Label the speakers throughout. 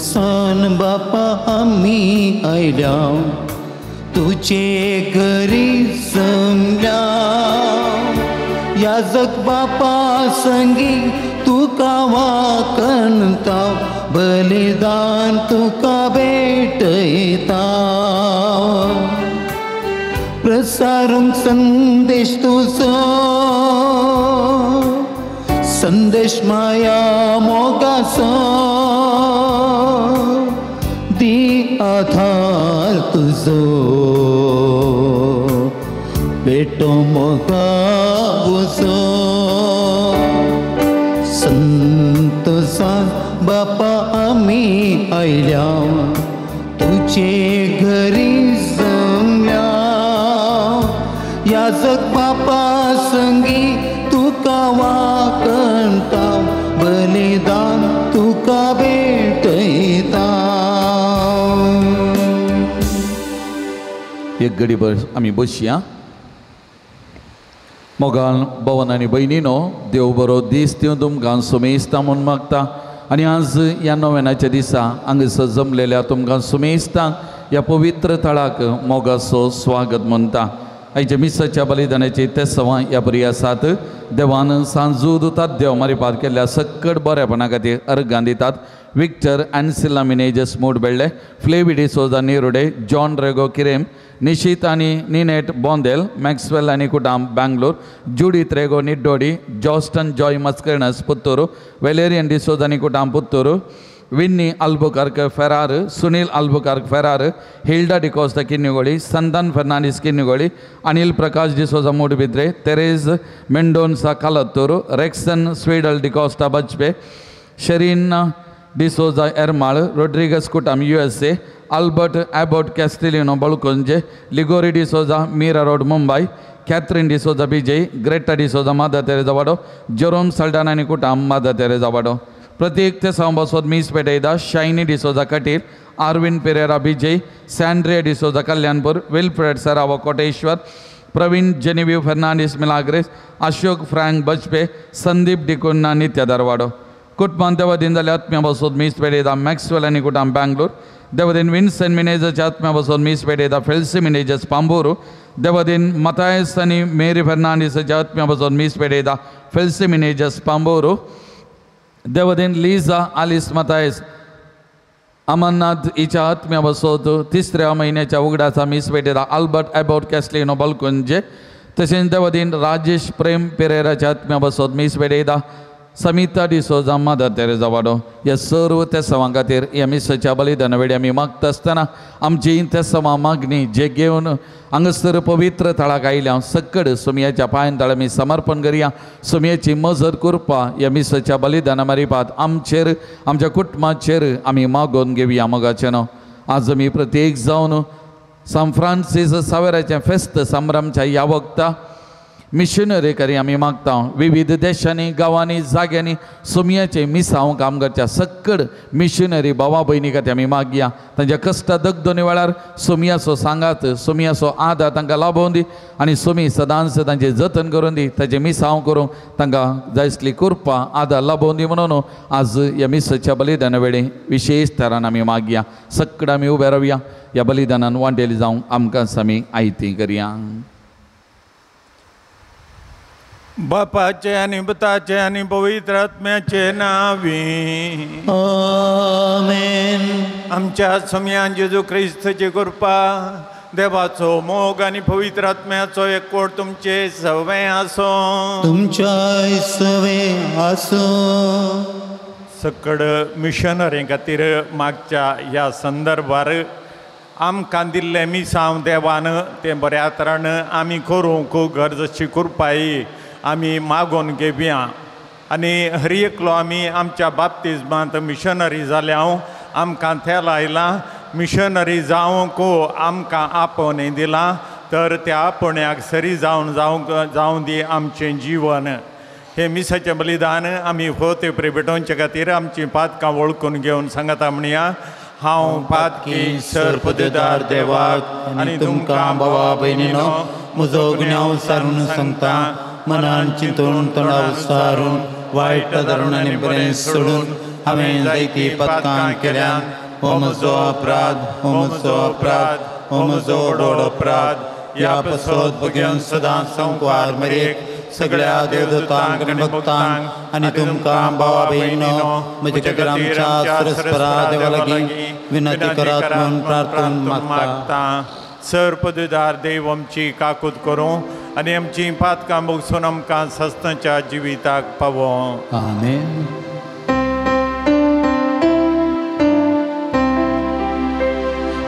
Speaker 1: सन बापा आम्ही आयल्या तुझे घरी समल्या याजक बापा संगी तुका वाकणता बलिदान तुका भेटयता प्रसारूंक संदेश तुझो संदेश माया मोगाचो दी आधार तुझो बेटो मोगा बुजो संतोषा बापा आम्ही आयल्या तुझे घरी जमल्या याजक बापा संगी तुका वाकणता बलिदान तुका भेटयता
Speaker 2: एक घडीभर आम्ही बसया मोगान भवन आनी भयणीनो देव बरो दीस दिवन तुमकां सुमेस्ता म्हूण मागता आनी आज ह्या नोवेनाच्या दिसा हांगासर जमलेल्या तुमकां सुमेस्तांक ह्या पवित्र थळाक मोगाचो स्वागत म्हणटा आयच्या मिसाच्या बलिदानाची ते सवां ह्या बरी आसात देवान सांजूद उतात देव मारिपात केल्ल्या सक्कड बरेपणा खातीर अर्गां दितात विक्टर एन्सिला मिनेजस मूड बेळ्ळे फ्लेविडी सोजा निरोडे जॉन रेगो किरेम निशित आनी निनेट बोंदेल मॅक्सवेल आनी कुटाम Bangalore Judith Rego Niddodi Joston Joy Mascarenhas Puttur Valerian D'Souza आनी कुटाम Puttur Vinny Albuquerque Ferrar Sunil Albuquerque Ferrar Hilda D'Costa Kinnigoli Santan Fernandes Kinnigoli Anil Prakash D'Souza Moodbidri Therese Mendonca Kalathur Rexon Swedal D'Costa Bajpe Sherin D'Souza Ermal Rodrigues कुटाम USA Albert Abbott Castelino Balkunje Ligory D'Souza Mira Road Mumbai Catherine D'Souza Bejai Greta D'Souza मादा Teresa वाडो Jerome Saldanha आनी कुटाम मादा Teresa वाडो प्रत्येक ते सांबसोद मीस पेटयता Shiny D'Souza कटीर Arvind Pereira Bejai Sandria D'Souza Kalyanpur Wilfred सरावो Koteshwar Praveen Genevieve Fernandes Milagres Ashok Frank Bajpe Sandeep D'Cunha Nitya दरवाडो कुटुंबान देवदीन जाल्या आत्म्या बसोद मीस पेटयता मॅक्सवेल आनी कुटाम बँगलोर देवदीन विन्सेंट मिनेजच्या आत्म्या बसोद मीस पेटयता फेल्सी मिनेजस पांबोरू देवदीन मतायस आनी मेरी फर्नांडीसच्या आत्म्या बसोद मीस पेटयता फेल्सी मिनेजस पांबोरू देवदीन लिझा आलिस मतायस अमरनाथ हिच्या आत्म्या बसोद तिसऱ्या महिन्याच्या उगडाचा मीस पेटयता अल्बर्ट एबोट कॅस्लिनो बल्कुंजे तशेंच देवदीन राजेश प्रेम पेरेराच्या आत्म्या बसोद मीस पेटयता समिता डिसोजा मदर तेरेजा वाडो ह्या सर्व त्या सवां खातीर ह्या मिसाच्या बलिदाना वेळी आमी मागता आसतना आमची त्या सवां मागणी जे घेवन हांगासर पवित्र थळाक आयल्या सक्कड सुमयाच्या पांयांतळ आमी समर्पण करया सुमयाची मजत करपा ह्या मिसाच्या बलिदाना मारिपात आमचेर आमच्या कुटुंबाचेर आमी मागोवन घेवया मोगाचें न्हू आज आमी प्रत्येक जावन सान फ्रांसीस सावेराचें फेस्त संभ्रमच्या ह्या वक्ता मिशनरी करी आमी मागता विविध देशांनी गांवांनी जाग्यांनी सुमयाचे मिसांव काम करच्या सक्कड मिशनरी भावा भयणी खातीर आमी मागया तांच्या कश्टा दगदोनी वेळार सुमयाचो सांगात सुमयाचो आदार तांकां लाभोवन दी आनी सुमी सदांच तांचें जतन करून दी ताचें मिसांव करूंक तांकां जाय आसली कृपा आदार लाभोवन दी म्हणून आज ह्या मिसाच्या बलिदाना वेळी विशेश तरान आमी मागया सक्कड आमी उबे रावया ह्या बलिदानान वांटेली जावंक आमकांच आमी आयती करया
Speaker 3: बापाचे आणि पुताचे आणि पवित्र आत्म्याचे नावी
Speaker 1: आमेन
Speaker 3: आमच्या सम्यान जेजू ख्रिस्ताची कृपा देवाचो मोग आणि पवित्र आत्म्याचो एकवट तुमचे सवे आसो
Speaker 1: तुमच्या सवे आसो
Speaker 3: सकड मिशनरी खातीर मागच्या ह्या संदर्भार आमकां दिल्ले मिसांव देवान ते बऱ्या तरान आमी करूंक गरजेची कृपाई आमी मागोवन घेवया आनी हर एकलो आमी आमच्या बाप्तिस्मांत मिशनरी जाल्या आमकां ते लायला मिशनरी जावंक आमकां आपोवन दिला तर त्या आपोवण्याक सरी जावं दी आमचें जीवन हे मिसाचें बलिदान आमी होते प्रेबेटोवचे खातीर आमची पातकां वळखून घेवन सांगता म्हणया हांव पातकी सरपददार देवाक आनी तुमकां भावा भयणीनो म्हजो गुन्यांव सारून सांगता मनान चिंतून तोंडार सारून वायट धरून आनी बरें सोडून
Speaker 1: हांवें जायतीं पथकां केल्यान हो म्हजो अपराध, हो म्हजो अपराध, हो म्हजो व्हडलो अपराध. ह्या पसत भुरग्यांक सदांच संकवार मेरेक सगळ्या देवदूतांक आनी भक्तांक आनी तुमकां भावा भयणीनो म्हजे खातीर आमच्या सरस्वरा देवा लागीं विनंती करात म्हूण प्रार्थना मागता.
Speaker 3: सर्पदुदार देव आमची काकूत करूं आनी आमची पातकां भोगसून आमकां सस्ताच्या जिविताक पावो.
Speaker 1: आमेन.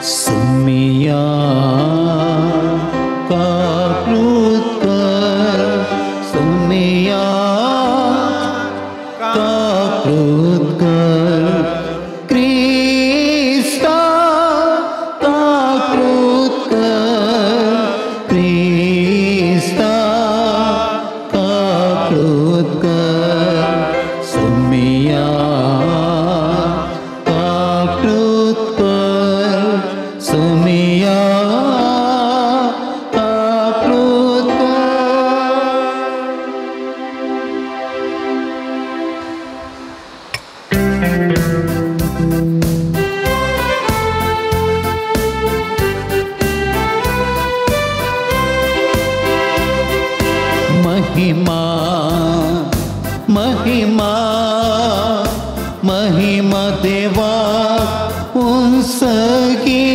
Speaker 1: सुमिया काकृत कर, सुमिया काकृत कर, क्रिस्ता काकृत कर, क्रिस्ता काकृत कर, सुमिया काकृत कर, सुमिया काकृत कर. महिमा महिमा महिमा देवा उंचगी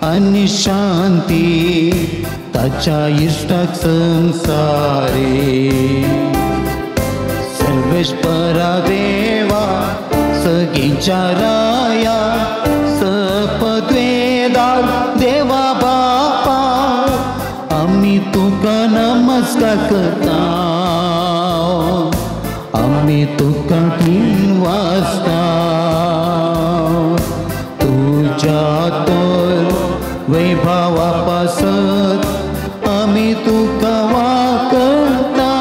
Speaker 1: आणि शांती ताच्या इष्टाक संसारी. सर्वेश्वरा देवा सगीच्या राया सपद्वेदार देवा बापा आम्ही तुका नमस्कार करता, आम्ही तुका तीन वाजता. तुझ्या तोर वैभवा पासत आम्ही तुका वाकता.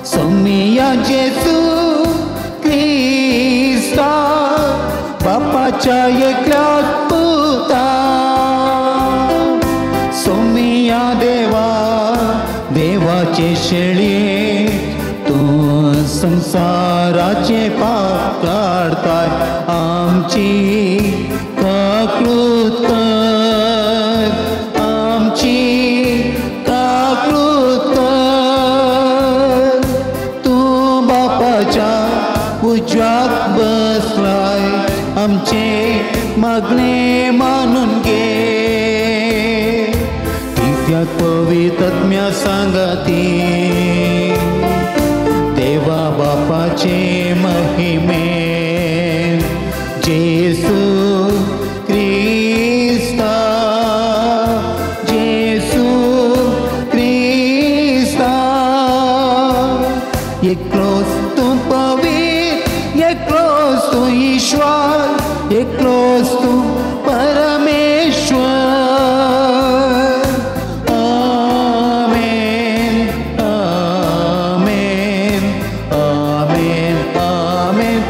Speaker 1: सोमिया जेसू क्रिस्ता बापाच्या एकल्याच पुता. सोमिया देवा देवाचे शेळये तूं संसाराचे पाप काढताय, आमची काकृत कर, आमची काकृत कर. तूं बापाच्या उजवाक बसलाय, आमचे मागणे मानून घे. दिव्या पवित्रात्म्या सांगाती देवा बापाचे महिमेन जेसू क्रिस्ता, जेसू क्रिस्ता. एकलोच तूं पवित्र, एकलोच तूं ईश्वर, एकलोच तूं परमेश्वर. आमेन आमेन आमेन आमेन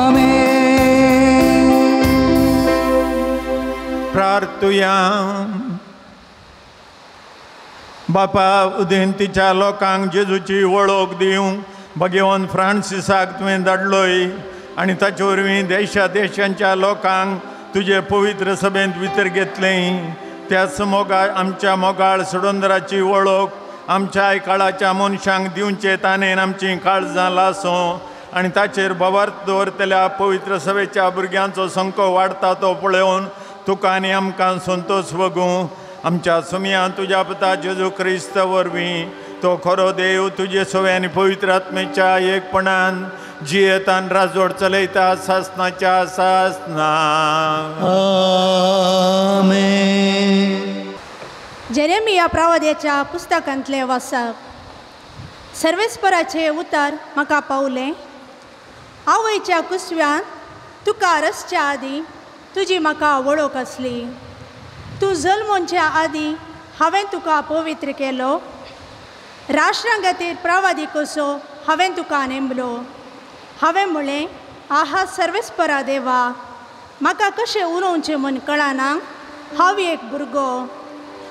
Speaker 1: आमेन.
Speaker 3: प्रार्थुया. बापा उदेंतीच्या लोकांक जेजूची वळख दिवं भगवान फ्रांसिसाक तुवें धाडलोय आनी ताचे वरवीं देशा देशांच्या लोकांक तुजे पवित्र सभेंत भितर घेतलें. त्याच आमच्या मोगाळ सुडोंदराची वळख आमच्या आयकाळाच्या मनशांक दिवचे ताणेन आमची काळजां लासूं आनी ताचेर भवार्थ दवरतल्या पवित्र सभेच्या भुरग्यांचो संख्या वाडटा तो पळोवन तुका आनी आमकां संतोश भोगूं. आमच्या सुमिया तुज्या पुता जेजू क्रिस्त वरवीं तो खरो देव तुजे सवे आनी पवित्र आत्मेच्या एकपणान जियेतान राजवड चलयता सासनाच्या सासना.
Speaker 1: आमेन.
Speaker 4: जेरेमिया प्रवाद्याच्या पुस्तकांतले वाचप. सर्वेस्पराचे उतार म्हाका पावले. आवयच्या कुसव्यान तुका रसच्या आदीं तुजी म्हाका वळख आसली. तूं जल्मोवच्या आदीं हांवें तुका पवित्र केलो. राष्ट्रां खातीर प्रवादी कसो हांवें तुका नेमलो. हांवें म्हळें आहा सर्वेस्परा देवा, म्हाका कशें उलोवचें म्हूण कळना. हांव एक भुरगो.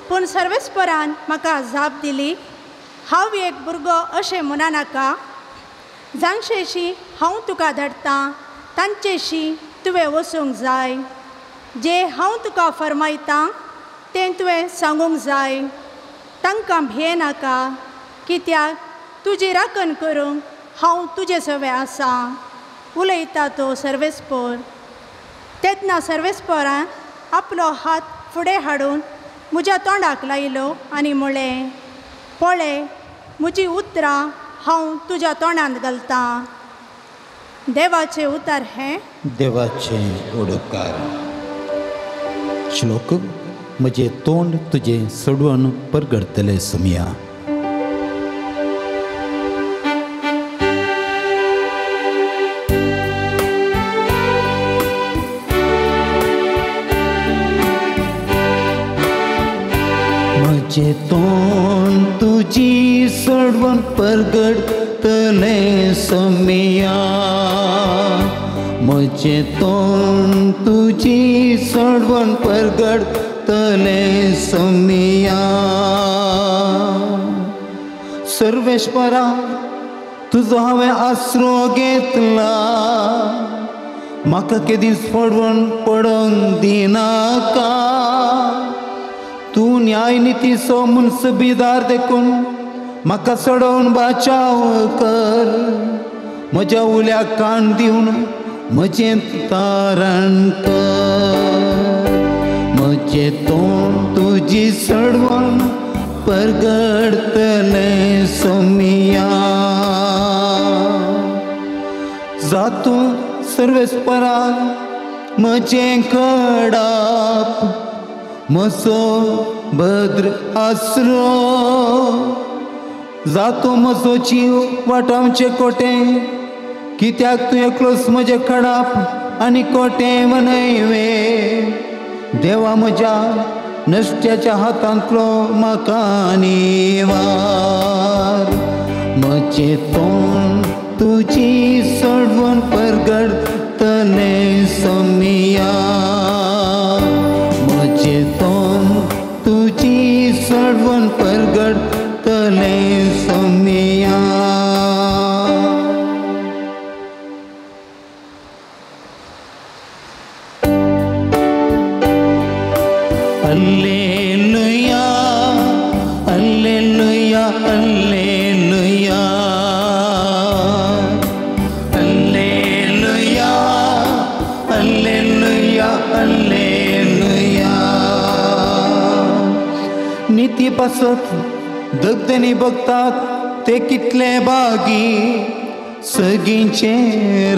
Speaker 4: पूण सर्वेस्परान म्हाका जाप दिली, हांव एक भुरगो अशें म्हणा नाका. जांगशेशी हांव तुका धाडटां तांचेशी तुवें वचूंक जाय. जे हांव तुका फरमायतां तें तुवें सांगूंक जाय. तांकां भे नाका, कित्याक तुजी राखण करूंक हांव तुजे सवे आसा. उलयता तो सर्वेस्पोर. तेन्ना सर्वेस्पोरान आपलो हात फुडें हाडून म्हज्या तोंडाक लायलो आनी म्हळें, पळय, म्हजी उतरां हांव तुज्या तोंडांत घालतां. देवाचें उतर हें.
Speaker 1: देवाचें उडोवकार. श्लोक. म्हजें तोंड तुजें सोडवण परगडतलें सुमिया. म्हजें तोंड तुजी सोडवण परगडतलें सुमिया. म्हजें तोंड तुजी सोडवण परगडतलें सुमिया. सर्वेश्वरा, तुजो हांवें आसरो घेतला. म्हाका केदीच फोडवण पडोंक दिनाका. तूं न्याय नितीचो मुनसबीदार देखून म्हाका सोडोवन बाचाव कर. म्हज्या उल्याक कान दिवन म्हजें तारण कर. म्हजें तोंड तुजी सोडवण परगडतलें सुमिया. जातूं सर्वेस्परा म्हजें कडाप, म्हजो भद्र आसरो. जातो म्हजो जीव वाटावचें कोटें, कित्याक तूं एकलोच म्हजें कडाप आनी कोटें मनयवे. देवा, म्हज्या नश्ट्याच्या हातांतलो म्हाका निवार. म्हजें तोंड तुजी सोडवण परगडतलें सुमिया. म्हजें तोंड तुजी सोडवण परगडतलें सुमिया. Alleluia, Alleluia, Alleluia, Alleluia, Alleluia, Alleluia. नीती पासत दगदनी बघतात ते कितले बागी, सगींचे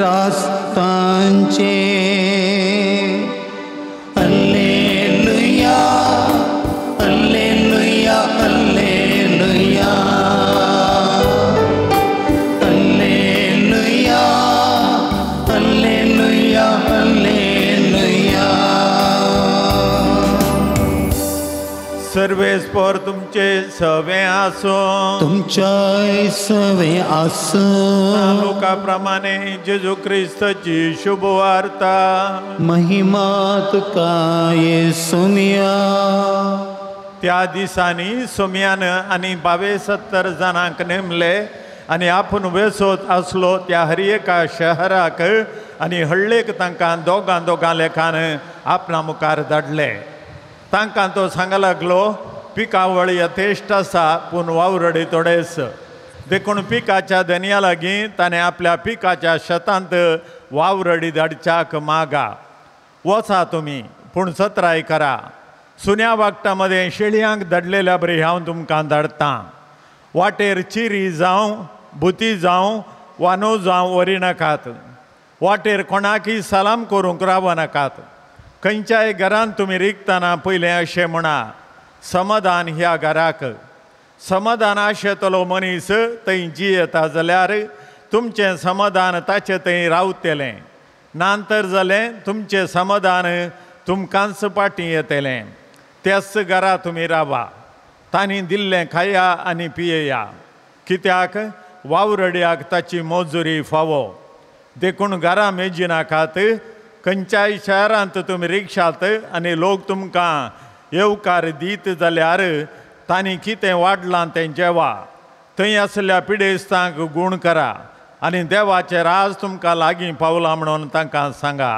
Speaker 1: रास्तांचे. Alleluia, Alleluia, Alleluia, Alleluia, Alleluia, Alleluia.
Speaker 3: सर्वेस्पोर तुमचे सवे आसो.
Speaker 1: तुमच्या सवे आसो.
Speaker 3: लोका प्रमाणे जेजू क्रिस्ताची शुभ वार्ता.
Speaker 1: महिमा तुका येसुमिया.
Speaker 3: त्या दिसांनी सोम्यान आनी 72 जाणांक नेमले आनी आपूण वेसोत आसलो त्या हर एका शहराक आनी हळ्ळेक तांकां दोगां लेखान आपणा मुखार धाडले. तांकां तो सांगूंक लागलो, पिकावळ यथेश्ट आसा पूण वावरडी थोडेच. देखून पिकाच्या धन्या लागीं ताणें आपल्या पिकाच्या शेतांत वावरडी धाडच्याक मागा. वचा तुमी पूण सत्राय करा. सुन्या वागटा मदें शेळयांक धाडलेल्या बरी हांव तुमकां धाडटां. वाटेर चिरी जावं, भुती जावं, वानो जावं व्हरी नाकात. वाटेर कोणाकय सलाम करूंक रावनाकात. खंयच्याय घरांत तुमी रिगतना पयलें अशें म्हणा, समाधान ह्या घराक. समाधान आशेतलो मनीस थंय जियेता जाल्यार तुमचें समाधान ताचे थंय रावतलें. नांतर जालें तुमचें समाधान तुमकांच फाटीं येतलें. त्याच घरा तुमी रावा. तांणी दिल्लें खाया आनी पियेया, कित्याक वावरड्याक ताची मोजुरी फावो. देखून घरा मेजी नाकात. खंयच्याय शहरांत तुमी रिक्षात आनी लोक तुमकां येवकार दीत जाल्यार तांणी कितें वाडलां तें जेवा. थंय आसल्या पिडेस्तांक गूण करा आनी देवाचें राज तुमकां लागीं पावलां म्हणून तांकां सांगा.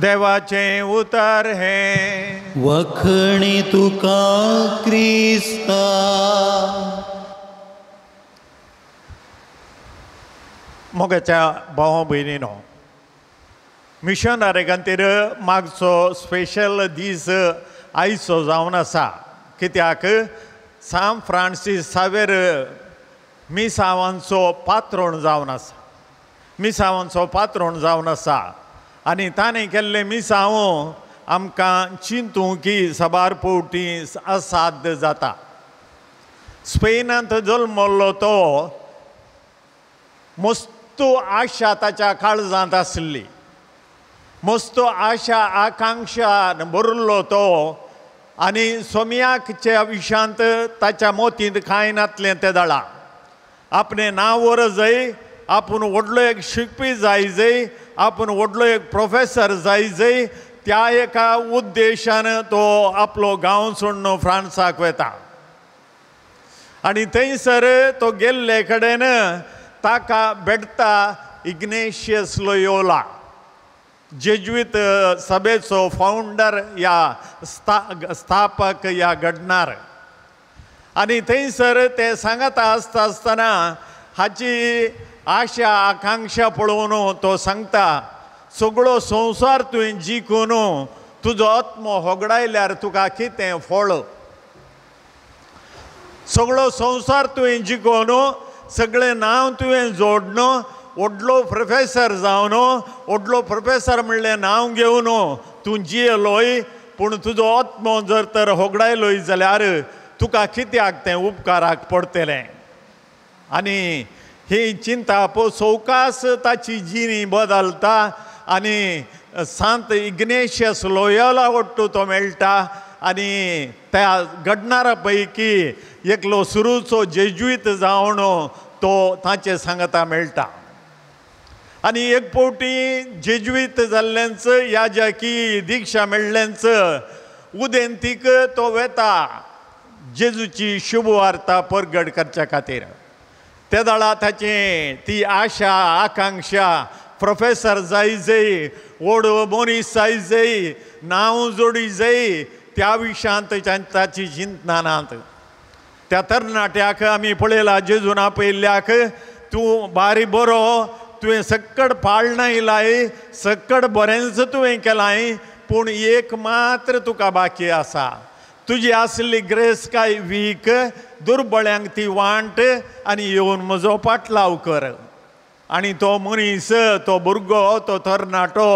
Speaker 3: देवाचें उतर हें
Speaker 1: वखणी तुका क्रिस्ता.
Speaker 3: मोगाच्या भावा भयणीनो, मिशनरी खातीर मागचो स्पेशल दीस आयचो जावन आसा. कित्याक सान फ्रांसीस सावेर मिसांवांचो पात्रोण जावन आसा. मिसांवांचो पात्रोण जावन आसा आनी ताणें केल्ले मिसांव आमकां चिंतूंक की सबार पोवटी असाध्य जाता. स्पेनांत जल्मलो तो मस्तो आशा ताच्या काळजांत आसली. मस्तो आशा आकांक्षा भरलो तो आनी सोमयाकच्या विशांत ताच्या मोतींत कांय नासलें तें दळा. आपणें नांव वर जाय, आपूण व्हडलो एक शिकपी जाय जय, आपूण व्हडलो एक प्रोफेसर जाय जय, त्या एका उद्देशान तो आपलो गांव सोडून फ्रांसाक वता. आनी थंयसर तो गेल्ले कडेन ताका भेटता इग्नेशियस लोयोला, जेजुईत सभेचो फावंडर या स्थापक या घडणार. आनी थंयसर ते सांगता आसतना हाची आशा आकांक्षा पळोवन तो सांगता, सगळो संवसार तुवें जिखून तुजो आत्मो होगडायल्यार तुका कितें फळ. सगळो संवसार तुवें जिखून सगळें नांव तुवें जोडन व्हडलो प्रोफेसर जावन व्हडलो प्रोफेसर म्हणलें नांव घेवन तूं जियेलोय, पूण तुजो आत्मो जर तर होगडायलोय जाल्यार तुका कित्याक तें उपकाराक पडटलें. आनी ही चिंता सवकास ताची जिणी बदलता आनी सांत इग्नेशियस लोयोला वट्टू तो मेळटा आनी त्या घडणारा पैकी एकलो सुरूचो जेजुईत जावन तो ताचे सांगता मेळटा. आनी एक फावटी जेजुईत जाल्ल्यांच याजकी दिक्षा मेळ्ळ्यांच उदेंतीक तो वेता जेजूची शुभ वार्ता परगट करच्या खातीर. त्या दाळा ताचें ती आशा आकांक्षा प्रोफेसर जाय जय, व्हड मनीस जाय जय, नांव जोडी जय, त्या विशयांत ताची चिंतना नात. त्या तरणाट्याक आमी पळयलां जेजून आपयल्ल्याक, तूं बारी बरो, तुवें सक्कड पाळणाय लाय, सक्कड बरेंच तुवें केलाय, पूण एक मात्र तुका बाकी आसा. तुजी आसली ग्रेस काय वीक, दुर्बळ्यांक ती वांट आनी येवन म्हजो पाटलाव कर. आनी तो मनीस, तो भुरगो, तो तरणाटो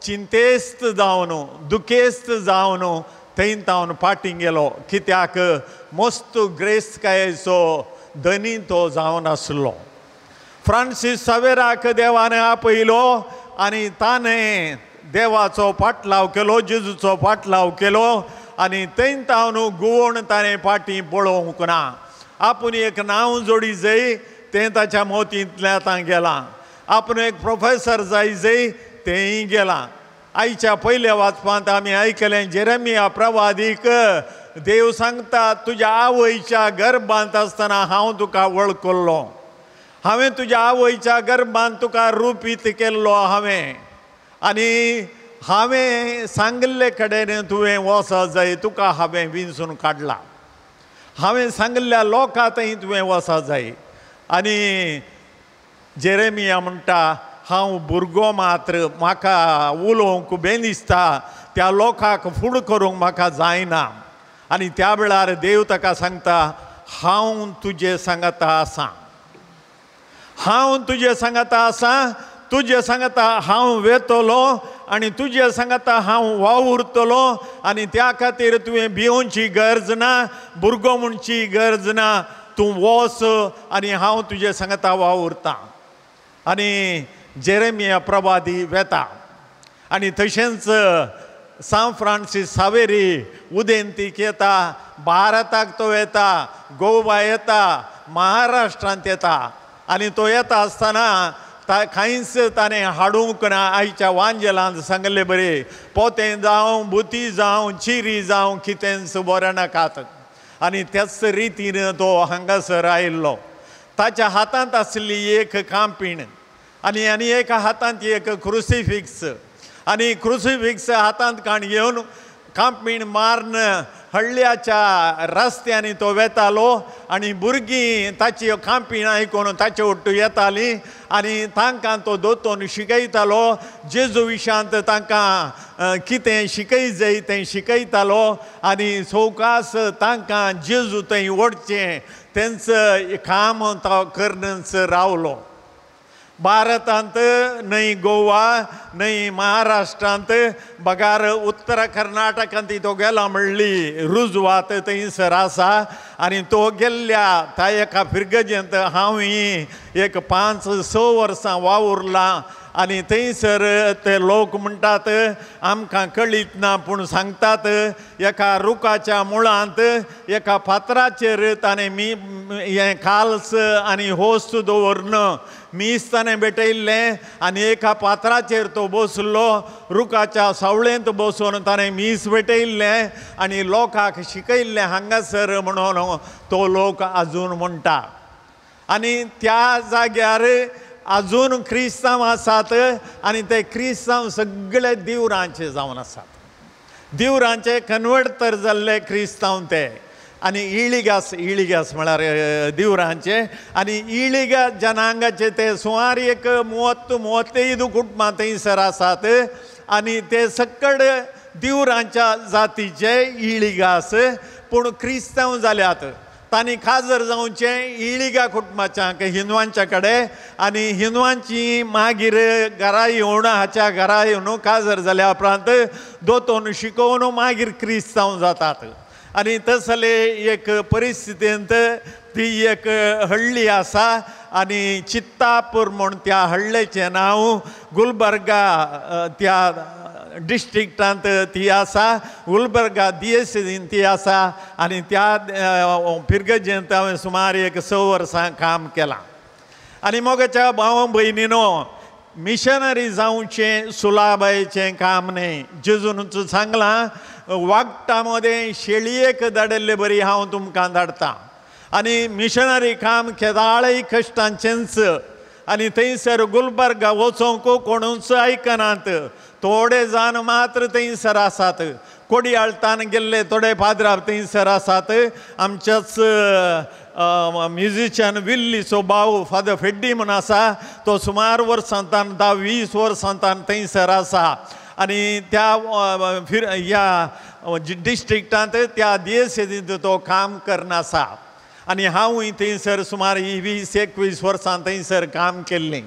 Speaker 3: चिंतेस्त जावन दुखेस्त जावन थंय तावन फाटीं गेलो. कित्याक मस्त ग्रेसकायेचो धनी तो जावन आसलो. फ्रांसीस सावेराक देवान आपयलो आनी ताणें देवाचो पाटलाव केलो, जेजूचो पाटलाव केलो आनी थंय तावन गुवोण ताणें फाटीं पळोवंक ना. आपूण एक नांव जोडी जय, तें ताच्या मोतींतल्यान तां गेलां. आपूण एक प्रोफेसर जाय जय, तेंय गेलां. आयच्या पयल्या वाचपांत आमी आयकलें जेरेमिया प्रवादीक देव सांगता, तुज्या आवयच्या गर्भांत आसतना हांव तुका वळखलो, हांवें तुज्या आवयच्या गर्भांत तुका रुपीत केल्लो हांवें, आनी हांवें सांगल्ले कडेन तुवें वचो जाय, तुका हांवें विंचून काडला. हांवें सांगल्ल्या लोकां थंय तुवें वचो जाय. आनी जेरेमिया म्हणटा, हांव भुरगो मात्र, म्हाका उलोवंक बेन दिसता, त्या लोकांक फुड करूंक म्हाका जायना. आनी त्या वेळार देव ताका सांगता, हांव तुजे सांगता आसां, हांव तुजे सांगता आसां, तुजे सांगता हांव वेतलो आनी तुजे सांगता हांव वावुरतलो. आनी त्या खातीर तुवें भिवची गरज ना, भुरगो म्हणची गरज ना, तूं वच आनी हांव तुजे सांगता वावुरतां. आनी जेरेमिया प्रवादी वेता. आनी तशेंच सान फ्रांसीस सावेरी उदेंतीक येता, भारताक तो येता, गोवा येता, महाराष्ट्रांत येता. आनी तो येता आसतना खायच ताणें हाडूंक ना आयच्या वांजेलांत सांगले बरे पोतें जावं बुती जावं चिरी जावं कितेंच बरें नाकात आनी त्याच रितीन तो हांगासर आयिल्लो ताच्या हातांत आसली एक कांपीण आनी एका हातांत एक क्रुसिफिक्स आनी क्रुसिफिक्स हातांत घेवन कांपीण मारन हळ्याच्या रस्त्यांनी तो वेतालो आनी भुरगीं ताची कांपीण आयकून ताचे वट्टू येतालीं आनी तांकां तो दोतोन शिकयतालो जेजू विशांत तांकां कितें शिकय जाय तें शिकयतालो आनी सवकास तांकां जेजू थंय ओडचें तेंच काम तो करनच रावलो भारतांत न्हय गोवा न्हय महाराष्ट्रांत बगार उत्तर कर्नाटकांत तो गेला म्हणली रुजवात थंयसर आसा आनी तो गेल्ल्या त्या एका फिरगजेंत हांवूय एक 5-6 वर्सां वावुरलां आनी थंयसर ते लोक म्हणटात आमकां कळीत ना पूण सांगतात एका रुखाच्या मुळांत एका फातराचेर ताणें हें काल्स आनी होस दवरन मीस ताणें भेटयल्लें आनी एका फातराचेर तो बसलो रुखाच्या सावळेंत बसून ताणें मीस भेटयल्लें आनी लोकांक शिकयल्लें हांगासर म्हणून तो लोक आजून म्हणटा आनी त्या जाग्यार आजून क्रिस्तांव आसात आनी ते क्रिस्तांव सगळे दिवरांचे जावन आसात दिवरांचे कन्वर्ट तर जाल्ले क्रिस्तांव ते आनी इळिगास म्हळ्यार दिवरांचे आनी इळिगा जनांगाचे ते सुमार एक 30-35 कुटुंबां थंयसर आसात आनी ते सकड दिवरांच्या जातीचे इळिगास पूण क्रिस्तांव जाल्यात तांणी खाजर जावचें इळिगा कुटुंबाच्यांक हिंदुवांच्या कडेन आनी हिंदुवांची मागीर घरा येवन हाच्या घरा येवन काजर जाल्या उपरांत दोतोन शिकोवन मागीर क्रिस्तांव जातात आनी तसले एक परिस्थितींत ती एक हळ्ळी आसा आनी चित्तापूर म्हूण त्या हळ्ळेचें नांव गुलबर्गा त्या डिस्ट्रिक्टांत ती आसा गुलबर्गा दिएसीन ती आसा आनी त्या फिरगजेंत हांवें सुमार एक 6 वर्सां काम केलां आनी मोगाच्या भाव भयणीनो मिशनरी जावचें सुलाबायेचें काम न्ही जेजूनच सांगलां वागटा मदें शेळयेक धाडिल्ले बरी हांव तुमकां धाडटां आनी मिशनरी काम केदाळय कश्टांचेंच आनी थंयसर गुलबर्गा वचोंक कोणूच आयकनात थोडे जाण मात्र थंयसर आसात कोडयाळतान गेल्ले थोडे पाद्राव थंयसर आसात आमच्याच म्युजिशियन विल्लीचो भाव फादर फेड्डी म्हूण आसा तो सुमार वर्सांतान 10-20 वर्सांतान थंयसर आसा आनी त्या ह्या डिस्ट्रिक्टांत त्या दिएसींत तो काम करना आसा आनी हांवूय थंयसर सुमार 20-21 वर्सां थंयसर काम केल्लें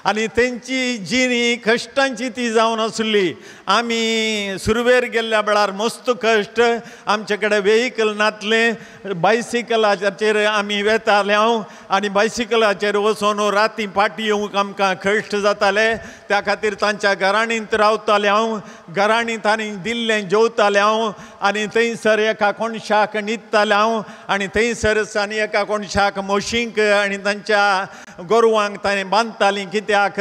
Speaker 3: आनी तेंची जिणी कश्टांची ती जावन आसली आमी सुरवेर गेल्ल्या वेळार मस्त कश्ट आमचे कडेन वेहिकल नासलें बायसिकलाचेर आमी वेताले आनी बायसिकलाचेर वचून राती फाटीं येवंक आमकां कश्ट जाताले त्या खातीर तांच्या घराणींत रावताले हांव घराणी तांणी दिल्लें जेवतालें हांव आनी थंयसर एका कोणशाक न्हिदतालें हांव आनी थंयसरच आनी एका कोणशाक म्हशींक आनी तांच्या गोरवांक ताणें बांदतालीं कित्याक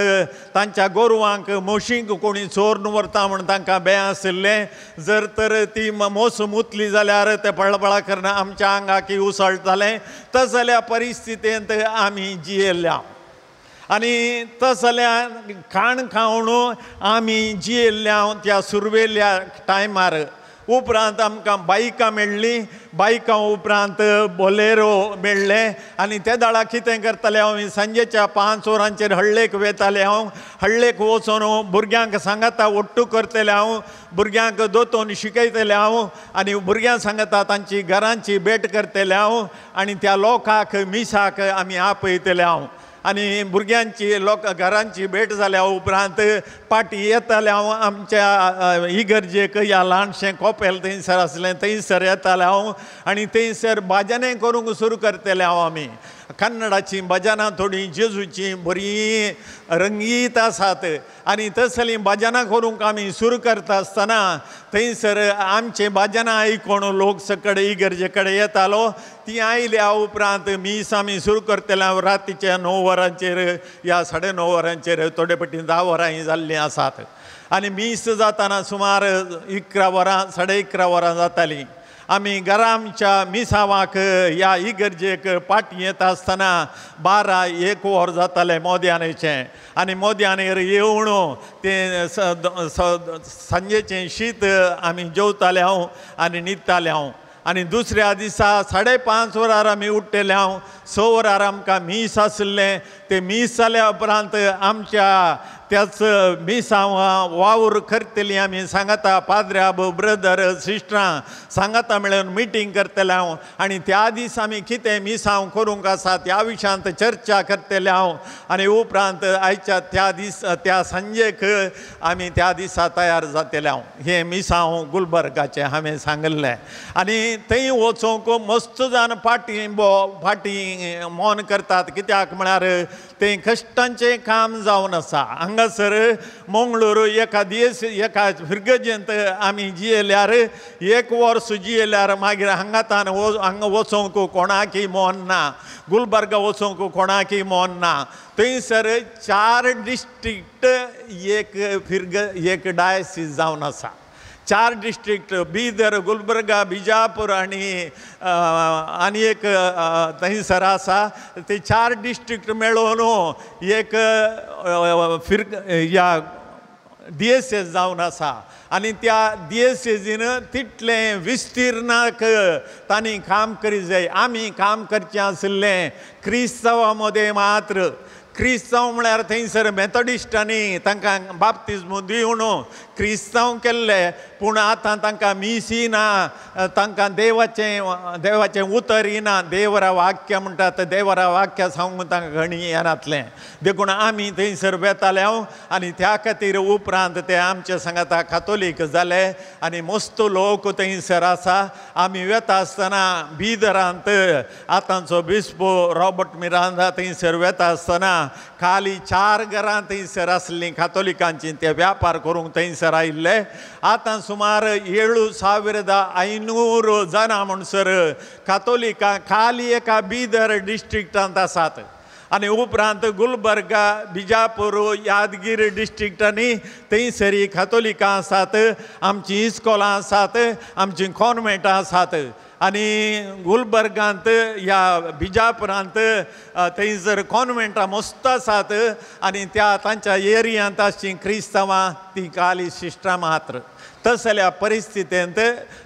Speaker 3: तांच्या गोरवांक म्हशींक कोणी चोरून व्हरता म्हूण तांकां भंय आसलें जर तर ती मोस मुतली जाल्यार ते पळपळा करना आमच्या आंगाकी उसळटालें तसल्या परिस्थितींत आमी जियेल्ल्या आनी तसल्या खाण खावन आमी जियेल्ल्या त्या सुरवेल्या टायमार उपरांत आमकां बायकां मेळ्ळीं बायकां उपरांत बोलेरो मेळ्ळे आनी त्या दाळा कितें करतालें हांव सांजेच्या 5 वरांचेर हळ्ळेक वेतालें हांव हळ्ळेक वचून भुरग्यांक सांगाता ओट्टू करतलें हांव भुरग्यांक दोतोन शिकयतलें हांव आनी भुरग्यां सांगता तांची घरांची भेट करतलें हांव आनी त्या लोकांक मिसाक आमी आपयतलें हांव आनी भुरग्यांची घरांची भेट जाल्या उपरांत पाटी येतालें हांव आमच्या इगर्जेक ह्या ल्हानशें कॉपेल थंयसर आसलें थंयसर येतालें हांव आनी थंयसर भजनां करूंक सुरू करतलें हांव आमी कन्नडाची भजनां थोडीं जेजूची बरीं रंगीत आसात आनी तसलीं भजनां करूंक आमी सुरू करता आसतना थंयसर आमचें भजनां आयकून लोक सकड इगर्जे कडेन येतालो ती आयल्या उपरांत मीस आमी सुरू करतले रातीच्या 9 वरांचेर या 9:30 वरांचेर थोडे पटी 10 वरां जाल्लीं आसात आनी मीस जाताना सुमार 11 वरां 11:30 वरां जातालीं आमी घरा आमच्या मिसावाक ह्या इगर्जेक पाटी येता आसतना 12-1 वर जातालें मोद्यानेचें आनी मोद्यानेर येवन तें सांजेचें शीत आमी जेवताले हांव आनी न्हिदताले हांव आनी दुसऱ्या दिसा 5:30 वरार आमी उठ्ठेले हांव 6 वरार आमकां मीस आसलें तें मीस जाल्या उपरांत आमच्या त्याच मिसांवां वावर करतलीं आमी सांगाता पाद्र्या ब्रदर सिस्टरां सांगाता मेळून मिटींग करतलें हांव आनी त्या दीस आमी कितें मिसांव करूंक आसा त्या विशयांत चर्चा करतलें हांव आनी उपरांत आयच्या त्या सांजेक आमी त्या दिसा तयार जातले हांव हें मिसांव गुलबर्गाचें हांवें सांगलें आनी थंय वचूंक मस्त जावन फाटी मोन करतात कित्याक म्हळ्यार तें कश्टांचें काम जावन आसा हांगासर मंगळूर एका फिरगजेंत आमी जियेल्यार 1 वर्स जियेल्यार मागीर हांगा वचोंक कोणाकय मोन ना गुलबर्गा वचोंक कोणाकय मोन ना थंयसर 4 डिस्ट्रिक्ट एक डायसीस जावन आसा 4 डिस्ट्रिक्ट बीदर गुलबर्गा बिजापूर आनी एक थंयसर आसा ते 4 डिस्ट्रिक्ट मेळून एक ह्या DSS जावन आसा आनी त्या DSSीन तितलें विस्तीर्णाक तांणी काम करी जाय आमी काम करचें आसलें क्रिस्तांवां मदें मात्र क्रिस्तांव म्हळ्यार थंयसर मेथोडिस्टांनी तांकां बाप्तिस्म दिवन क्रिस्तांव केल्ले पूण आतां तांकां मिसी ना तांकां देवाचें उतर येना देवरा वाक्य म्हणटात देवरा वाक्य सांगूंक तांकां घणी येनातलें देखून आमी थंयसर वेताले हांव आनी त्या खातीर उपरांत ते आमचे सांगाता कातोलीक जाले आनी मस्त लोक थंयसर आसा आमी वेता आसतना बिदरांत आतांचो बिस्पो रॉबर्ट मिरांदा थंयसर वेता आसतना खाली 4 घरां थंयसर आसलीं कातोलिकांची ते व्यापार करूंक थंयसर आयिल्ले आतां सुमार 7,500 जाणां म्हणसर कातोलिकां खाली एका बिदर डिस्ट्रिक्टांत आसात आनी उपरांत गुलबर्गा बिजापूर यादगीर डिस्ट्रिक्टांनी थंयसरी कातोलिकां आसात आमचीं इस्कॉलां आसात आमचीं कॉन्वेंटां आसात आनी गुलबर्गांत ह्या बिजापुरांत थंयसर कॉन्वेंटां मस्त आसात आनी त्या तांच्या एरियांत आसचीं क्रिस्तांवां ती काली सिस्टरां मात्र तसल्या परिस्थितींत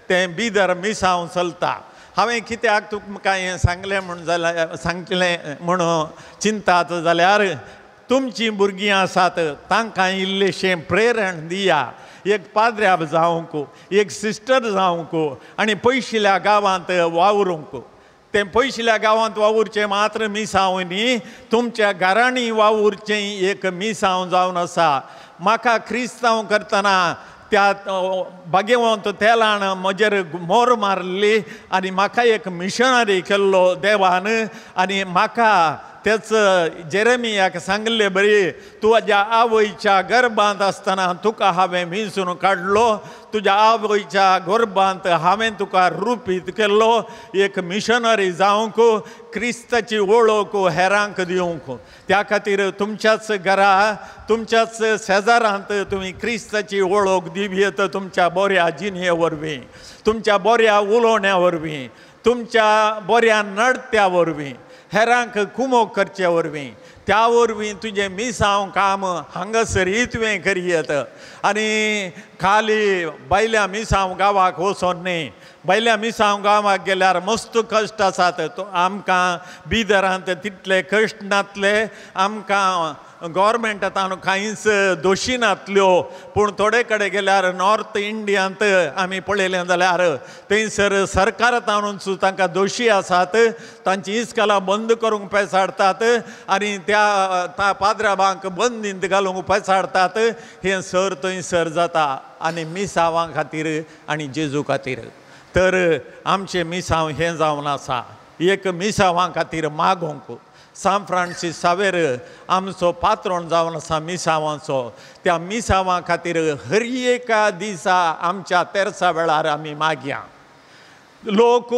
Speaker 3: तें बिदर मिसांव चलता हांवें कित्याक तुमकां हें सांगलें सांगलें म्हणून चिंतात जाल्यार तुमचीं भुरगीं आसात तांकां इल्लेशें प्रेरण दिया एक पाद्र्या जावंक एक सिस्टर जावंक आनी पयशिल्ल्या गांवांत वावरूंक तें पयशिल्ल्या गांवांत वावुरचें मात्र मिसांव न्ही तुमच्या घरांनी वावुरचें एक मिसांव जावन आसा म्हाका क्रिस्तांव करतना त्या भाग्यवंत तेलान म्हजेर मोर मारली आनी म्हाका एक मिशनरी केल्लो देवान आनी म्हाका तेच जेरेमियाक सांगले बरी तुज्या आवयच्या गर्भांत आसतना तुका हांवें मिसून काडलो तुज्या आवयच्या गर्भांत हांवें तुका रुपीत केल्लो एक मिशनरी जावंक क्रिस्ताची वळख हेरांक दिवंक त्या खातीर तुमच्याच घरा तुमच्याच शेजारांत तुमी क्रिस्ताची वळख दिवयेत तुमच्या बऱ्या जिणे वरवीं तुमच्या बऱ्या उलोवण्या वरवीं तुमच्या बऱ्या नडत्या वरवीं हेरांक कुमोग करचे वरवीं त्या वरवीं तुजें मिसांव काम हांगासर तुवें करियत आनी खाली बायल्या मिसांव गांवाक वचोन न्ही बायल्या मिसांव गांवाक गेल्यार मस्त कश्ट आसात आमकां बिदरांत तितले कश्ट नातले आमकां गव्हर्मेंटान कांयच दोशी नातल्यो पूण थोडे कडेन गेल्यार नॉर्थ इंडियांत आमी पळयलें जाल्यार थंयसर सरकारांतूच तांकां दोशी आसात तांची इस्कॉलां बंद करूंक पेसाडटात आनी त्या पाद्राबांक बंदींत घालूंक पेसाडटात हें सर थंयसर जाता आनी मिसांवां खातीर आनी जेजू खातीर तर आमचें मिसांव हें जावन आसा एक मिसांवां खातीर मागोवंक सान फ्रांसीस सावेर आमचो पात्रोण जावन आसा मिसांवाचो त्या मिसांवां खातीर हर एका दिसा आमच्या तेरसा वेळार आमी मागया लोक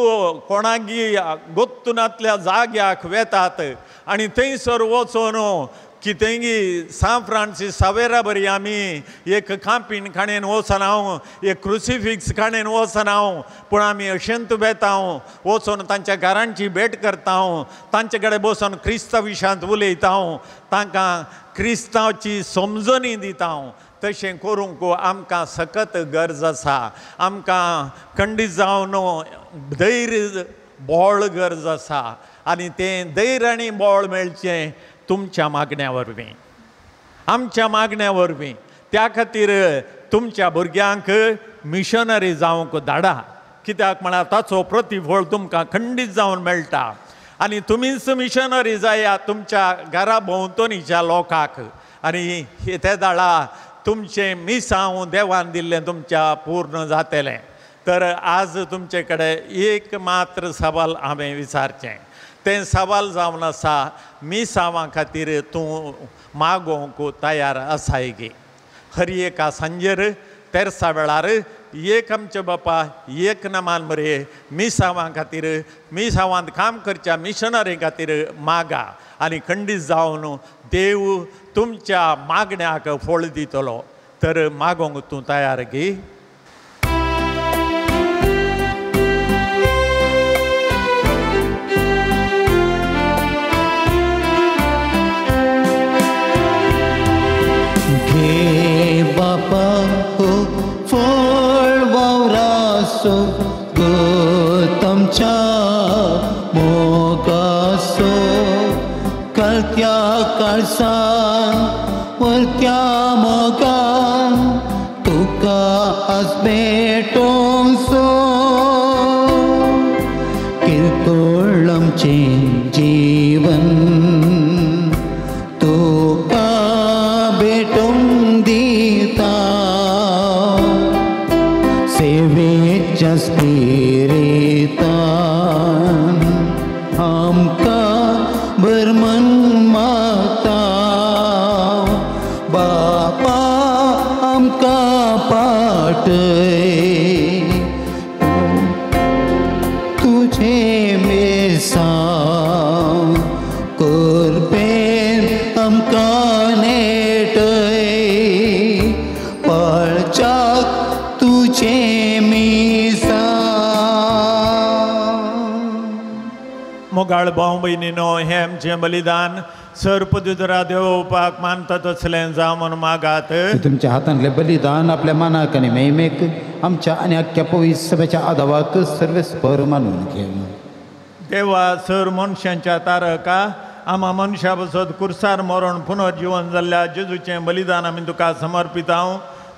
Speaker 3: कोणागी गोत्तुनातल्या जाग्याक वेतात आनी थंयसर वचून कितेंगी सान फ्रांसीस सावेरा बरी आमी एक खांपीण खाणेन वचून हांव एक क्रुसिफिक्स खाणेन वचून हांव पूण आमी अशेंत बेता वचून तांच्या घरांची भेट करता तांचे कडेन बसून क्रिस्तांव विशांत उलयता तांकां क्रिस्तांवची समजणी दिता तशें करूंक आमकां सखत गरज आसा आमकां खंडीत जावन धैर्य बोळ गरज आसा आनी तें धैर्य आनी बोळ मेळचें तुमच्या मागण्या वरवीं आमच्या मागण्या वरवीं त्या खातीर तुमच्या भुरग्यांक मिशनरी जावंक धाडा कित्याक म्हळ्यार ताचो प्रतिफळ तुमकां खंडीत जावन मेळटा आनी तुमीच मिशनरी जाया तुमच्या घरा भोंवतणीच्या लोकांक आनी ते धाडा तुमचें मिसांव देवान दिल्लें तुमच्या पूर्ण जातलें तर आज तुमचे कडेन एक मात्र सवाल हांवें विचारचें तें सवाल जावन आसा मिसांवा खातीर तूं मागोवंक तयार आसाय गे हर एका सांजेर तेरसा वेळार एक आमचे बापा एक नमान बरे मिसांवा खातीर मिसांवांत काम करच्या मिशनरी खातीर मागा आनी खंडीत जावन देव तुमच्या मागण्याक फळ दितलो तर मागोवंक तूं तयार गे
Speaker 1: घे बापा हो फळ वावरासो तमच्या मोगासो कळत्या काळसान वरत्या मोगान तुका आज भेटोंसो किरकोळ आमचें जीवन तुका भेटोंक दिता सेवेच्या स्पिरितान आमकां भरमन मागता बापा आमकां पाटय तुझे मेसां करपेन आमकां नेटय पळच्याक तुझे मिसां
Speaker 3: मोगाळ भाव भयणीनो हें आमचें बलिदान सर्पदुजरा देवपाक मानता तसलें जावं म्हूण मागात
Speaker 1: तुमच्या हातांतलें बलिदान आपल्या मनाक आनी मेहमेक आमच्या आनी आख्या पवित्र सभेच्या आदावाक सर्वेस्पर मानून घे
Speaker 3: देवा सर मनशांच्या तारका आम्हा मनशा बसत कुर्सार मरण पुनर्जीवन जाल्ल्या जेजूचें बलिदान आमी तुका समर्पिता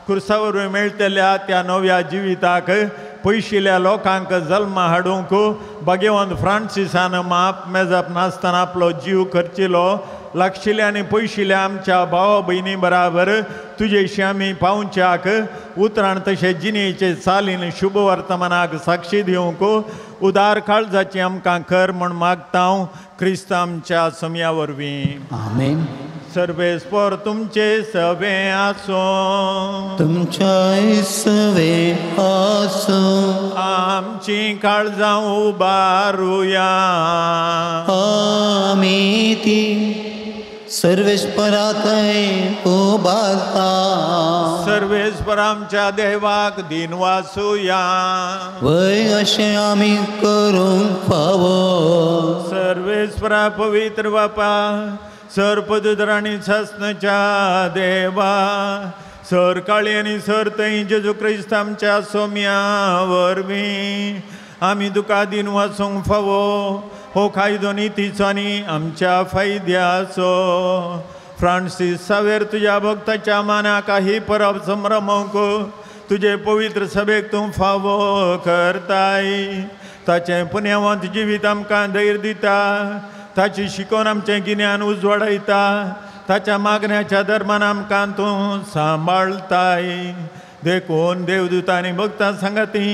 Speaker 3: कुर्सा वरवीं मेळटल्या त्या नव्या जिविताक पयशिल्ल्या लोकांक जल्म हाडूंक भगवंत फ्रांसिसान माप मेजप नासतना आपलो जीव खर्चिलो लागशिल्ल्या आनी पयशिल्ल्या आमच्या भावा भयणी बराबर तुजेशी आमी पावच्याक उतराण तशें जिणेचे चालीन शुभ वर्तमानाक साक्षी दिवंक उदार काळजाची आमकां कर म्हूण मागता क्रिस्त आमच्या समया वरवीं
Speaker 1: आमेन
Speaker 3: सर्वेस्पर तुमचे सवे आसो
Speaker 1: तुमच्या सवे आसो
Speaker 3: आमची काळजां उबारुया
Speaker 1: आमी ती सर्वेस्परातय उबारता
Speaker 3: सर्वेस्पर आमच्या देवाक दिन वासुया
Speaker 1: वय अशें आमी करूंक फावो
Speaker 3: सर्वेस्परा पवित्र बापा सर्पदुजर आनी सस्नच्या देवा सर काळी आनी सर थंय जेजू क्रिस्त आमच्या सोम्या वरवीं आमी तुका दिन वाचूंक फावो हो कायदो नितीचो आनी आमच्या फायद्याचो फ्रांसीस सावेर तुज्या भक्ताच्या मानाक ही परब संभ्रमोवंक तुजे पवित्र सभेक तूं फावो करताय ताचें पुण्यवंत जिवीत आमकां धैर्य दिता ताची शिकोवन आमचें गिन्यान उजवाडयता ताच्या मागण्याच्या धर्मान आमकां तूं सांबाळताय देखून देवदूतां आनी भक्तां सांगाती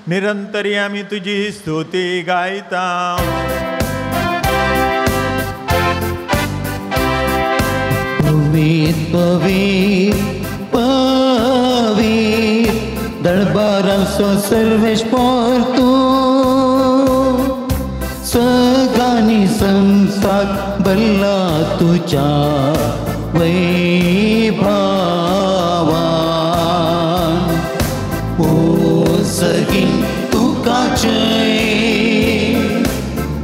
Speaker 3: निरंतरी आमी तुजी स्तुती गायता
Speaker 1: पवीत पवीत पवीत दरबाराचो सर्वेस्पर तूं आनी संसार भरला तुझ्या वैभवान ओ सगळी तुका जय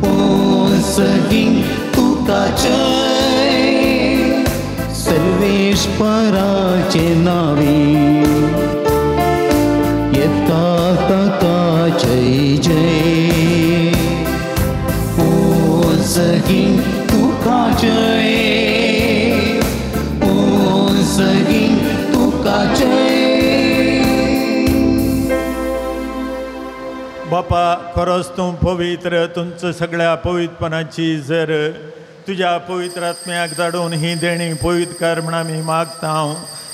Speaker 1: ओ सगळी तुका जय सर्वेश्वराचे नावे येता ताका जय जय ओ सगळी तुका जय ओ सगळी तुका जय
Speaker 3: बापा खरोच तूं पवित्र तुमचं सगळ्या पवित्रपणाची जर तुझ्या पवित्र आत्म्याक धाडून ही देणी पवित्र कर म्हण आमी मागता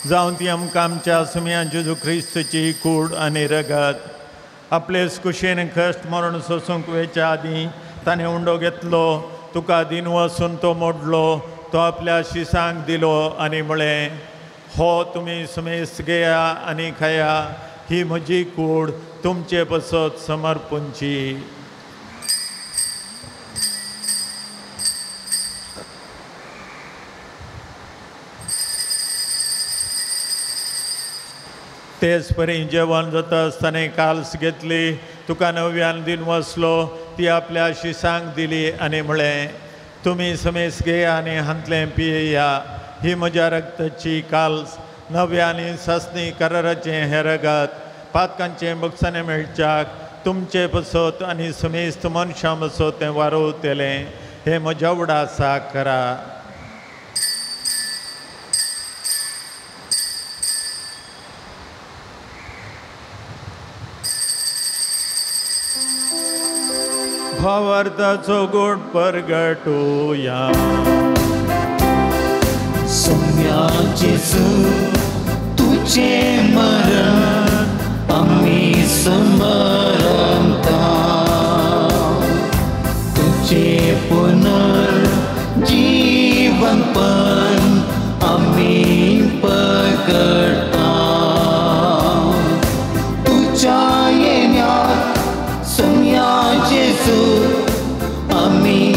Speaker 3: जावं ती आमकां आमच्या सुम्या जेजू क्रिस्तची कूड आनी रगत आपले कुशेन कश्ट मरण सोसूंक वेच्या आदीं ताणें उंडो घेतलो तुका दिन वचून तो मोडलो तो आपल्या शिसांक दिलो आनी म्हळें हो तुमी सुमेस घेया आनी खाया ही म्हजी कूड तुमचे पसत समर्पूंची तेच परी जेवण जाता आसतना काल्स घेतली तुका नव्यान दिन वचलो ती आपल्या शिसांक दिली आनी म्हळें तुमी समेस घेया आनी हांतलें पियेया ही म्हज्या रक्ताची काल्स नव्यानी ससनी कराराचें हें रगत पातकांचें बक्षाने मेळच्याक तुमचे पसत आनी समेस्त मनशां बसत तें वारोवतेलें हें म्हज्या उडासा करा भावार्थाचो गोड परगटुया
Speaker 1: सोम्या जेजू तुझे मरण आम्ही समरता तुझे पुनर्जीवनपण आम्ही पकडता तुझ्या येण्यात सोम्या जेजू आम्ही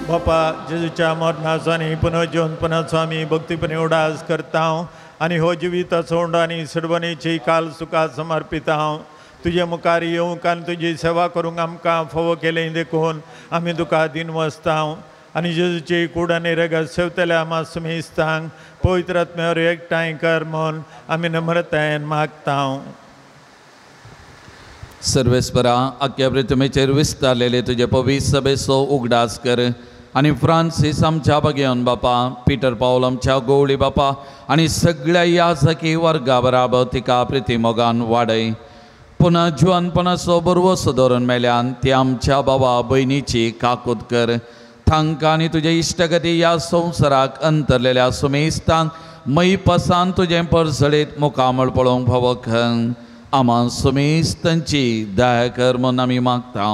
Speaker 3: बापा जेजूच्या मरणाचो आनी पुनर्जीवनपणाचो आमी भक्तीपणे उडास करता आनी हो जिविताचो उंडो आनी सडवणेची काल सुखां समर्पिता तुजे मुखार येवंक आनी तुजी सेवा करूंक आमकां फोव केलें देखून आमी तुका दिन वचता आनी जेजूची कूड आनी रगत सेवतल्या आमा सुमेस्तांक पवित्र आत्म्यावर एकठांय कर म्हूण आमी नम्रतायेन मागता
Speaker 2: सर्वेस्परा आख्या पृथ्वीचेर विस्तारलेले तुजे पवित्र सभेचो उगडास कर आनी फ्रांसीस आमच्या भगियन बापा पिटर पावल आमच्या गवळी बापा आनी सगळ्या याजकी वर्गा बराबर तिका प्रितीमोगान वाडय पुन्हा जुवानपणाचो बरवो सुदोरून मेल्यान ती आमच्या बाबा भयणीची काकूत कर तांकां आनी तुजे इश्टगती ह्या संवसाराक अंतरलेल्या सुमेस्तांक मई पसान तुजें परसळीत मुखामळ पळोवंक फावो कर आमा सुमेस्तांची दया कर म्हूण आमी मागता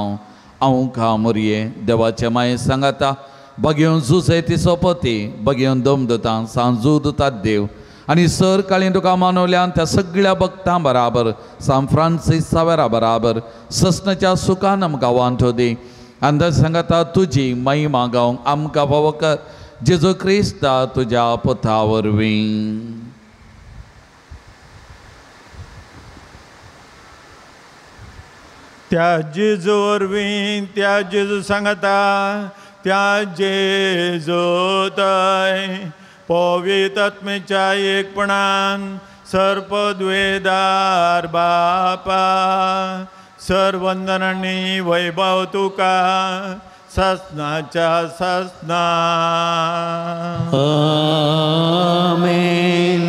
Speaker 2: हांव खा मोरये देवाचे माये सांगाता बगेवन जुसे तिचो पती बगेवन दमदतां सांजू दुतात देव आनी सर काळी तुका मानवल्यान त्या सगळ्या भक्तां बराबर सान फ्रांसीस सावेरा बराबर ससनाच्या सुखान आमकां वांटो दी अंदर सांगाता तुजी महिमा गावंक आमकां फावो कर जेजू क्रिस्ता तुज्या पुता वरवीं
Speaker 3: त्या जेजू वरवीं त्या जेजू सांगता त्या जेजू थंय पवित्र आत्मेच्या एकपणान सर्पद्वेदार बापा सर्वंदनांनी वैभव तुका ससनाच्या ससना
Speaker 1: आमेन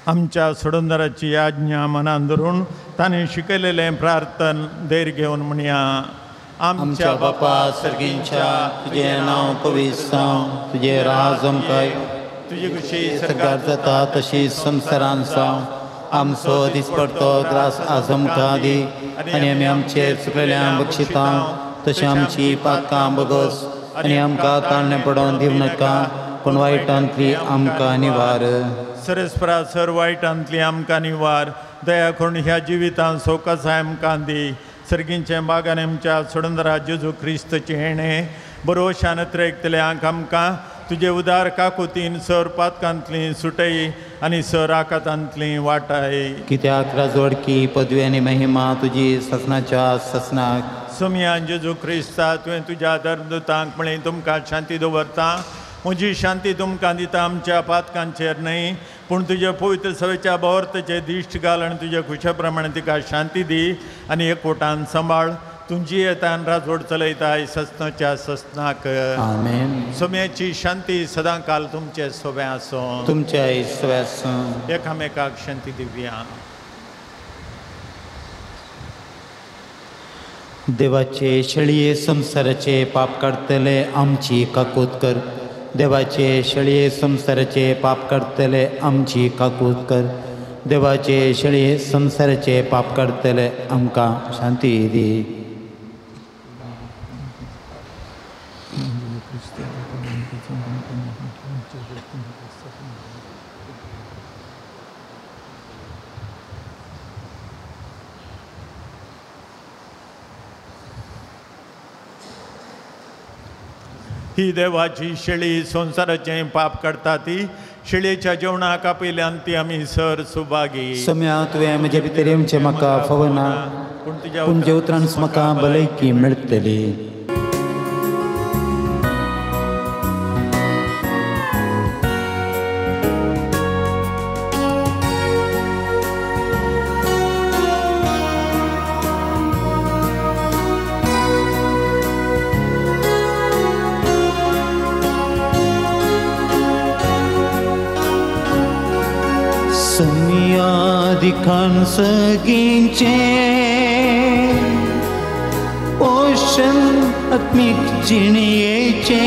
Speaker 3: आमच्या सोडूनदाराची आज्ञा मनान धरून ताणें शिकयलेलें प्रार्थन धैर्य घेवन म्हणया
Speaker 1: आमच्या बापा सर्गींच्या तुझें नांव पवित्र जावं तुजें राज अमकाय
Speaker 3: तुजी कशी
Speaker 1: सरकार जाता तशी संवसारान जावं आमचो दिसपडटो त्रास आज आमकां दी आनी आमी आमचेर चुकलेल्यांक बक्षिता तशी आमची पातकां बगस आनी आमकां ताळणें पडोवन दिवं नाका पूण वायटांतली आमकां निवार
Speaker 3: सरस्परा सर वायटांतली आमकां निवार दया करून ह्या जिवितांत सोकासाय आमकां दी सर्गींचे बागान आमच्या सोडंदरा जेजू क्रिस्तचे हेणे बरोशान त्रेकतल्यांक आमकां तुजे उदार काकुतीन सर पातकांतली सुटय आनी सर आकातांतली वाटाय
Speaker 1: कित्याक राजवडकी पदवी आनी महिमा तुजी ससनाच्या ससनाक
Speaker 3: सोम्या जेजू क्रिस्ता तुवें तुज्या धर्मदुतांक म्हळें तुमकां शांती दवरता म्हजी शांती तुमकां दिता आमच्या पातकांचेर न्हय पूण तुज्या पवित्र सवेच्या भोवरतेचे दिश्ट घाल आनी तुज्या खुशा प्रमाणे तिका शांती दी आनी एकवटान सांबाळ तुमची येतान राजवड चलयताय ससनाच्या ससनाक
Speaker 1: आमेन.
Speaker 3: सोम्याची शांती सदां काल तुमचे सोबे आसूं
Speaker 1: तुमच्या ईश्वर
Speaker 3: एकामेकाक शांती दिवया.
Speaker 1: देवाचे शेळये संसाराचे पाप काडतले आमची काकूत कर. देवाचे शेळये संसाराचे पाप काडतले आमची काकूत कर. देवाचे शेळये संसाराचे पाप काडतले आमकां शांती दी.
Speaker 3: ही देवाची शेळी संसाराचे पाप काडटा ती शेळयेच्या जेवणाक आपयल्यान ती आमी सर सुभागी.
Speaker 1: सम्या तुवें म्हजे भितर येवचें म्हाका फवना पूण जे उतरांच म्हाका भलायकी मेळटली. Dikan segince ocean atmik jiniyece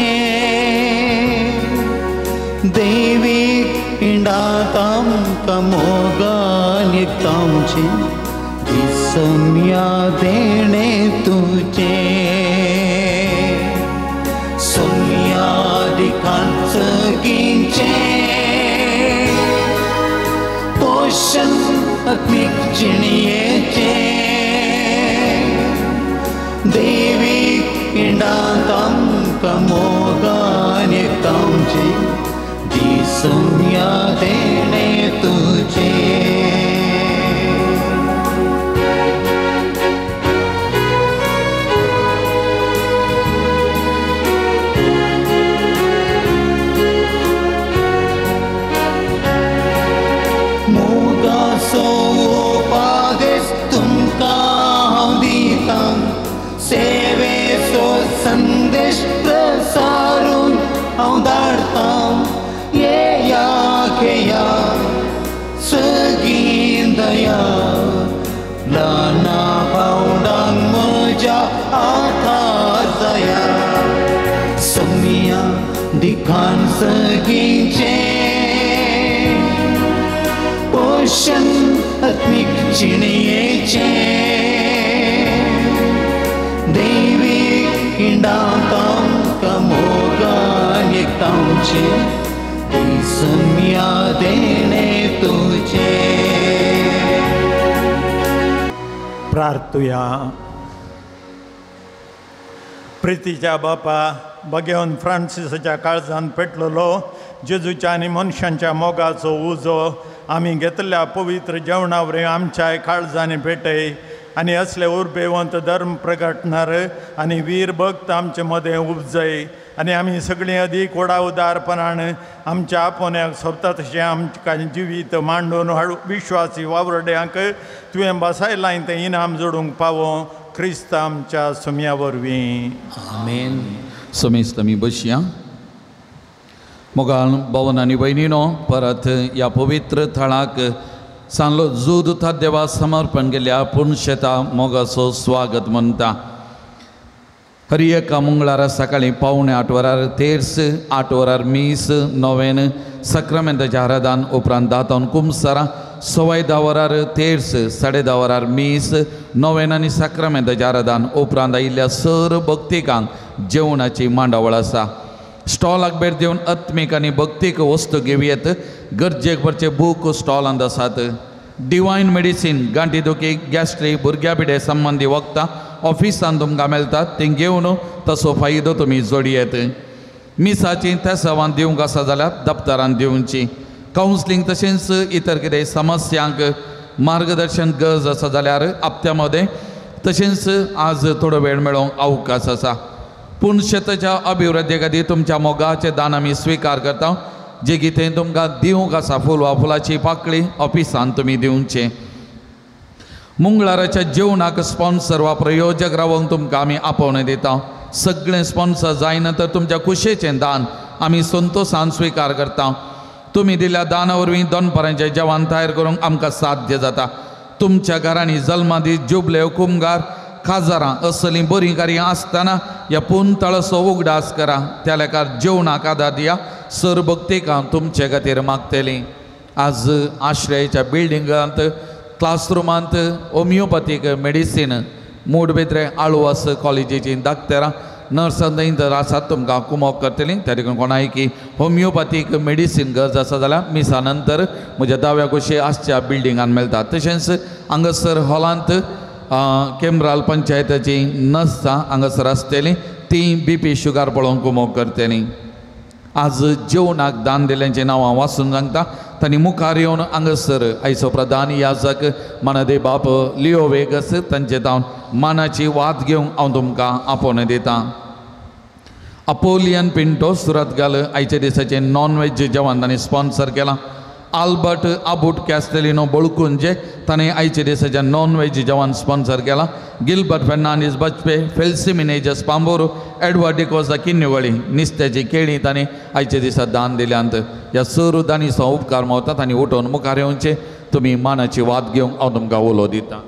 Speaker 1: Devik indatam kamoganik tamche Disamya dene tuje Somya dikan segince ocean atmik jiniyece Devik indatam kamoganik tamche Disumya dene tuje संदेश प्रसारून हांव धाडटां येया घेया सगळीं दया ल्हाना भावंडांक म्हज्या आधार जाया सोम्या दिखान सगळींचे ओशन आत्मीक जिणयेचे Indatam kamoganik tamche Disumya dene tuje
Speaker 3: प्रार्थुया. प्रितीच्या बापा भगवान फ्रांसिसाच्या काळजांत पेटलेलो जेजूच्या आनी मनशांच्या मोगाचो उजो आमी घेतल्या पवित्र जेवणावरी आमच्याय काळजांनी पेटय आनी असले उर्बेवंत धर्म प्रगटणार आनी वीर भक्त आमचे मदें उपजय आनी आमी सगळीं अदीक व्हडा उदारपणान आमच्या आपोवण्याक सोबता तशें आमकां जिवीत मांडून विश्वासी वावरड्यांक तुवें बसायलां तें इनाम जोडूंक पावो क्रिस्त आमच्या सोम्या वरवीं.
Speaker 1: आमेन.
Speaker 2: समेस्त आमी बसया. मोगान भावन आनी भयणीनो परत ह्या पवित्र थळाक सांगलो जोदुता देवा समर्पण केल्या पुणशेता मोगाचो स्वागत म्हणटा. हरी एका मंगळारा सकाळीं 7:45 वरार तेर्स 8 वरार मीस 9 सक्रामेंताचें आराधन उपरांत दातावन कुमसारा 10:15 वरार तेर्स 10:30 वरार मीस 9 आनी सक्रामेंताचें आराधन उपरांत आयिल्ल्या सर भक्तिकांक जेवणाची मांडावळ आसा. स्टॉलाक भेट दिवन आत्मीक आनी भक्तीक वस्तू घेवयेत गरजेक भरचे बूक स्टॉलांत आसात. डिवायन मेडिसीन गांठी दुखी गॅस्ट्रीक भुरग्या पिडे संबंधी वखदां ऑफिसान तुमकां मेळटात तें घेवन तसो फायदो तुमी जोडयेत. मिसाची तेसावान दिवंक आसा जाल्यार दप्तरान दिवची. कावन्सिलींग तशेंच इतर कितें समस्यांक मार्गदर्शन गरज आसा जाल्यार हप्त्या मदें तशेंच आज थोडो वेळ मेळोवंक अवकाश आसा. पूण शेताच्या अभिवृद्धी खातीर तुमच्या मोगाचें दान आमी स्विकार करता. जे कितें तुमकां दिवंक आसा फूल वा फुलाची पाकळी ऑफिसान तुमी दिवचें. मंगळाराच्या जेवणाक स्पॉन्सर वा प्रयोजक रावंक तुमकां आमी आपोवणें दिता. सगळें स्पॉन्सर जायना तर तुमच्या कुशेचें दान आमी संतोशान स्विकार करता. तुमी दिल्ल्या दाना वरवीं दनपाराचें जेवण तयार करूंक आमकां साध्य जाता. तुमच्या घरांनी जल्मादी जुबले कुमगार खाजारां असलीं बरीं कार्यां आसतना ह्या पुंतळसो उगडास करा. त्या लेकार जेवणाक आदार दिया. सर भक्तीकां तुमचे खातीर मागतलीं. आज आश्रयाच्या बिल्डिंगांत क्लासरुमांत होमिओपॅथीक मेडिसीन मूड भितरे आळुवास कॉलेजीची दाक्तरां नर्सां तर आसात तुमकां कुमोक करतलीं. त्या देखून कोणाय की होमिओपॅथीक मेडिसीन गरज आसा जाल्यार मिसा नंतर म्हज्या दाव्या कुशी आसच्या बिल्डिंगान मेळटा. तशेंच हांगासर हॉलांत केम्राल पंचायताची नर्सां हांगासर आसतलीं ती BP शुगर पळोवंक कुमोक करतलीं. आज जेवणाक दान दिल्यांची नांवां वाचून सांगता. तांणी मुखार येवन हांगासर आयचो प्रधान याजक मानदे बाप लिओ वेगस तांचे तावन मानाची वाद घेवंक हांव तुमकां आपोवणें दितां. अपोलियन पिंटो सुरतगाल आयचे दिसाचें नॉन वेज जेवण तांणी स्पॉन्सर केलां. आल्बर्ट आबूट कॅस्टेलिनो बळकुंजे ताणें आयचे दिसाचें नॉन वेज जेवण स्पॉन्सर केलां. गिल्बर्ट फेर्नांडीस बचपे फेल्सिमिनेजस पांबोर एडवर्ड डिकोसा किन्नेवळी निस्त्याची केळीं ताणें आयचे दिसा दान दिल्यांत. ह्या सर दानीचो उपकार मावतात आनी उठोवन मुखार येवचें. तुमी मानाची वाद घेवंक हांव तुमकां उलो दितां.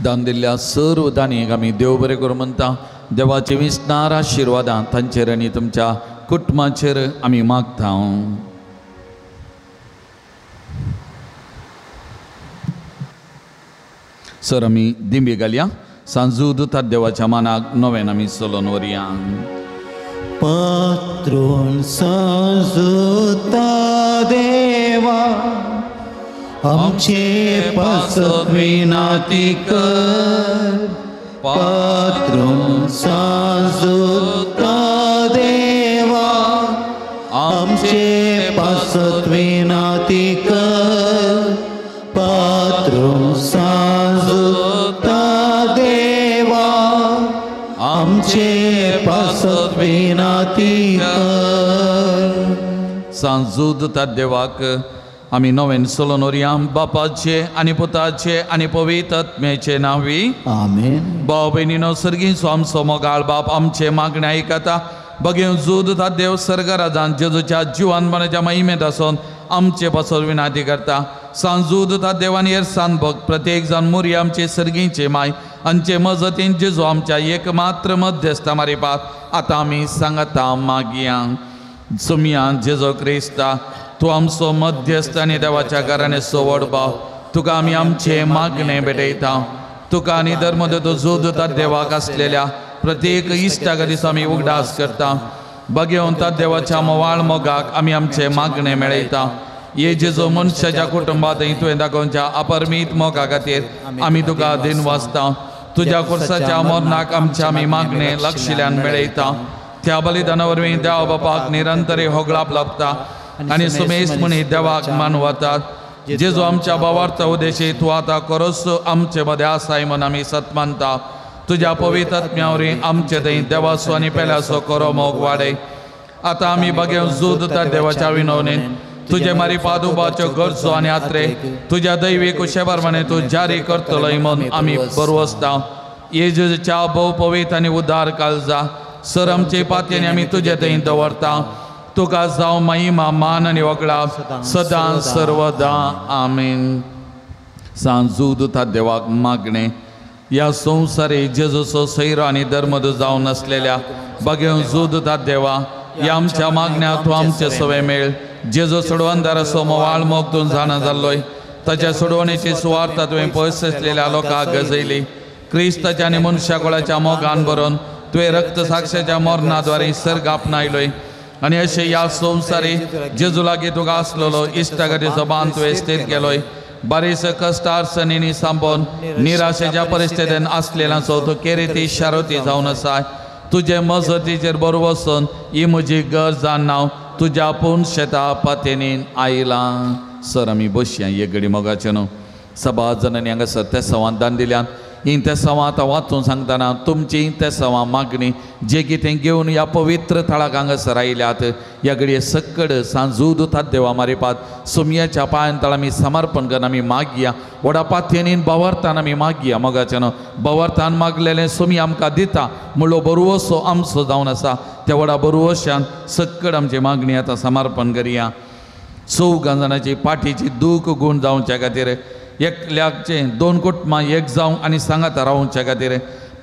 Speaker 2: दान दिल्ल्या सर्व दानीक आमी देव बरें करूं म्हणटा. देवाचे विस्तार आशिर्वादां तांचेर आनी तुमच्या कुटुंबाचेर आमी मागता. सर आमी दिंबी घालया. सांजूद उतात देवाच्या मानाक नवें आमी चलोवन वरया.
Speaker 1: पात्रून सांजूता देवा आमचे पासक विनाती कर. पात्रून सांजूता देवा आमचे पासक विनाती कर. पात्रून सांजूता देवा आमचे पासक विनाती कर.
Speaker 2: सांजूद उतात देवाक आमी नवें चलोवन वरया. बापाचे आनी पुताचे आनी पवित्र आत्म्याचे नांवी
Speaker 1: आमेन.
Speaker 2: भाव भयणीनो सर्गीचो आमचो मोगाळ बाप आमचे मागणे आयकता. बगेव जूद ता देव सर्गराजान जेजूच्या जिवान मनाच्या महिमेत आसून आमचे पासून विनाती करता. सांजूद ता देवान येरसान भक्त प्रत्येक जाण मुरी आमचे सर्गीचे माय आमचे मजतीन जेजू आमच्या एकमात्र मध्यस्थ मारिपात आतां आमी सांगता मागया. सुमया जेजो क्रिस्ता तूं आमचो मध्यस्थ आनी देवाच्या घराणे सोवड भाव तुका आमी आमचे मागणे भेटयता. तुका आनी धर्मदूत जोदता देवाक आसलेल्या प्रत्येक इश्टाक दिसा आमी उगडास करता. बगेवंता देवाच्या मोवाळ मोगाक आमी आमचे मागणे मेळयता. हे जेजो मनशाच्या कुटुंबांत तुवें दाखोवच्या अपरमीत मोगा खातीर आमी तुका दिनवासता. तुज्या खुर्साच्या मरणाक आमचे आमी मागणे लक्षिल्ल्यान मेळयता. त्या बलिदाना वरवीं देवा बापाक निरंतर होगळाप लाभता आनी सुमेश म्हणी देवाक मानवतात. जेजू आमच्या भावार्थ उद्देशी तूं आतां खरोच आमचे मदें आसाय म्हूण आमी सत मानता. तुज्या पवित्र आत्म्या वरवीं आमचे थंय देवाचो आनी पेल्याचो खरो मोग वाडय. आतां आमी बगेव जोदता देवाच्या विनवणेन तुजे मारी पादुबाच्यो गरजो आनी आत्रे तुज्या दैवीक कुशे प्रमाणे तूं जारी करतलोय म्हूण आमी बरवसता. येजूच्या भोव पवित्र आनी उदार काळजा सर आमचे पातयेनी आमी तुजे थंय दवरता. तुका जावं महिमा मान आनी वगळाप सदां सर्वदा आमीन. सांजूद उतात देवाक मागणे. या संवसारी जेजूचो सैरो आनी धर्मद जावन असलेल्या बगेवन जोदतात देवा या आमच्या मागण्या तूं आमचे सवे मेळ जेजू सोडवंदार सोमवाळ मोगतून जाणा जाल्लोय ताच्या सोडवणेची सुवार्थ तुवें पयस असलेल्या लोकांक गजयली क्रिस्ताच्या आनी मनशाकुळाच्या मोगान भरून तुवें रक्त साक्षाच्या मरणाद्वारे सर्ग आपणायलोय आनी अशें ह्या संवसारी जेजू लागीं तुका आसलेलो इश्टागतीचो बांद तुवें स्थिर केलोय बारीस कश्ट अडचणींनी सांपोवन निराशेच्या परिस्थितीन आसलेल्यांचो तूं केरिती शारोती जावन आसा तुजे मजतीचेर बरो वचून ही म्हजी गरज नांव तुज्या पूर्ण शेता पातेनीन आयलां सर आमी बसया एक घडी मोगाचे न्हू सभा जणांनी हांगासर त्या संवादान दिल्यान ही त्या संवाद आतां वाचून सांगतना तुमची त्या संवाद मागणी जे कितें घेवन ह्या पवित्र थळाक हांगासर आयल्यात ह्या घडये सक्कड सांजूदतात देवा मारिपात सुमयाच्या पांयांतळ आमी समर्पण करून आमी मागया व्हडा पातयेनीन बवर्तान आमी मागया मोगाचे न्हू बवर्तान मागलेलें सुमी आमकां दिता म्हणलो बरोवसो आमचो जावन आसा त्या व्हडा बरोवशान सक्कड आमची मागणी आतां समर्पण करया चौगां जाणांची पाठीची दूख गूण जावच्या खातीर एकल्याचे 2 कुटुंबां एक जावं आनी सांगाता रावच्या खातीर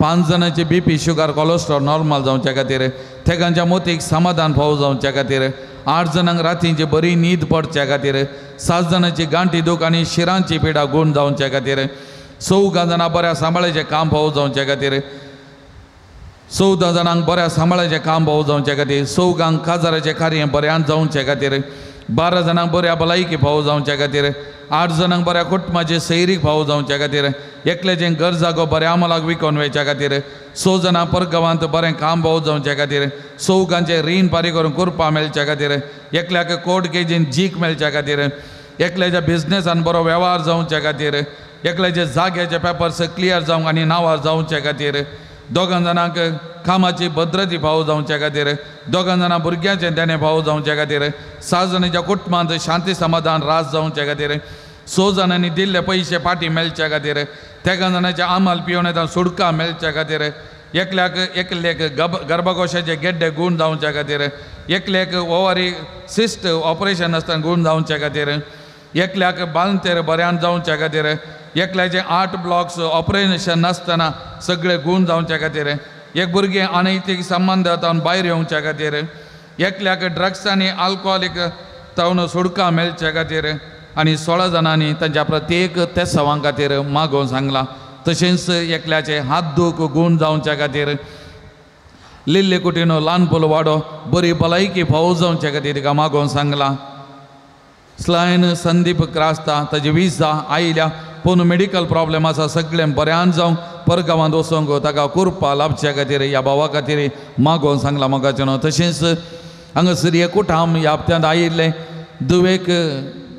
Speaker 2: 5 जाणांचे BP शुगर कोलेस्ट्रॉल नॉर्मल जावच्या खातीर तेगांच्या मोतीक समाधान फावो जावच्या खातीर 8 जाणांक रातींची बरी न्हीद पडच्या खातीर 7 जाणांची गांठी दूख आनी शिरांची पिडा गूण जावच्या खातीर 14 जाणां बऱ्या सांबाळेचें काम फावो जावच्या खातीर 14 जाणांक बऱ्या सांबाळेचें काम फावो जावच्या खातीर 14 काजाराचें कार्य बऱ्यान जावच्या खातीर 12 जाणांक बऱ्या भलायकी फावो जावच्या खातीर 8 जाणांक बऱ्या कुटुंबाचे सैरीक फावो जावच्या खातीर एकल्याचें घर जागो बऱ्या अमलाक विकोन वयच्या खातीर 6 जाणां परगांवांत बरें काम फावो जावच्या खातीर 14 रीण फारीक करून कुरपा मेळच्या खातीर एकल्याक कोर्ट केजीन जीक मेळच्या खातीर एकल्याच्या बिझनेसान बरो वेव्हार जावच्या खातीर एकल्याचे जाग्याचे पेपर्स क्लियर जावंक आनी नांवां जावच्या खातीर 2 जाणांक कामाची भद्रती फावो जावच्या खातीर 2 जाणां भुरग्यांचें देणें फावो जावच्या खातीर 6 जाणांच्या कुटुंबांत शांती समाधान रास जावच्या खातीर 6 जाणांनी दिल्ले पयशे फाटी मेळच्या खातीर 3 जाणांच्या आमाल पिवन येता सुडका मेळच्या खातीर एकल्याक गर्भकोशाचे गेड्डे गूण जावच्या खातीर एकल्याक ओवरी सिस्ट ऑपरेशन आसतना गूण जावच्या खातीर एकल्याक बांदतेर बऱ्यान जावच्या खातीर एकल्याचे 8 ब्लॉक्स ऑपरेशन नासतना सगळे गूण जावच्या खातीर एक भुरगें अनैतीक संबंद तावन भायर येवच्या खातीर एकल्याक ड्रग्स आनी आल्कोहोलीक तावन सुडका मेळच्या खातीर आनी 16 जाणांनी तांच्या प्रत्येक त्या सवां खातीर मागोवन सांगलां तशेंच एकल्याचे हात दूख गूण जावच्या खातीर लिल्ले कुटीनो ल्हान पोल वाडो बरी भलायकी फावो जावच्या खातीर तिका मागोवन सांगलां स्लायन संदीप क्रास्ता ताजी विजा आयल्या पूण मेडिकल प्रॉब्लेम आसा सगळें बऱ्यान जावं परगांवांत वचोंक ताका कुरपा लाभच्या खातीर ह्या भावा खातीर मागोवन सांगलां मोगाचें न्हू तशेंच हांगासर एक कुटाम ह्या हप्त्यांत आयिल्लें दुवेक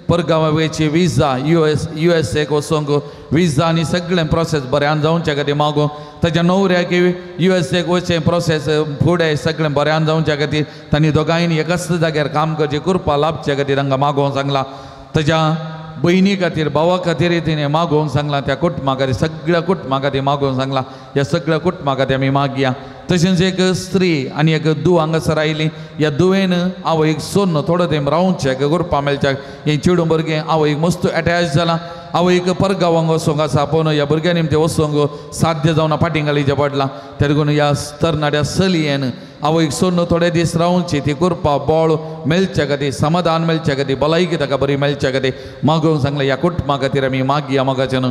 Speaker 2: परगांवा वयची विजा USA वचोंक विजा आनी सगळें प्रोसेस बऱ्यान जावच्या खातीर मागोवन ताच्या न्हवऱ्याक USA वचचें प्रोसेस फुडें सगळें बऱ्यान जावच्या खातीर तांणी दोगांयनी एकाच जाग्यार काम करचें कुरपा लाभच्या खातीर तांकां मागोवन सांगलां ताच्या बहिणी खातीर भावा खातीर तिणें मागोवन सांगलां त्या कुटुंबा खातीर सगळ्या कुटुंबा खातीर मागोवन सांगलां ह्या सगळ्या कुटुंबा खातीर आमी मागया तशेंच एक स्त्री आनी एक धूव हांगासर आयली ह्या धुवेन आवयक सोन्न थोडो तेंप रावचें कुरपा मेळच्या हें चेडूं भुरगें आवयक मस्त अटॅच जालां आवयक परगांवांक वचोंक आसा पूण ह्या भुरग्या निमतें वचोंक साध्य जावन फाटीं घालीचें पडलां त्या देखून ह्या तरणाट्या चलयेन आवयक सोन्न थोडे दीस रावची ती कुरपा बोळ मेळच्या खातीर समाधान मेळच्या खातीर भलायकी ताका बरी मेळच्या खातीर मागोवन सांगलें ह्या कुटुंबा खातीर आमी मागया मोगाचें न्हू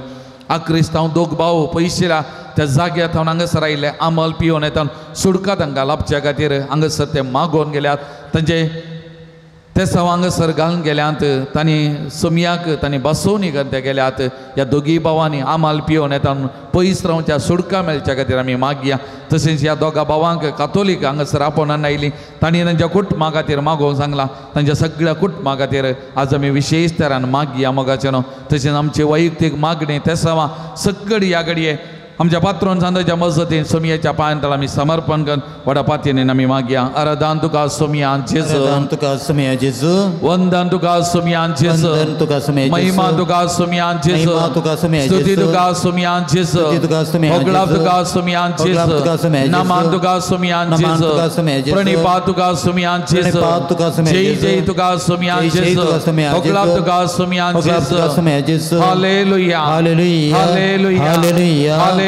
Speaker 2: आक्रिस्तांव 2 भाव पयशेला त्या जाग्यार हांव हांगासर आयिल्ले आमल पिवन येता सुडका तांकां लाभच्या खातीर हांगासर ते मागोवन गेल्यात तांचे ते सव हांगासर घालून गेल्यात तांणी सुमयाक तांणी बसोवणी ते गेल्यात ह्या दोगी भावांनी आमाल पिवन येता पयस रावच्या सुडका मेळच्या खातीर आमी मागया तशेंच ह्या दोगा भावांक कातोलीक हांगासर आपोवनान आयली तांणी तांच्या कुटुंबा खातीर मागोवन सांगलां तांच्या सगळ्या कुटुंबा खातीर आज आमी विशेश तरान मागया मोगाचें न्हू तशेंच आमची वैयक्तीक मागणी ते सवां सकड ह्या घडये आमच्या पात्रोन सांदाच्या मजतीन सोमयाच्या पांयांतळ आमी समर्पण करून व्हडा पातयेन आमी मागया आराधन तुका सोमयान जेजू
Speaker 1: आराधन तुका सोमया जेजू
Speaker 2: वंदन तुका सोमयान जेजू
Speaker 1: वंदन तुका सोमया जेजू
Speaker 2: महिमा तुका सोमयान जेजू
Speaker 1: महिमा तुका सोमया जेजू
Speaker 2: स्तुती तुका सोमयान जेजू
Speaker 1: स्तुती तुका सोमया
Speaker 2: होगळा
Speaker 1: जेजू
Speaker 2: तुका सोमयान
Speaker 1: होगळाव तुका सोमया
Speaker 2: जेजू
Speaker 1: जेजू
Speaker 2: नमन तुका सोमयान
Speaker 1: नमन
Speaker 2: जेजू
Speaker 1: तुका सोमया जेजू
Speaker 2: प्रणिपा तुका सोमयान जेजू
Speaker 1: प्रणिपात तुका सोमया
Speaker 2: जय
Speaker 1: जेजू
Speaker 2: जय तुका सोमयान
Speaker 1: जय जय
Speaker 2: जेजू
Speaker 1: तुका सोमया
Speaker 2: होगळा
Speaker 1: जेजू
Speaker 2: तुका सोमयान
Speaker 1: होगळाव
Speaker 2: जेजू
Speaker 1: तुका सोमया जेजू
Speaker 2: हालेलुया
Speaker 1: हालेलुया
Speaker 2: हालेलुया
Speaker 1: हालेलुया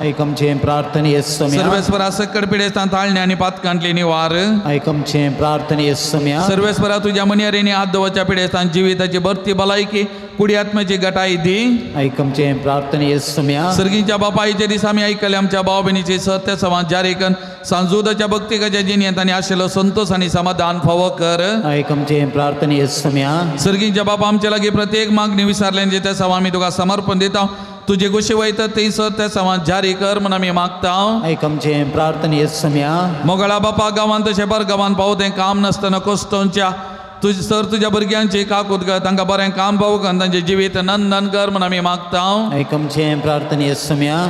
Speaker 1: ऐकमचे प्रार्थनीय सम्या
Speaker 2: सर्वेस्परा सकड पिडेस्तान ताळणे आणि पातकांतली निवार
Speaker 1: ऐकमचे प्रार्थनीय सम्या
Speaker 2: सर्वेस्परा तुझ्या मनियारीने हात दवच्या पिडेस्तान जिविताची भरती भलायकी कुडी आत्म्याची गटाई दी
Speaker 1: ऐकमचे प्रार्थनीय सम्या
Speaker 2: सर्गीच्या बापाईचे दिस आम्ही ऐकले आमच्या भाऊ बहिणीचे सत्य समाज जारी कर सांजुदाच्या भक्तिकाच्या जिनियत आणि आशेलो संतोष आणि समाधान फावो कर
Speaker 1: ऐकमचे प्रार्थनीय सम्या
Speaker 2: सर्गीच्या बापा आमच्या लागी प्रत्येक मागणी विचारल्यांचे त्या सवा आम्ही तुका समर्पण देता तुझे गुशी वयत ते सत्य समाज जारी कर म्हणून आम्ही मागता
Speaker 1: ऐकमचे प्रार्थनीय सम्या
Speaker 2: मोगळा बापा गावांत शेबर गावांत पावते काम नसताना कोस्टोंच्या तुझ्या भुरग्यांचे काकूत कर तांकां बरें काम पावू कर तांचे जिवीत नंदन कर म्हणून आम्ही मागता
Speaker 1: ऐकमचे प्रार्थनीय सम्या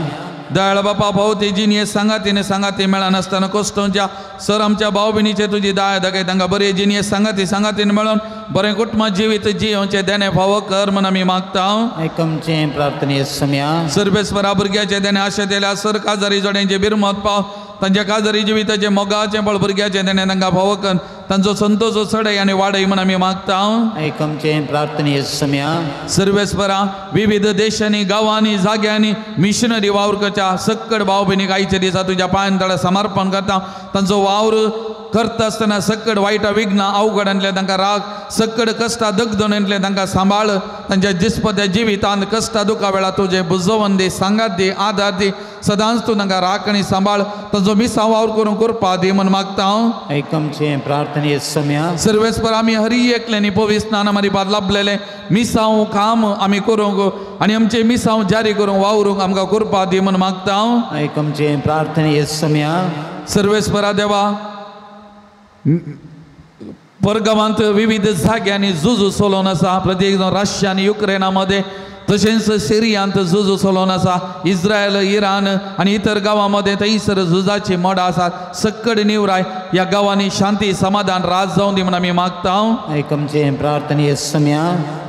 Speaker 2: दयाळ बापा भाऊ ते जिनी सांगाती मेळा नासतना कोस्टोंच्या सर आमच्या भाऊ भयणीचे तुझी दाय दाखय तांकां बरे जिनी सांगातीन मेळून बरें कुटुंबात जिवीत जियोवचे देणे फावो कर म्हणून आमी मागता
Speaker 1: ऐकमचे प्रार्थनीय सम्या
Speaker 2: सर्वेस्परा भुरग्याचे देणे आशे दिल्या सर काजारी जोड्यांचे बिरमत पाव तांच्या काजारी जिविताचे मोगाचे बळ भुरग्याचे देणे तांकां फावो कर तांचो संतोष चडय आनी वाडय म्हणून आमी मागता
Speaker 1: ऐकमचे प्रार्थनीय सम्या
Speaker 2: सर्वेस्परा विविध देशांनी गांवांनी जाग्यांनी मिशनरी वावरकच्या सक्कड भाव भयणीक आयच्या दिसा तुझ्या पांयां तळा समर्पण करता तांचो वावर करता आसतना सक्कड वायटा विघ्न अवघडांतले तांकां राग सक्कड कश्टा दगदणेंतले तांकां सांबाळ तांच्या दिसपत्या जिवितांत कश्टा दुखा वेळा तुझे बुजोवन दी सांगात दी आदार दी सदांच तूं तांकां राख आनी सांबाळ तांचो मिसां वावर करून करपा दी म्हूण मागता हांव
Speaker 1: ऐकमचे प्रार्थनीय सम्या
Speaker 2: सर्वेस्पर आमी हरी एकल्यानी पवित्र स्नान मारिपात लाभलेले मिसांव काम आमी करूंक आनी आमचे मिसांव जारी करूंक वावरूंक आमकां करपा दी म्हूण मागता हांव
Speaker 1: ऐकमचे प्रार्थनीय सम्या
Speaker 2: सर्वेस्परा देवा परगावांत विविध जाग्यांनी झुजू चलोवन आसा प्रत्येक जाण रशिया आनी युक्रेनामध्ये तशेंच सिरियांत झुजू चलोवन आसा इस्रायल इराण आनी इतर गांवांमध्ये थंयसर झुजाची मोडां आसात सक्कड निवराय ह्या गांवांनी शांती समाधान राज जावं दी म्हूण आमी मागता हांव
Speaker 1: ऐकमचे प्रार्थनीय सम्या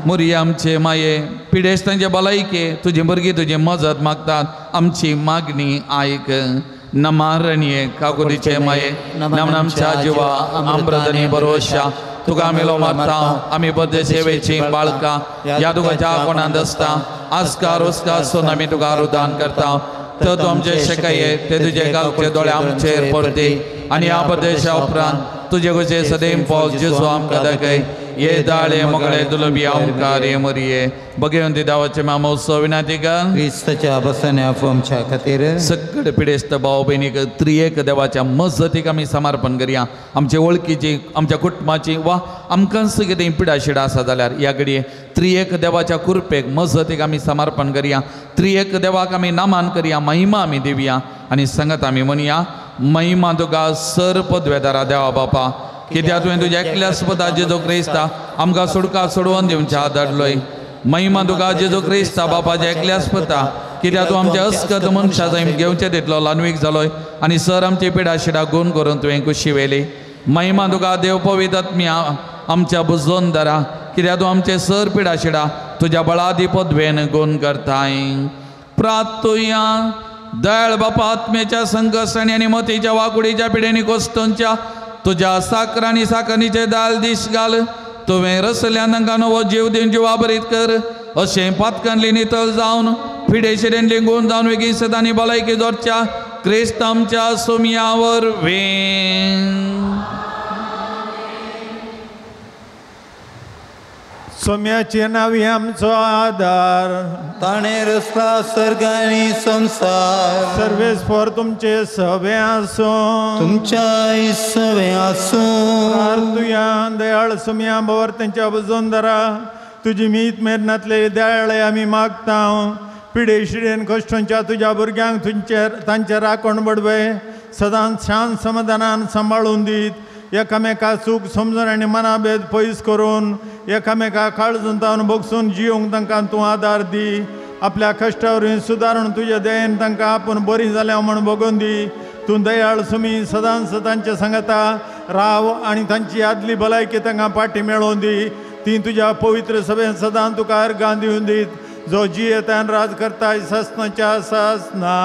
Speaker 2: मोरया आमचे माये पिडेस्तांचे भलायके तुजी भुरगीं तुजी मजत मागतात आमची मागणी आयक नमारण्ये काकुदीचे माये नमनमच्या जिवा अमृतनी भरोशा तुका मेलो मारता आमी बद्द सेवेची बाळका या तुकाच्या कोणांत आसता आस्कार उस्कार सोन आमी तुका रुदान करता तो तूं आमचे शिकये ते तुजे गालचे दोळे आमचेर पडटे आनी ह्या बद्देशा उपरांत तुजे कशे सदैव पावस जेजू आमकां दाखय ये दाळे मोकळे दुलबी आमकां रे मरिये बगेवन ती दावाचे मामोत्सव विनाती कर
Speaker 1: क्रिस्ताच्या बसण्या फोमच्या खातीर
Speaker 2: सगळे पिडेस्त भाव भयणीक त्रिएक देवाच्या मजतीक आमी समर्पण करया आमचे वळखीची आमच्या कुटुंबाची वा आमकांच कितें पिडाशिडा आसा जाल्यार ह्या घडये त्रिएक देवाच्या कृपेक मजतीक आमी समर्पण करया त्रिएक देवाक आमी नामान करया महिमा आमी दिवया आनी सांगत आमी म्हणया महिमा तुका सर पदवेदारा देवा बापा कित्याक तुवें तुज्या एकल्या स्वता जेजो क्रिस्ता आमकां सुडका सोडोवन दिवच्या धाडलोय महिमा तुका जेजो क्रिस्ता बापाच्या एकल्या स्वता कित्याक तूं आमच्या अस्कत मनशा जाय घेवचे तितलो लानवीक जालोय आनी सर आमची पिडा शिडा गुण करून तुवें खुशी वेली महिमा तुका देव पवित्र आत्म्या आमच्या बुजोवन धरा कित्याक तूं आमचे सर पिडा शिडा तुज्या बळादी पदवेन गुण करताय प्रार्थुया दयाळ बापा आत्म्याच्या संकश्टांनी आनी मतीच्या वाकुडीच्या पिडेनी कोस्टोंच्या तुझ्या साकरांनी साकरणीचे दाल दिश घाल तुवें रसल्यान तांकां नवो जीव दिवन जिवा बरीत कर अशें पातकांतली नितळ जावन फिडेशिडेन लिंगून जावन वेगळी सदांनी भलायकी जोडच्या क्रिस्त आमच्या सोमया वरवीं
Speaker 3: सोम्याचे नावी आमचो आधार
Speaker 1: ताणे रचला सर्ग आनी संसार
Speaker 3: सर्वेस्पर तुमचे सवे आसो
Speaker 1: तुमच्या सवे आसूं
Speaker 3: प्रार्थुया दयाळ सोम्या बवर त्यांच्या बुजोवन धरा तुजी मीत मेरनातले दयाळे आमी मागता पिडे शिडेन कश्टांच्या तुज्या भुरग्यांक तांचे राखण बडवे सदांच शांत समाधानान सांबाळून दीत एकामेका सूख समजून आनी मनाभेद पयस करून एकामेका काळजून तावन बोगसून जियोंक तांकां तूं आदार दी आपल्या कश्टावरीं सुदारून तुज्या दयेन तांकां आपूण बरी जाल्या म्हूण बगोवन दी तूं दयाळ सुमी सदांच तांचे सांगता राव आनी तांची आदली भलायकी तांकां पाटी मेळोवन दी ती तुज्या पवित्र सभेन सदां तुका अर्गां दिवन दीत जो जियेतान राज करताय सस्नाच्या सस्ना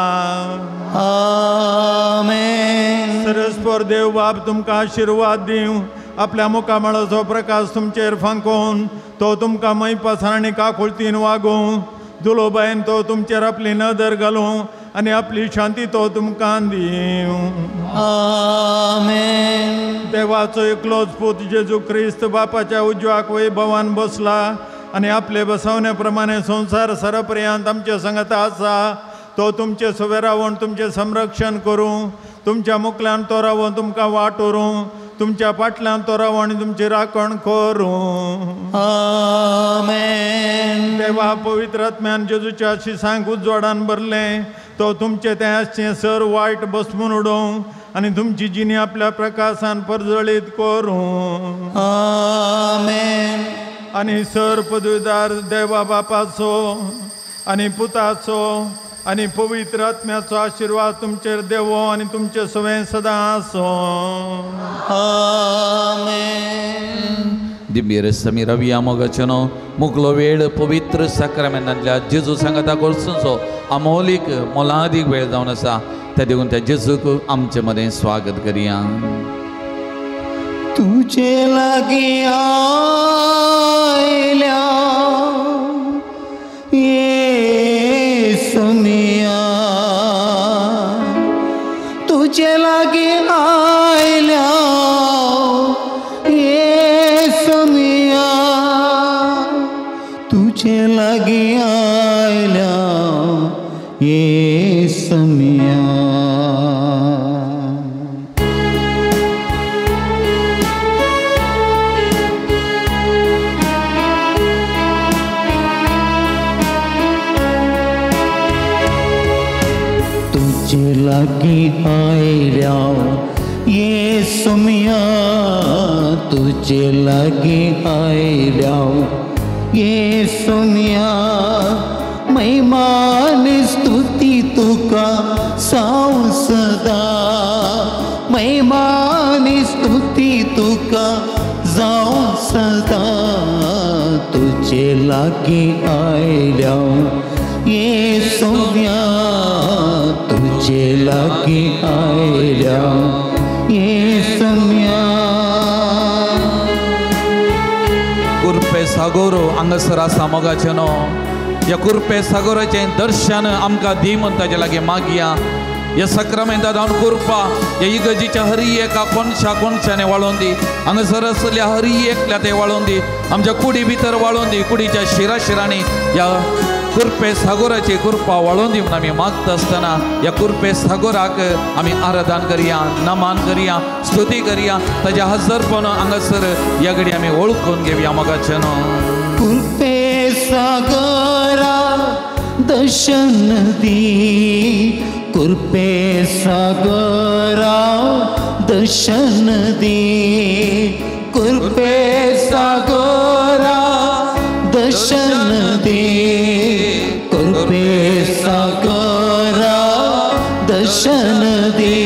Speaker 1: आमेन
Speaker 3: सरस्पर देव बाब तुमकां आशिर्वाद दिवं आपल्या मुखामळाचो प्रकाश तुमचेर फांकोवन तो तुमकां मैपासान आनी काकुळतीन वागोवं दुलोबायन तो तुमचेर आपली नदर घालूं आनी आपली शांती तो तुमकां दिवं.
Speaker 1: आमेन.
Speaker 3: देवाचो एकलोच पूत जेजू क्रिस्त बापाच्या उजवाक वैभवान बसला आनी आपले बसवणे प्रमाणे संवसार सरपर्यंत आमचे संगत आसा. तो तुमचे सुवे रावून तुमचे संरक्षण करूं, तुमच्या मुखल्यान तो रावून तुमकां वाटोरूं, तुमच्या फाटल्यान तो रावूं आनी तुमची राखण करूं.
Speaker 1: आमेन.
Speaker 3: देवा पवित्र आत्म्यान जेजूच्या आशिसांक उजवाडान भरलें. तो तुमचे ते आसचें सर वायट बसमून उडोवं आनी तुमची जिणी आपल्या प्रकाशान परजळीत करूं.
Speaker 1: आमेन.
Speaker 3: आनी सर पदवीदार देवा बापाचो आनी पुताचो आनी पवित्र आत्म्याचो आशिर्वाद तुमचेर देवो आनी तुमचे सवें सदां आसो.
Speaker 1: आमेन.
Speaker 2: दिव्य समी रविया मोगाचनो मुकलो वेळ पवित्र साक्रामेंतांतल्या जेजू सांगाता करचो अमोलीक मोलादीक वेळ जावन आसा. त्या देखून त्या जेजूक आमचे मदें स्वागत करुया.
Speaker 1: तुझे लागी आयल्या येसुनिया, तुझे लागी आयल्या येसुनिया, तुझे लागी आयल्या येसुनिया. तुझे लागी आयल्या येसुनिया, तुझे लागी आयल्या येसुनिया. महिमान स्तुती तुका साव सदा, महिमान स्तुती तुका जाव सदा. तुझे लागी आयल्या येसुनिया, तुझे लागी आयल्या येसुनिया.
Speaker 2: कुर्पे सागोर हांगासर आसा मोगाचनो. ह्या कुर्पे सागोराचें दर्शन आमकां दी म्हूण ताचे लागीं मागया. ह्या सक्रामेंतांत हांव कुर्पा ह्या इगर्जीच्या हर एका कोणशाने वाळोवन दी. हांगासर आसलेल्या हर एकल्या ते वाळोवन दी. आमच्या कुडी भितर वाळोवन दी. कुडीच्या शिराशिरांनी ह्या कुर्पे सागोराची कृपा वाळोवन दी म्हणून आमी मागता आसतना ह्या कुर्पे सागोराक आमी आराधन करया, नमान करया, स्तुती करया. ताच्या हजरपण हांगासर ह्या घडी आमी वळखून घेवया मोगाचें न्हू.
Speaker 1: कुर्पे सागरा दर्शन दी, कुर्पे सागरा दर्शन दी, कुर्पे सागरा दर्शन दी, कुर्पे सागरा दर्शन दी,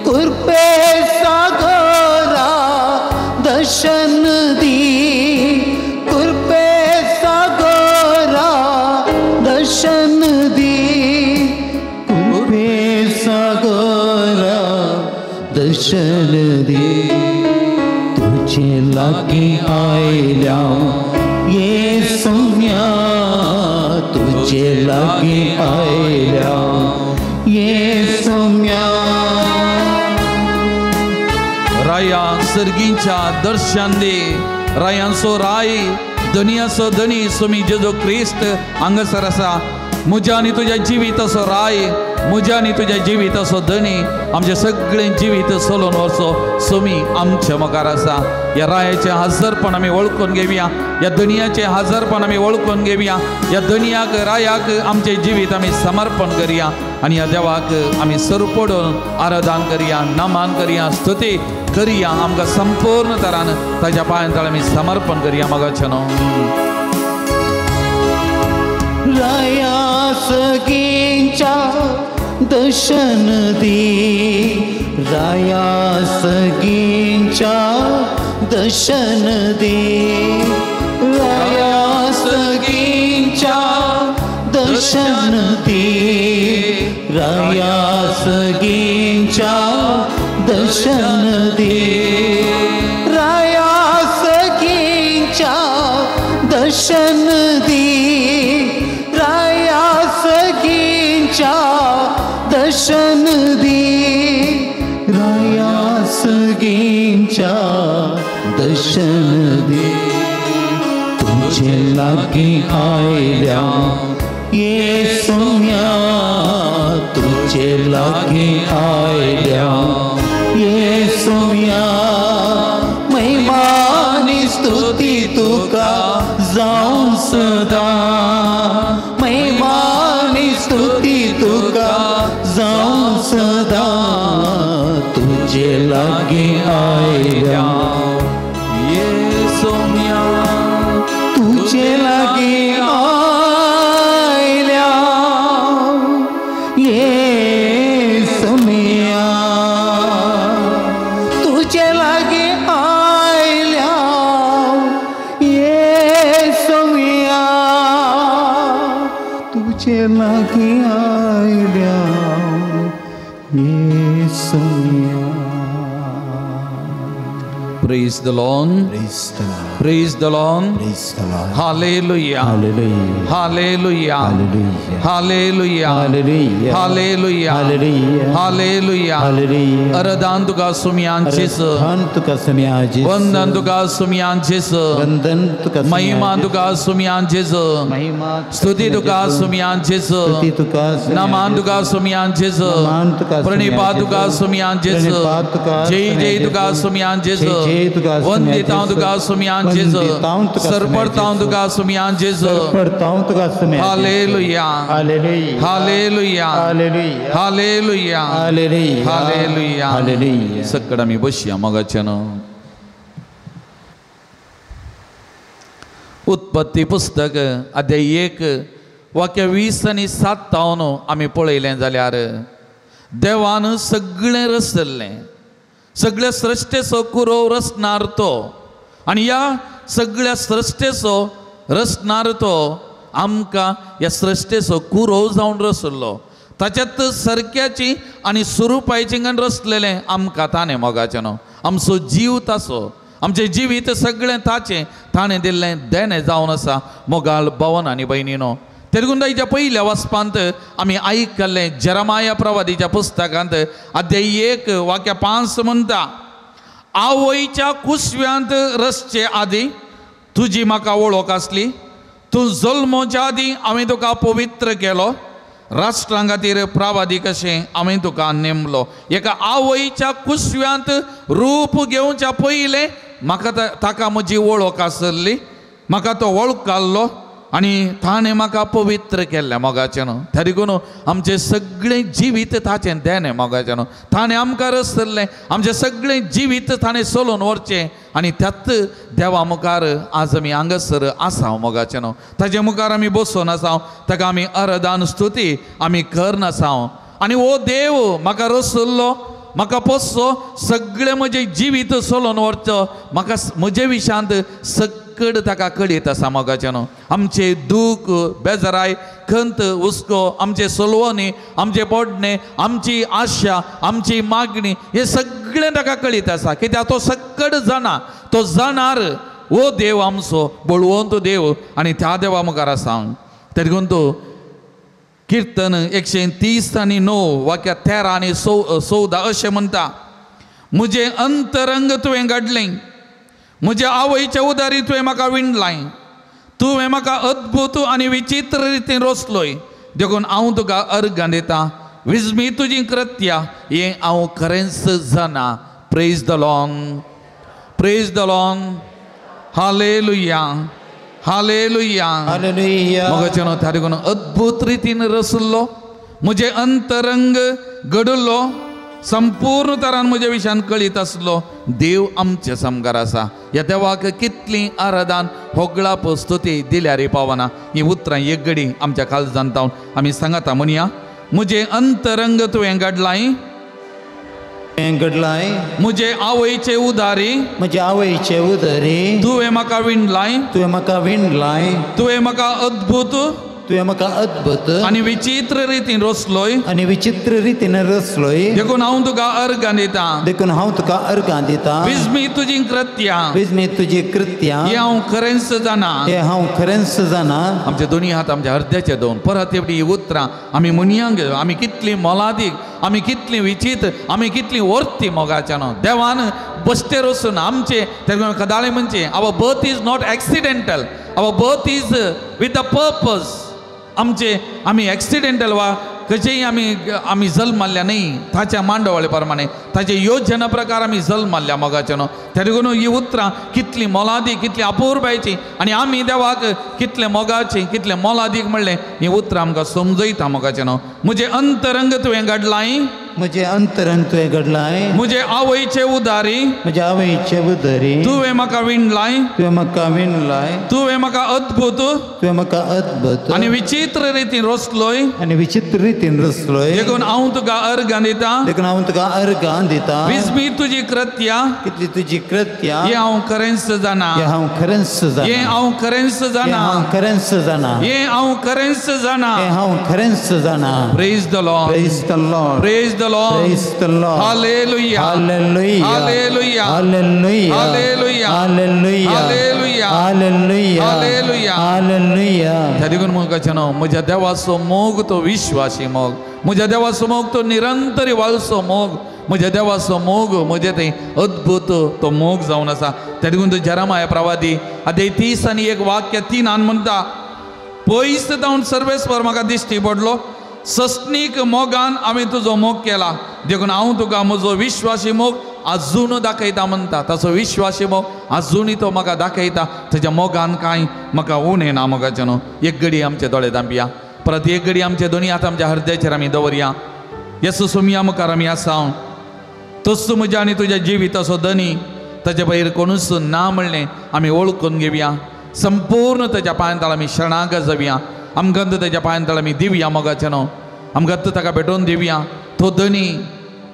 Speaker 1: कुर्पे सागरा दर्शन दी, कुर्पे सागरा दर्शन दी, कुर्पे सागरा दर्शन दी. तुझे लागी आयल्या येसुनिया, तुझे लागी आयल्या येसुनिया.
Speaker 2: राया सर्गींच्या दर्शन दे, रायांचो राय दुनियाचो धनी सुमी जेजू क्रिस्त हांगासर आसा. म्हज्या आनी तुज्या जिविताचो राय, म्हज्या आनी तुज्या जिविताचो धनी, आमचें सगळें जिवीत चलोवन वचो सुमी आमच्या मुखार आसा. ह्या रायाचें हजरपण आमी वळखून घेवया, ह्या दुनियाचें हजरपण आमी वळखून घेवया. ह्या दुनियाक रायाक आमचें जिवीत आमी समर्पण करया आनी ह्या देवाक आमी सरपडून आराधन करया, नमान करया, स्तुती करया. आमकां संपूर्ण तरान ताच्या पांयां तळ आमी समर्पण करया मोगाचें न्हू.
Speaker 1: राया सगींच्या दर्शन दी, राया सगींच्या दर्शन दी, राया सगींच्या दर्शन दी, राया सगींच्या दर्शन दी, राया सगींच्या दर्शन दी, सगींच्या दर्शन दी राया सगींच्या दर्शन दे तुझे लागी आयल्या येसुया तुझे लागी आयल्या येसुया महिमानी स्तुती तुका जाऊं सदा महिमानी स्तुती तुका जाऊं सदा तुझे लागी आयल्या
Speaker 2: येसुया
Speaker 1: तुझे लागी आयल्या येसुया तुझे लागी आयल्या येसुया तुझे लागी आयल्या येसुया.
Speaker 2: Praise the Lord. Praise the Lord. Hallelujah.
Speaker 1: Hallelujah.
Speaker 2: Hallelujah.
Speaker 1: Hallelujah.
Speaker 2: Hallelujah.
Speaker 1: Hallelujah.
Speaker 2: Hallelujah.
Speaker 1: Hallelujah.
Speaker 2: Hallelujah.
Speaker 1: Hallelujah.
Speaker 2: Aradan tuka sumyanchis.
Speaker 1: Arhan tuka sumyanchis.
Speaker 2: Vandan tuka sumyanchis.
Speaker 1: Vandan tuka
Speaker 2: Mahima tuka sumyanchis.
Speaker 1: Mahima.
Speaker 2: Stuti tuka sumyanchis.
Speaker 1: Stuti tuka
Speaker 2: Naman tuka sumyanchis.
Speaker 1: Naman tuka
Speaker 2: Pranipat tuka sumyanchis.
Speaker 1: Pranipat tuka
Speaker 2: Jai Jai tuka sumyanchis.
Speaker 1: Jai tuka
Speaker 2: Vanditaun tuka sumyanchis. Sarpartaun tuka sumyanchis.
Speaker 1: Sarpartaun tuka sumyanchis.
Speaker 2: Hallelujah.
Speaker 1: Hallelujah.
Speaker 2: Hallelujah.
Speaker 1: Hallelujah.
Speaker 2: Hallelujah.
Speaker 1: Hallelujah.
Speaker 2: Hallelujah.
Speaker 1: Hallelujah.
Speaker 2: सगळं मी बसया मगाच्यानं उत्पत्ती पुस्तक अध्याय 1 वाक्य 20 आणि 57 आम्ही पळयलें जाल्यार देवान सगळें रचलें सगळ्या सृश्टेचो कुरो रचणार तो आणि या सगळ्या सृश्टेचो रचणार तो आमकां या सृश्टेचो कुरो जावन रचलो ताच्यात सरक्याची आणि स्वरुपायची गण रचलेलें आमकां ताणें मोगाचें न्हू आमचो जीव ताचो आमचें जिवीत सगळें ताचें ताणें दिल्लें देणें जावन आसा मोगाल भवन आनी भयणीनो तेलगुंदाईच्या पहिल्या वचपांत आमी आयकल्लें जेरमाया प्रवादीच्या पुस्तकांत अध्याय 1 वाक्य 5 म्हणटा आवयच्या कुसव्यांत रचचे आदी तुजी म्हाका वळख आसली तूं जल्मोच्या आदी हांवें तुका पवित्र केलो राष्ट्रां खातीर प्रावादीक अशें हांवें तुका नेमलो एका आवयच्या कुसव्यांत रूप घेवच्या पयलें म्हाका ताका म्हजी वळख आसली म्हाका तो वळखलो आनी ताणें म्हाका पवित्र केल्लें मोगाचें न्हू तरीकून आमचें सगळें जिवीत ताचें देणें मोगाचें न्हू ताणें आमकां रचलें आमचें सगळें जिवीत ताणें चलोवन व्हरचें आनी त्याच देवा मुखार आज आमी हांगासर आसा मोगाचें न्हू ताचे मुखार आमी बसून आसा ताका आमी अरदान स्तुती आमी करन आसा आनी ओ देव म्हाका रचल्लो म्हाका पोसचो सगळें म्हजें जिवीत चलोवन व्हरचो म्हाका म्हजे विशांत सकड ताका कळीत आसा मोगाचें न्हू आमचें दूख बेजाराय खंत हुस्को आमचे सलवणी आमचे पोडणे आमची आशा आमची मागणी हे सगळें ताका कळीत आसा कित्याक तो सकड जाणा तो जाणार ओ देव आमचो बळवंत देव आनी त्या देवा मुखार आसा तरी तूं कीर्तन 130 आणि 9 वाक्य 13 आणि 14 अशें म्हणटा म्हजें अंतरंग तुवें घडलें म्हज्या आवयच्या उदारी तुवें म्हाका विणलां तुवें म्हाका अद्भुत आनी विचित्र रितीन रचलोय देखून हांव तुका अर्घां दितां विजमी तुजीं कृत्यां हें हांव खरेंच जाणा praise the Lord hallelujah hallelujah
Speaker 1: hallelujah
Speaker 2: मोगाचें थारीकून अद्भुत रितीन रचलो म्हजें अंतरंग घडलो संपूर्ण तरान म्हज्या विशयान कळीत आसलो देव आमचे समकार आसा ह्या देवाक कितली आराधन होगळाप स्तुती दिल्यार पावना ही उतरां एक घडी आमच्या काळजांत जावन आमी सांगाता म्हणया म्हजें अंतरंग तुवें घडलां म्हजे आवयचे उदारी
Speaker 1: म्हजे आवयचे उदारी
Speaker 2: तुवें म्हाका विणलां
Speaker 1: तुवें म्हाका
Speaker 2: तुवें म्हाका अद्भुत
Speaker 1: तुवें म्हाका अद्भुत
Speaker 2: आनी विचित्र रितीन रचलोय
Speaker 1: आनी विचित्र रितीन रचलोय
Speaker 2: देखून हांव तुका अर्गां दिता
Speaker 1: देखून हांव तुका अर्गां दिता
Speaker 2: विजमी तुजी कृत्यां
Speaker 1: विजमी तुजी कृत्यां
Speaker 2: हे हांव खरेंच जाणा
Speaker 1: हे हांव खरेंच जाणा
Speaker 2: आमचे दोनी हात आमच्या हृदयाचे दोन परत एवढी ही उतरां आमी मनयांक आमी कितली मोलादीक आमी कितली विचित्र आमी कितली वर्ती मोगाच्या न्हू देवान बश्टेर वचून आमचे कदाळे म्हणचे our birth is not accidental our birth is with the purpose आमचे आमी एक्सिडेंटल वा कशेंय आमी जल्म मारल्या न्ही ताच्या मांडवळे प्रमाणे ताचे योजना प्रकार आमी जल्म मारल्या मोगाचे न्हू त्या देखून ही उतरां कितली मोलादीक कितली अपुरबायची आनी आमी देवाक कितले मोगाची कितले मोलादीक म्हणलें ही उतरां आमकां समजयता मोगाचें न्हू म्हजें अंतरंग तुवें घडलाय
Speaker 1: म्हजें अंतरंग तुवें घडलाय
Speaker 2: म्हजे आवयचे उदारी
Speaker 1: म्हज्या आवयचे उदरी
Speaker 2: तुवें म्हाका विणलाय
Speaker 1: तुवें म्हाका विणलाय
Speaker 2: तुवें म्हाका अद्भुत
Speaker 1: तुवें म्हाका अद्भुत
Speaker 2: आनी विचित्र रितीन रचलोय
Speaker 1: आनी विचित्र रितीन रचलोय
Speaker 2: देखून हांव तुका अर्गां दिता
Speaker 1: देखून हांव तुका अर्गां दिता
Speaker 2: विजमी तुजी कृत्यां
Speaker 1: कितली तुजी कृत्यां
Speaker 2: हे हांव खरेंच जाणा
Speaker 1: हे हांव खरेंच
Speaker 2: हे
Speaker 1: जाणा
Speaker 2: हांव खरेंच
Speaker 1: हे
Speaker 2: जाणा
Speaker 1: हांव खरेंच जाणा
Speaker 2: हे हांव खरेंच जाणा
Speaker 1: हे हांव खरेंच जाणा
Speaker 2: praise the Lord
Speaker 1: praise the Lord
Speaker 2: praise the Lord
Speaker 1: praise the Lord
Speaker 2: hallelujah
Speaker 1: hallelujah
Speaker 2: hallelujah
Speaker 1: hallelujah
Speaker 2: hallelujah
Speaker 1: hallelujah
Speaker 2: hallelujah
Speaker 1: hallelujah
Speaker 2: hallelujah
Speaker 1: hallelujah
Speaker 2: त्या देखून मोगाचें न्हू म्हज्या देवाचो मोग तो विश्वासी मोग म्हज्या देवाचो मोग तो निरंतर वालचो मोग म्हज्या देवाचो मोग म्हजें तें अद्भुत तो मोग जावन आसा त्या देखून तो जरमाया प्रवादी आतां 30 आनी एक वाक्य 3 म्हणटा पयस जावन सर्वेस्वर म्हाका दिश्टी पडलो सस्नीक मोगान आमी तुजो मोग केला देखून हांव तुका म्हजो विश्वासी मोग आजून दाखयता म्हणटा ताचो विश्वासी मोग आजुनूय तो म्हाका दाखयता ताच्या मोगान कांय म्हाका उणें ना मोगाचें न्हू एक घडी आमचे दोळे धांपया परत एक घडी आमचे दोनी हात आमच्या हृदयाचेर आमी दवरया येसू सुमया मुखार आमी आसा तोच म्हज्या आनी तुज्या जिविताचो धनी ताचे भायर कोणूच ना म्हणलें आमी वळखून घेवया संपूर्ण ताच्या पांयां आमी शरणागत जावया आमकां ताच्या पांयां आमी दिवया मोगाचें न्हू आमकां ताका भेटोवन दिवया तो धनी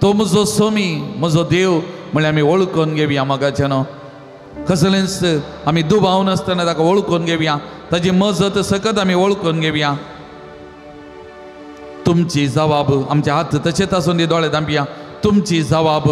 Speaker 2: तो म्हजो सोमी म्हजो देव म्हणल्यार आमी वळखून घेवया मोगाचें न्हू कसलेंच आमी दुबाव नासतना ताका वळखून घेवया ताची मजत सकत आमी वळखून घेवया तुमची जबाब आमचे हात तशेंच आसून दी दोळे धांपया तुमची जबाब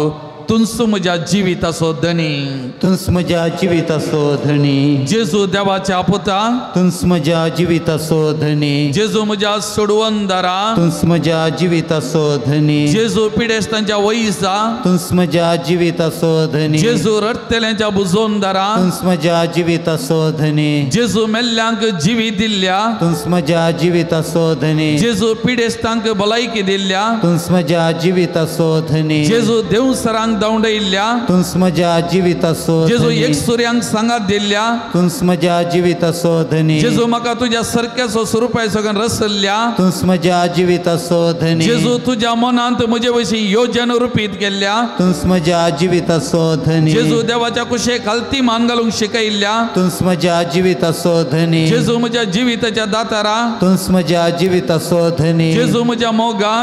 Speaker 2: तुंस म्हज्या जिविताचो धनी
Speaker 1: तुंस म्हज्या जिविताचो धनी
Speaker 2: जेजू देवाच्या पुता
Speaker 1: तुंस म्हज्या जिविताचो धनी
Speaker 2: जेजू म्हज्या सोडवंदारा
Speaker 1: तुंस म्हज्या जिविताचो धनी
Speaker 2: जेजू पिडेस्तांच्या वैसा
Speaker 1: तुंस म्हज्या जिविताचो धनी
Speaker 2: जेजू रडतेल्यांच्या बुजोंदारा
Speaker 1: तुंस म्हज्या जिविताचो धनी
Speaker 2: जेजू मेल्ल्यांक जिवीत दिल्ल्या
Speaker 1: तुंस म्हज्या जिविताचो धनी
Speaker 2: जेजू पिडेस्तांक भलायकी दिल्ल्या
Speaker 1: तुंस म्हज्या जिविताचो धनी
Speaker 2: जेजू देवसरांक दवंडयल्ल्या
Speaker 1: तुंस म्हज्या जिविताचो
Speaker 2: जेजू
Speaker 1: धनी
Speaker 2: एक सुर्यांक सांगात दिल्ल्या
Speaker 1: तुंस म्हज्या जिविताचो धनी
Speaker 2: जेजू म्हाका तुज्या सरक्याचो स्वरुपाय सगळ्यान रसल्ल्या
Speaker 1: तुंस म्हज्या जिविताचो धनी
Speaker 2: जेजू तुज्या मनांत म्हजे वयशी योजना रुपीत केल्ल्या
Speaker 1: तुंस म्हज्या जिविताचो धनी
Speaker 2: जेजू देवाच्या कुशे खालती मान घालूंक शिकयल्ल्या
Speaker 1: तुंस म्हज्या जिविताचो धनी
Speaker 2: जेजू म्हज्या जिविताच्या दातारा
Speaker 1: तुंस म्हज्या जिविताचो धनी
Speaker 2: जेजू म्हज्या मोगा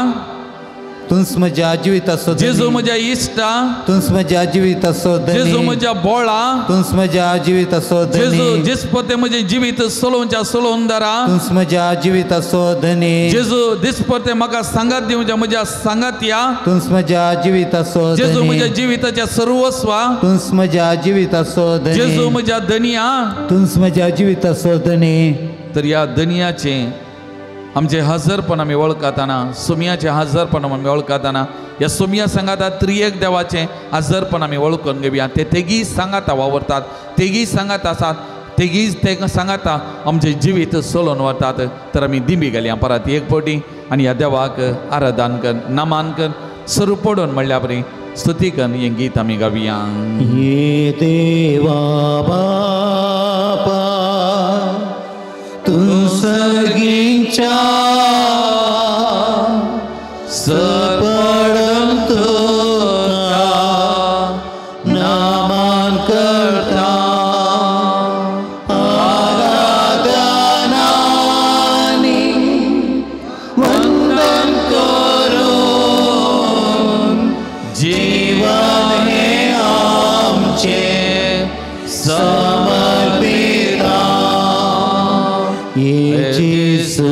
Speaker 1: तुंस म्हज्या जिविताचो
Speaker 2: जेजू
Speaker 1: धनी
Speaker 2: म्हज्या इश्टा
Speaker 1: तुंस म्हज्या जिविताचो
Speaker 2: जेजू
Speaker 1: धनी
Speaker 2: म्हज्या बोळा
Speaker 1: तुंस म्हज्या जिविताचो
Speaker 2: जेजू
Speaker 1: धनी
Speaker 2: दिसपते म्हजे जिवीत सोलोवच्या सोलोवंदारा
Speaker 1: तुंस म्हज्या जिविताचो धनी
Speaker 2: जेजू दिसपते म्हाका सांगात दिवच्या म्हज्या सांगात्या
Speaker 1: तुंस म्हज्या जिविताचो
Speaker 2: जेजू म्हज्या
Speaker 1: धनी
Speaker 2: जिविताच्या सर्वस्वा
Speaker 1: तुंस म्हज्या जिविताचो
Speaker 2: जेजू
Speaker 1: धनी
Speaker 2: म्हज्या धनिया
Speaker 1: तुंस म्हज्या जिविताचो धनी
Speaker 2: तर या धनियाचे आमचे हजरपण आमी वळखताना सुमयाचे हजरपण आमी वळखताना ह्या सुमया सांगाता त्रियेक देवाचें हजरपण आमी वळखून घेवया ते तेगी सांगाता वावरतात तेगी सांगात आसात तेगीच ते सांगाता आमचें जिवीत सोलोवन वतात तर आमी दिंबी घालया परत एक फावटी आनी ह्या देवाक आराधन कर नामान कर सरू पडून म्हणल्या बरी स्तुती कर हें गीत आमी गावया
Speaker 1: ये देवा बापा तू सर्गीच्या सपडम तुका नामान करता आराधनानी वंदन करून जीवन हे आमचे समर्पिता येशू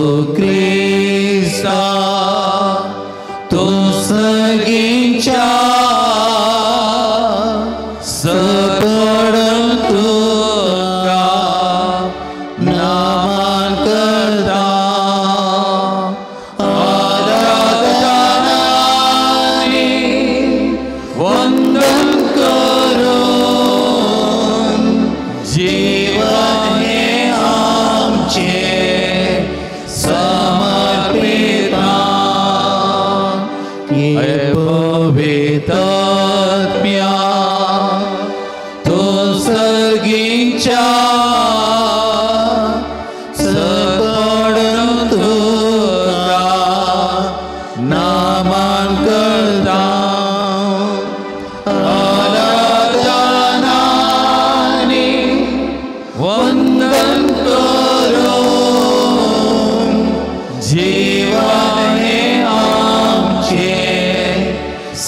Speaker 2: जीवने आमचे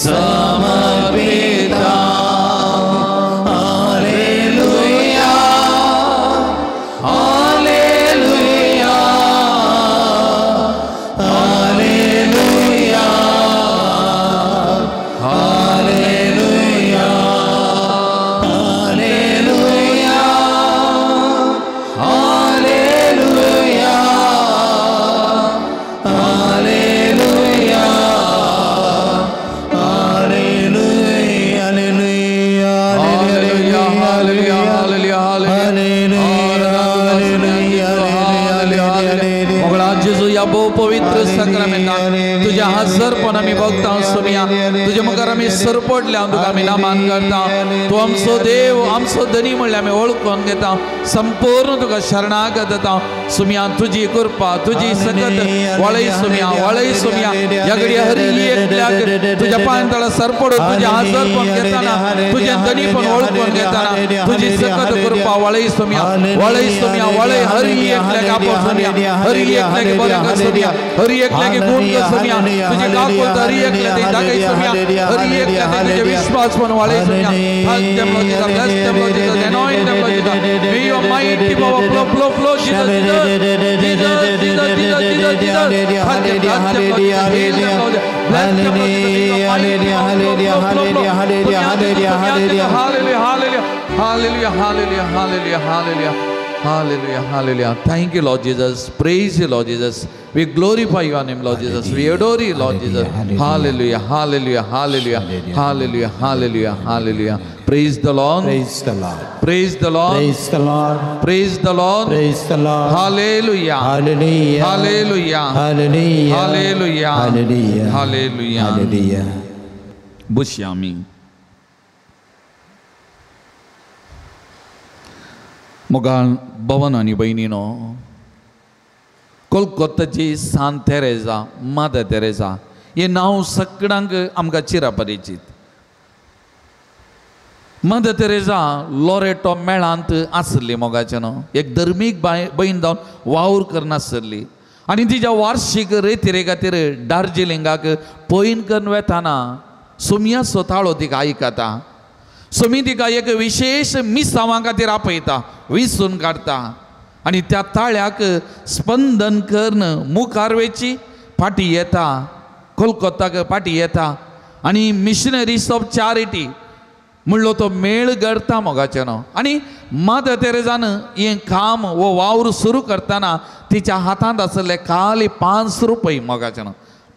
Speaker 2: समर्पिता hallelujah hallelujah hallelujah hallelujah hallelujah hallelujah पवित्र सक्रमेंटान तुझ्या हजरपण आमी बघता सुमिया तुझे मुखार आमी सरपडल्या तुका आमी नामान करता तूं आमचो देव आमचो धनी म्हणल्यार आमी वळखून घेता संपूर्ण तुका शरणागत जाता सुमिया तुजी कृपा तुजी सकत वळय सुमिया ह्या घडये हर एकल्याक तुज्या पांयतळा सरपडून तुझे हजरपण घेताना तुझे धनीपण वळखून घेताना तुजी सकत कृपा वळय सुमिया वळय हर एकल्याक आपो सुमिया हर एकल्याक बरें कर सुमिया हर एकल्याक गुण कर सुमिया तुझे काकूळ हर एकल्याक दाखय सुमिया हर एकल्याक तुझे विश्वास पण वळय सुमिया bless them Lord Jesus anoint them Lord Jesus may your mighty power flow Jesus Hallelujah. Thank you, Lord Jesus. Praise you, Lord Jesus. We glorify your name, Lord Jesus. We adore you, Lord Jesus. Hallelujah. Hallelujah. Praise the Lord.
Speaker 1: Praise the Lord.
Speaker 2: Praise the Lord.
Speaker 1: Praise the Lord.
Speaker 2: Praise the Lord.
Speaker 1: Praise the Lord.
Speaker 2: Hallelujah.
Speaker 1: Hallelujah.
Speaker 2: Hallelujah.
Speaker 1: Hallelujah.
Speaker 2: Hallelujah.
Speaker 1: Hallelujah.
Speaker 2: Hallelujah.
Speaker 1: Hallelujah.
Speaker 2: Bushyami. मोगाळ भवन आणि बहिणीनो कोलकाताची San Teresa mother Teresa हे नाव सगळ्यांक आमकां चिरापरिचीत mother Teresa Loreto मेळांत आसली मोगाचे न्हू एक धर्मीक बहीण जावन वावर करनासली आनी तिच्या वार्षिक रेती खातीर दार्जिलिंगाक पयन करून वेताना सुमिया सोताळो तिका आयकता सुमी तिका एक विशेष मिसावां खातीर आपयता विसून काडता आनी त्या ताळ्याक स्पंदन करून मुखारवेची फाटी येता कोलकाताक फाटी येता आनी मिशनरीज ऑफ चॅरिटी म्हणलो तो मेळ घडता मोगाचे न्हू आनी मदर तेरेजान हें काम वो वावर सुरू करतना तिच्या हातांत आसले खाली 5 रुपये मोगाचे न्हू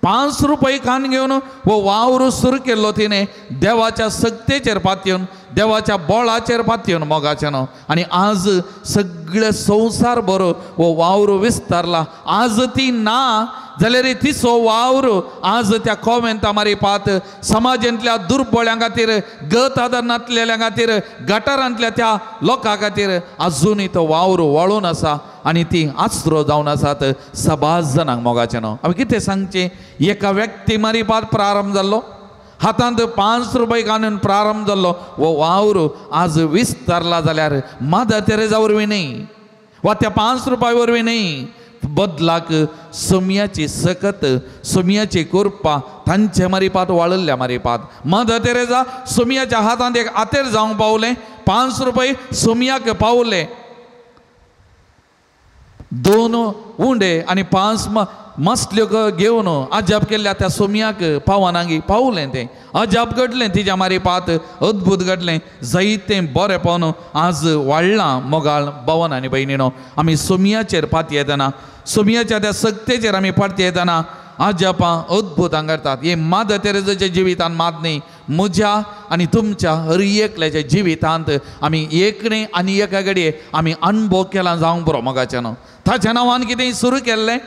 Speaker 2: 5 रुपये खान घेवन वो वावर सुरू केल्लो तिणें देवाच्या सक्तेचेर पातयेवन देवाच्या बोळाचेर पातयेवन मोगाचे न्हू आनी आज सगळे संवसार बरो वो वावर विस्तारला आज ती ना जाल्यार तिचो वावर आज त्या कॉमेंटा मारीपात समाजांतल्या दुर्बळ्यां खातीर गत आदारनातलेल्या खातीर गटारांतल्या त्या लोकां खातीर आजुनूय तो वावर वळून आसा आनी ती आसरो जावन आसात सबाज जाणांक मोगाचें न्हू हांवें कितें सांगचें एका व्यक्ती मारीपात प्रारंभ जाल्लो हातांत 5 रुपये घालून प्रारंभ जाल्लो वो वावर आज विस्तारला जाल्यार मदर तेरेजा वरवीं न्ही वा त्या 5 रुपया वरवीं न्ही बदलाक सुमियाची सकत सुमियाची कृपा तांचे मारीपात वाळल्ल्या मारीपात मदर तेरेजा सुमियाच्या हातांत एक आतेर जावंक पावलें 5 रुपये सुमियाक पावले 2 उंडे आनी 5 मसल्यो घेवन अजाप केल्ल्या त्या सुमियाक पावनांगी पावलें तें अजाप घडलें तिच्या मारीपात अद्भुत घडलें जायतें बरेंपण आज वाडलां मोगाळ भवन आनी भयणीनो आमी सुमियाचेर पातये येतना सुमियाच्या त्या सक्तेचेर आमी पातये येतना अजापां अद्भुतां करतात हे मदर तेरेजाच्या जिवितांत मात न्ही म्हज्या आनी तुमच्या हर एकल्याच्या जिवितांत आमी एकणे आनी एका घडये आमी अनुभव केला जावंक बरो मोगाचें न्हू ताच्या नांवान कितेंय सुरू केल्लें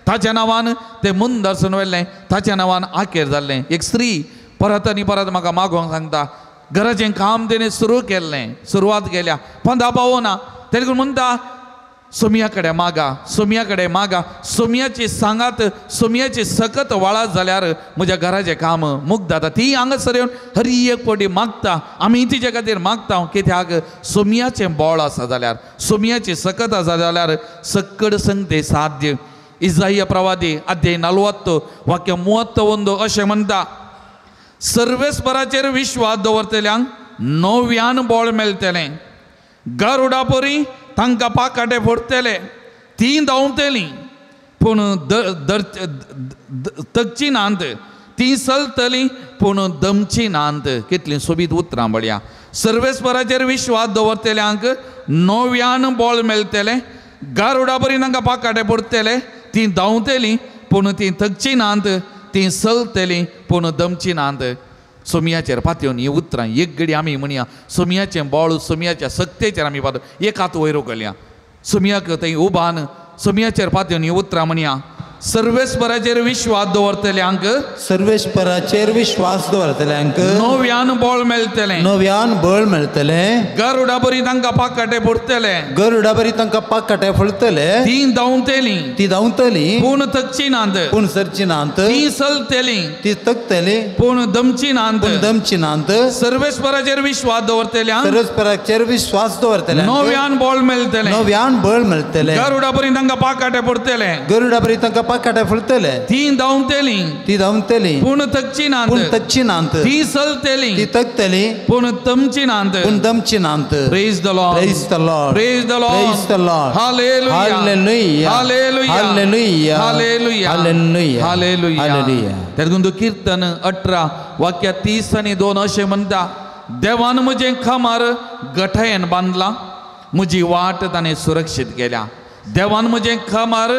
Speaker 2: ताच्या नांवान तें मुंदरसून व्हेल्लें ताच्या नांवान आखेर जाल्लें एक स्त्री परत आनी परत म्हाका मागोवंक सांगता घराचें काम तेणें सुरू केल्लें सुरवात केल्या पंदा पावना तेणे करून म्हणटा सुमिया कडेन मागा सुमियाची सांगात सुमियाची सकत वाळत जाल्यार म्हज्या घराचें काम मुक्त जाता ती हांगासर येवन हर एक फावटी मागता आमी तिचे खातीर मागता कित्याक सुमियाचें बोळ आसा जाल्यार सुमियाची सकत आसा जाल्यार सक्कड संगते साध्य ಇಸಾಯಿಯ ಪ್ರವಾದಿ ಅಧ್ಯಾಯ 40 ವಾಕ್ಯ 31 अशें म्हणटा सर्वेस्पराचेर विश्वास दवरतल्यांक नव्यान बळ मेळटलें गरुडा परी तांकां पाकाटे फोडटले तीं धांवतलीं पूण तगची नांत तीं चलतलीं पूण दमची नांत कितलीं सोबीत उतरां बळया सर्वेस्पराचेर विश्वास दवरतल्यांक नव्यान बळ मेळटलें गारुडा परी तांकां पाकाटे फोडटले तीं धांवतलीं पूण तीं थकची नांत तीं चलतलीं पूण दमची नांत सोमियाचेर पातयेवन ही उतरां एक घडी आमी म्हणया सोमियाचें बळ सोमियाच्या सक्तेचेर आमी पातू एक हात वयर घालया सोमियाक थंय उबान सोमियाचेर पातयेवन ही उतरां म्हणया सर्वेस्पराचेर विश्वास दवरतल्यांक
Speaker 1: सर्वेस्पराचेर विश्वास दवरतल्यांक
Speaker 2: नव्यान बळ मेळटलें
Speaker 1: नव्यान बळ मेळटलें
Speaker 2: गारुडा बरी तांकां पाकाटे फोडटले
Speaker 1: गरुडा बरी तांकां पाकाटे फोडटले
Speaker 2: तीं धांवतलीं
Speaker 1: ती धांवतलीं
Speaker 2: पूण थकची नांत
Speaker 1: पूण सरची नांत
Speaker 2: तीं चलतलीं
Speaker 1: ती तकतली
Speaker 2: पूण दमची नांत
Speaker 1: पूण दमची नांत
Speaker 2: सर्वेस्पराचेर विश्वास दवरतल्यांक
Speaker 1: सर्वेस्पराचेर विश्वास दवरतल्यांक
Speaker 2: नव्यान बळ मेळटलें
Speaker 1: नव्यान बळ मेळटलें
Speaker 2: गारुडा बरी तांकां पाकाटे फोडटले
Speaker 1: गरुडा बरी तांकां पाकाटे फोडटले
Speaker 2: तीं धांवतलीं
Speaker 1: ती धांवतलीं
Speaker 2: पूण थकची नांत
Speaker 1: पूण तकची नांत
Speaker 2: तीं चलतलीं
Speaker 1: ती तकतली
Speaker 2: पूण दमची नांत
Speaker 1: पूण दमची नांत
Speaker 2: praise the Lord
Speaker 1: Praise the Lord.
Speaker 2: Praise the Lord.
Speaker 1: Praise the Lord.
Speaker 2: Hallelujah.
Speaker 1: Hallelujah.
Speaker 2: Hallelujah.
Speaker 1: Hallelujah.
Speaker 2: Hallelujah.
Speaker 1: Hallelujah.
Speaker 2: Hallelujah.
Speaker 1: Hallelujah.
Speaker 2: त्यातून कीर्तन 18 वाक्य 30 आणि 2 अशें म्हणटा देवान म्हजें खामार गठायेन बांदलां म्हजी वाट ताणें सुरक्षीत केल्या देवान म्हजें खामार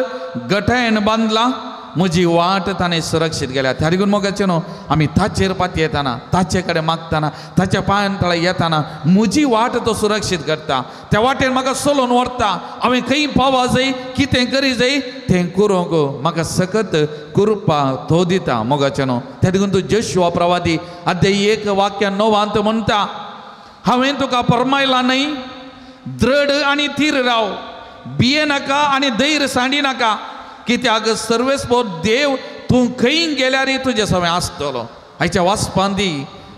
Speaker 2: गठायेन बांदलां म्हजी वाट ताणें सुरक्षीत केल्या त्या देखून मोगाचें न्हू आमी ताचेर पाती येताना ताचे कडेन मागतना ताच्या पांयान तळा येताना म्हजी वाट तो सुरक्षीत करता त्या वाटेर म्हाका चलोवन व्हरता हांवें खंय पावा जाय कितें करी जाय तें करूंक म्हाका सकत कृपा तो दिता मोगाचें न्हू त्या देखून तूं जोशुआ प्रवादी अध्याय 1 वाक्य 9 म्हणटा हांवें तुका फरमायलां न्हय दृढ आनी थीर राव भिये नाका आनी धैर्य सांडी नाका कित्याक सर्वेस्पर देव तूं खंय गेल्यारय तुजे सवय आसतलो आयच्या वाचपांदी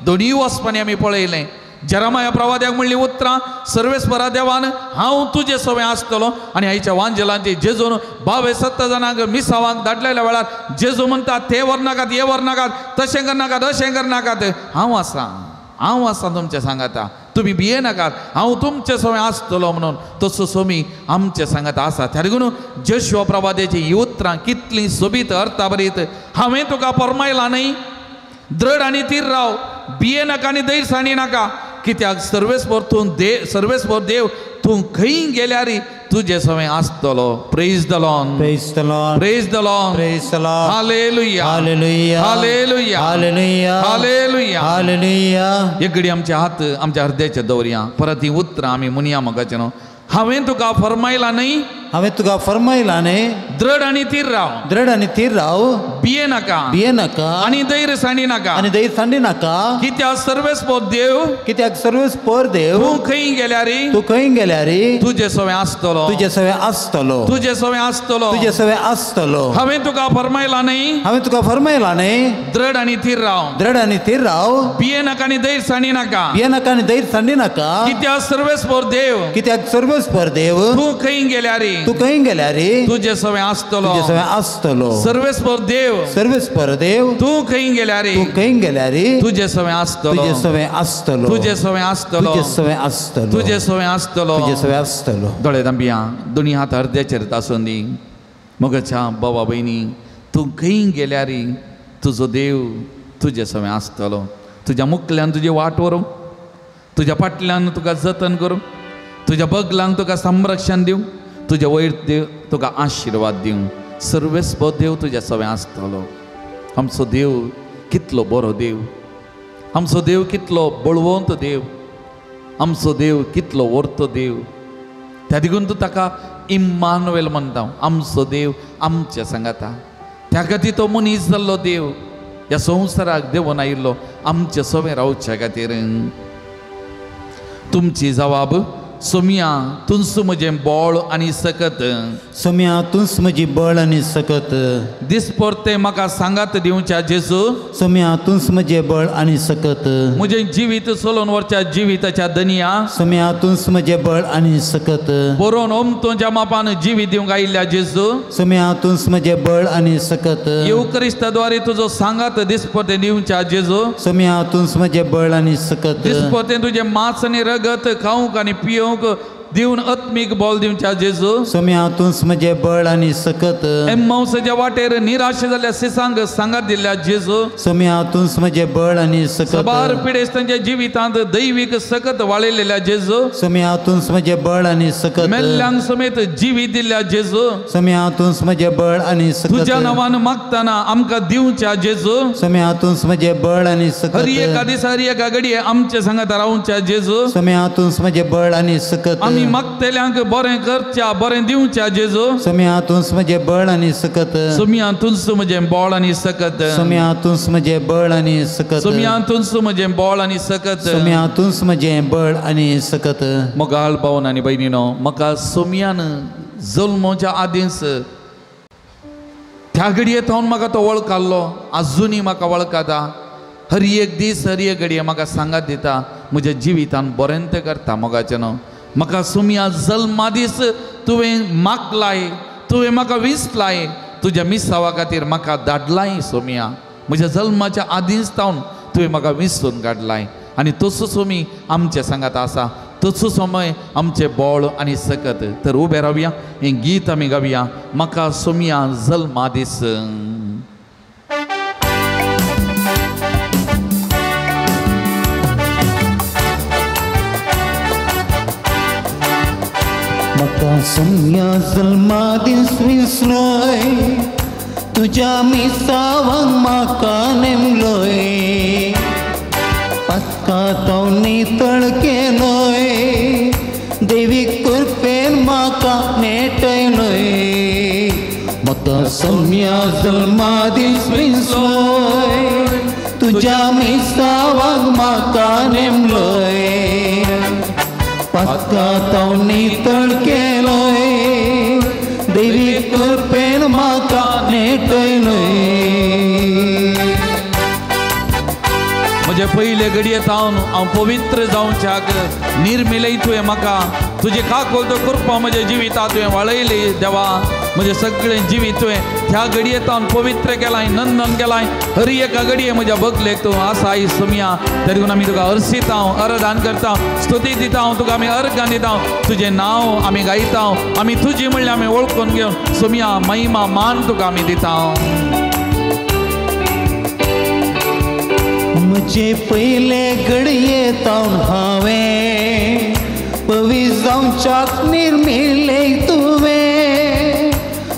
Speaker 2: दोनीय वाचपांनी आमी पळयलें जरामाया प्रवाद्याक म्हणली उतरां सर्वेस्परा देवान हांव तुजे सवय आसतलो आनी आयच्या वांजेलांचे जेजून 22-27 जाणांक मिसावांक धाडलेल्या वेळार जेजू म्हणटा ते व्हरनाकात हे व्हरनाकात तशें करनाकात अशें करनाकात हांव आसां तुमच्या सांगाता तुमी भिये नाकात हांव तुमचे सवय आसतलो म्हणून तसो सोमी आमचे सांगात आसा त्या देखून जोशुआ प्रवाद्याची ही उतरां कितलीं सोबीत अर्थाभरीत हांवें तुका फरमायलां न्हय दृढ आनी थीर राव भिये नाका आनी धैर्य सांडी नाका कित्याक सर्वेस्पर देव तूं खंय गेल्यारय तुजे सवय आसतलो praise the Lord
Speaker 1: Praise the Lord.
Speaker 2: Praise the Lord
Speaker 1: Praise the Lord.
Speaker 2: Hallelujah
Speaker 1: Hallelujah.
Speaker 2: Hallelujah
Speaker 1: Hallelujah.
Speaker 2: Hallelujah
Speaker 1: Hallelujah.
Speaker 2: एक घडी आमचे हात आमच्या हृदयाचेर दवरया परत ही उतरां आमी म्हणया मोगाचें न्हू हांवें तुका फरमायलां न्हय
Speaker 1: हांवें तुका फरमायलां न्हय
Speaker 2: दृढ आनी थीर राव
Speaker 1: दृढ आनी थीर राव
Speaker 2: भिये नाका
Speaker 1: भिये नाका
Speaker 2: आनी धैर्य सांडी नाका
Speaker 1: आनी धैर्य सांडी नाका
Speaker 2: कित्याक सर्वेस्पर देव
Speaker 1: कित्याक सर्वेस्पर देव
Speaker 2: तूं खंय गेल्यारय
Speaker 1: तूं खंय गेल्यारय
Speaker 2: तुजे सवय आसतलो
Speaker 1: तुजे सवय आसतलो
Speaker 2: तुजे सवय आसतलो
Speaker 1: तुजे सवय आसतलो
Speaker 2: हांवें तुका फरमायलां न्हय
Speaker 1: हांवें तुका फरमायलां न्हय
Speaker 2: दृढ आनी थीर राव
Speaker 1: दृढ आनी थीर राव
Speaker 2: भिये नाका आनी धैर्य सांडी नाका
Speaker 1: भिये नाका आनी धैर्य सांडी नाका
Speaker 2: कित्याक सर्वेस्पर देव
Speaker 1: कित्याक सर्वेस्पर देव
Speaker 2: तूं खंय गेल्यारय
Speaker 1: तूं खंय गेल्यारय
Speaker 2: तुजे सवय आसतलो
Speaker 1: तुजे सवय आसतलो
Speaker 2: सर्वेस्पर देव
Speaker 1: सर्वेस्पर देव
Speaker 2: तूं खंय गेल्यारय
Speaker 1: तूं खंय गेल्यारय
Speaker 2: तुजे सवय आसतलो
Speaker 1: तुजे सवय आसतलो
Speaker 2: तुजे सवय आसतलो
Speaker 1: तुजे सवय आसतलो
Speaker 2: तुजे सवय आसतलो
Speaker 1: तुजे सवय आसतलो
Speaker 2: दोळे दांबिया दोनी हात हृदयाचेर तासून दी मोगाच्या बाबा भयणी तूं खंय गेल्यारय तुजो देव तुजे सवय आसतलो तुज्या मुखल्यान तुजी वाट व्हरूं तुज्या फाटल्यान तुका जतन करूं तुज्या बगलांक तुका संरक्षण दिवं तुज्या वयर देव तुका आशिर्वाद दिवं सर्वेस्पर देव तुज्या सवय आसतलो आमचो देव कितलो बरो देव आमचो देव कितलो बळवंत देव आमचो देव कितलो वर्तो देव त्या देखून तूं ताका इम्मानुएल म्हणटा आमचो देव आमच्या सांगाता त्या खातीर तो मनीस जाल्लो देव ह्या संवसाराक देवून आयिल्लो आमचे सवय रावच्या खातीर तुमची जबाब सोमिया तुंस म्हजें बोळ आनी सकत
Speaker 1: सोम्या तूंच म्हजी बळ आनी सकत
Speaker 2: दिसपोरते म्हाका सांगात दिवच्या जेजू
Speaker 1: सोम्या तूंच म्हजे बळ आनी सकत
Speaker 2: म्हजें जिवीत सोलोवन व्हरच्या जिविताच्या दनिया
Speaker 1: सोम्या तूंच म्हजे बळ आनी सकत
Speaker 2: बरोवन तुज्या मापान जिवीत दिवंक आयिल्ल्या जेजू
Speaker 1: सोम्या तूंच म्हजे बळ आनी सकत
Speaker 2: युक्रिस्ताद्वारे तुजो सांगात दिसपोरते दिवच्या जेजू
Speaker 1: सोम्या तूंच म्हजे बळ आनी सकत
Speaker 2: दिसपोरते तुजें मांस आनी रगत खावंक आनी पियोवंक दिवन आत्मीक बोल दिवच्या जेजू
Speaker 1: सोम्या तूंच म्हजे बळ आनी सकत
Speaker 2: एम्माउसाच्या वाटेर निराश जाल्ल्या सिसांक सांगात दिल्ल्या जेजू
Speaker 1: सोम्या तूंच म्हजे बळ आनी सकत
Speaker 2: सबार पिडेस्तांच्या जिवितांत दैवीक सकत वाळयलेल्या जेजू
Speaker 1: सोम्या तूंच म्हजे बळ आनी सकत
Speaker 2: मेल्ल्यांक समेत जिवीत दिल्ल्या जेजू
Speaker 1: सोम्या तूंच म्हजे बळ आनी सकत
Speaker 2: तुज्या नांवान मागताना आमकां दिवच्या जेजू
Speaker 1: सोम्या तूंच म्हजे बळ आनी सकत
Speaker 2: हर एका दिसा हर एका घडये आमच्या सांगात रावच्या जेजू
Speaker 1: सोम्या तूंच म्हजे बळ आनी सकत
Speaker 2: आमी मागतेल्यांक बरें करच्या बरें दिवच्या जेजू
Speaker 1: सोम्या तूंच म्हजे बळ आनी सकत
Speaker 2: सोमिया तुंस म्हजें बोळ आनी सकत
Speaker 1: सोम्या तूंच म्हजे बळ आनी सकत
Speaker 2: सोमिया तुंस म्हजें बोळ आनी सकत
Speaker 1: सोम्या तूंच म्हजे बळ आनी सकत
Speaker 2: मोगाल भावन आनी भयणीनो म्हाका सोमियान जल्मोच्या आदींच त्या घडयेंत हांव म्हाका तो वळखलो आजुनी म्हाका वळखता हर एक दीस हर एक घडये म्हाका सांगात दिता म्हज्या जिवितान बरें तें करता मोगाचें न्हू म्हाका सोमिया जल्मा दीस तुवें मागलाय तुवें म्हाका विसलाय तुज्या मिसावा खातीर म्हाका धाडलाय सोमिया म्हज्या जल्माच्या आदींच तावन तुवें म्हाका विसरून काडलाय आनी तसो सोमी आमच्या सांगात आसा तसो समय आमचे बोळ आनी सकत तर उबे रावया हें गीत आमी गावया म्हाका सोमिया जल्मा दीस
Speaker 1: म्हाका सोम्या जल्मा दीस विसलोय तुज्या मिसावांक म्हाका नेमलोय पातकांत हांव नितळ केलोय देवीक कृपेन म्हाका नेटयलोय म्हाका सोम्या जल्मा दीस विसलोय तुज्या मिसावांक म्हाका नेमलोय पातकांत हांव नितळ केलोय देवी कृपेन म्हाका नेटयलोय
Speaker 2: म्हजे पयले घडयेंत हांव पवित्र जावच्याक निर्मिलय तुवें म्हाका तुजे काकोल तो कृपा म्हज्या जिवितांत तुवें वाळयली देवा म्हजें सगळें जिवीत तुवें ह्या घडयेंत हांव पवित्र केलाय नंदन केलाय हर एका घडये म्हज्या बगलेक तूं आसा आई सोमिया तरी आमी तुका हरसीत हांव अरदान करता स्तुती दिता हांव तुका आमी अर्गां दिता तुजें नांव आमी गायता आमी तुजी म्हणल्यार आमी वळखून घेवन सोमिया महिमा मान तुका आमी दिता
Speaker 1: म्हजे पयले घडयेंत हांवें पवित्र जावच्याक निर्मिलें तुवें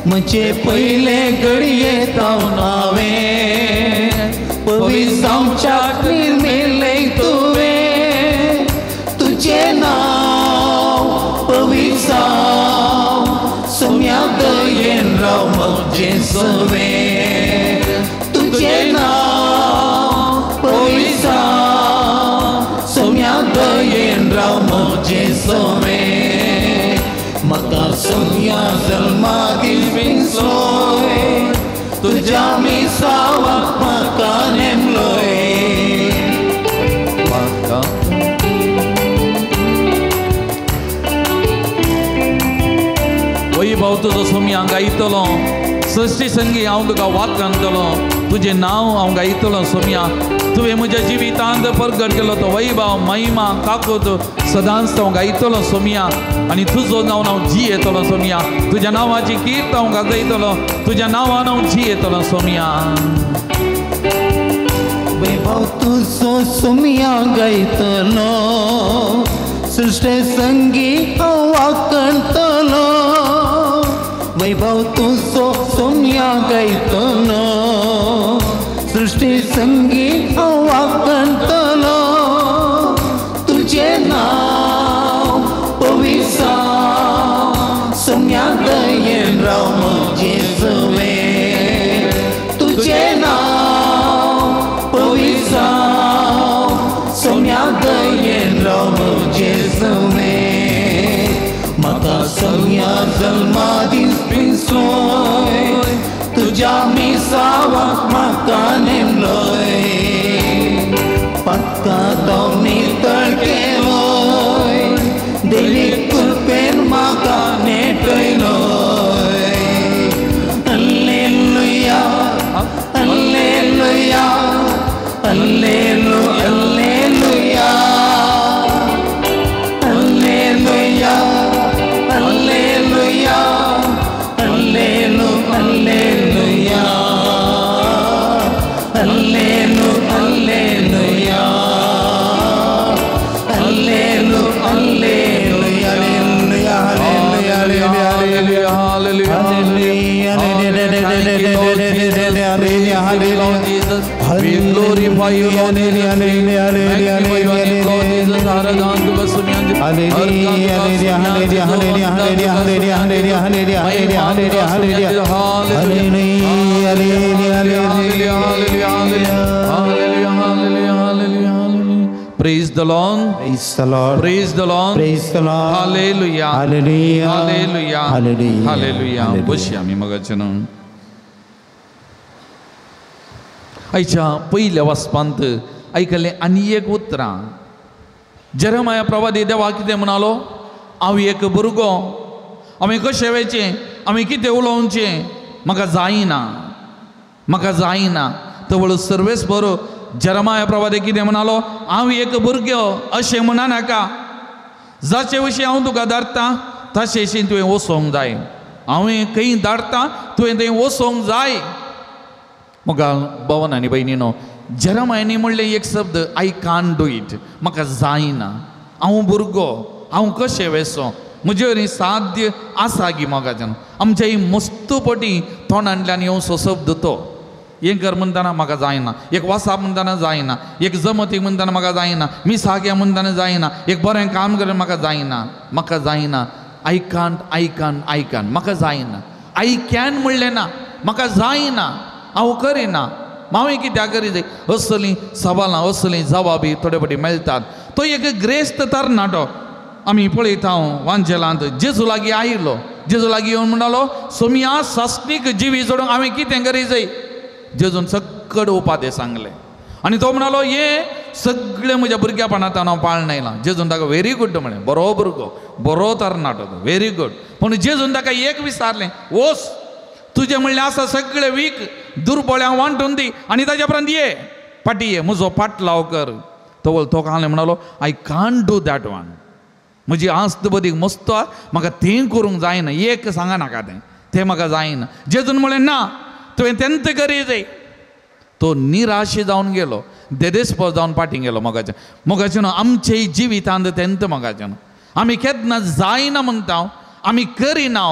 Speaker 1: म्हजे पयले घडयेंत हांवें पवित्र जावच्याक निर्मिलें तुवें तुजें नांव पवित्र जावं सोम्या दयेन राव म्हजें सवें तुजें नांव पवित्र जावं सोम्या दयेन राव म्हजें सवें म्हाका सोम्या जल्मा दीस विसलोय तुज्या मिसावांक म्हाका नेमलोय
Speaker 2: वैभव तुजो सोमिया गायतलो सृश्टी संगी हांव तुका वाद घालतलो तुजें नांव हांव गायतलो सोमिया तुवें म्हज्या जिवितांत प्रगट केलो तो वैभव महिमा काकूत सदांच हांव गायतलो सोमिया आनी तुजो नांव हांव जी येतलो सोमिया तुज्या नांवाची कीर्त हांव गाजयतलो तुज्या नांवान हांव जी येतलो सोमिया
Speaker 1: वैभव तुजो सोमिया गायतलो सृश्टी संगी हांव वाकणतलो वैभव तुजो सोमिया गायतलो सृष्टी संगी हांव वाकणतलो तुजें नांव पवित्र जावं सोम्या दयेन राव म्हजें सवें तुजें नांव पवित्र जावं सोम्या दयेन राव म्हजें सवें सगळ्या जल्मादीस पिसोय तुझ्या मिसावाक म्हाका नेमलोय पक्का तो नितळ केलोय देवी कृपेन म्हाका नेटयलोय hallelujah hallelujah hallelujah hallelujah hallelujah hallelujah hallelujah hallelujah
Speaker 2: We glorify you, Lord. Magnify your name, Lord Jesus. Aragan tu basumyan. Hallelujah, hallelujah, hallelujah, hallelujah, hallelujah, hallelujah, hallelujah, hallelujah, hallelujah, hallelujah, hallelujah. Praise the Lord.
Speaker 1: Praise the Lord.
Speaker 2: Praise the Lord.
Speaker 1: Praise the Lord.
Speaker 2: Hallelujah.
Speaker 1: Hallelujah.
Speaker 2: Hallelujah.
Speaker 1: Hallelujah.
Speaker 2: Hallelujah. बसया मी मगाच्यान आयच्या पहिल्या वाचपांत आयकले आनी एक उतरां Jeremiah प्रवादी देवा कितें म्हणालो हांव एक भुरगो हांवें कशें वेचें हांवें कितें उलोवचें म्हाका जायना तवळ सर्वेस बरो जेरेमाया प्रवादी कितें म्हणालो हांव एक भुरगो अशें म्हणा नाका जाचे विशीं हांव तुका धाडटां तशें तुवें वचोंक जाय हांवें खंय धाडटां तुवें थंय वचोंक जाय मोगा भवन आनी भयणीनो जेरेमायानी म्हणलें एक शब्द आय कांट डू इट म्हाका जायना हांव भुरगो हांव कशें वेसो म्हजे वरी साध्य आसा गी मोगाच्यान आमच्या ही मस्तपटी तोंडांतल्यान येवचो शब्द तो हें कर म्हणटाना म्हाका जायना एक वासाप म्हणटाना जायना एक जमतीक म्हणटाना म्हाका जायना मी साग्या म्हणटाना जायना एक बरें काम कर म्हाका जायना आय कांट म्हाका जायना आय कॅन म्हणलें ना म्हाका जायना हांव करिना हांवें कित्याक करी जाय असलीं सवालां असलीं जबाबी थोडे फावटी मेळटात तो एक ग्रेस्त तरणाटो आमी पळयता वांजेलांत जेजू लागीं आयिल्लो जेजू लागीं येवन म्हणटालो सोमिया सासणीक जिवी जोडूंक हांवें कितें करी जाय जेजून सकड उपादें सांगलें आनी तो म्हणलो हें सगळें म्हज्या भुरग्यापणांतल्यान हांव पाळून आयलां जेजून ताका व्हेरी गूड म्हळें बरो भुरगो बरो तरणाटो व्हेरी गूड पूण जेजून ताका एक विचारलें वच तुजें म्हणलें आसा सगळें वीक दुर्बळ्यांक वांटून दी आनी ताच्या उपरांत ये पाटी ये म्हजो पाटलाव कर तो हांवें म्हणलो I can't do that one म्हजी आस्त बदीक मस्त म्हाका तें करूंक जायना एक सांगा नाका तें म्हाका जायना जेजून म्हणलें ना तुवें तेंत करी जाय तो निराशे जावन गेलो देदेस्पर जावन फाटीं गेलो मोगाच्यान आमचे जिवितांत तेंत मोगाच्यान आमी केन्ना जायना म्हणटा आमी करिना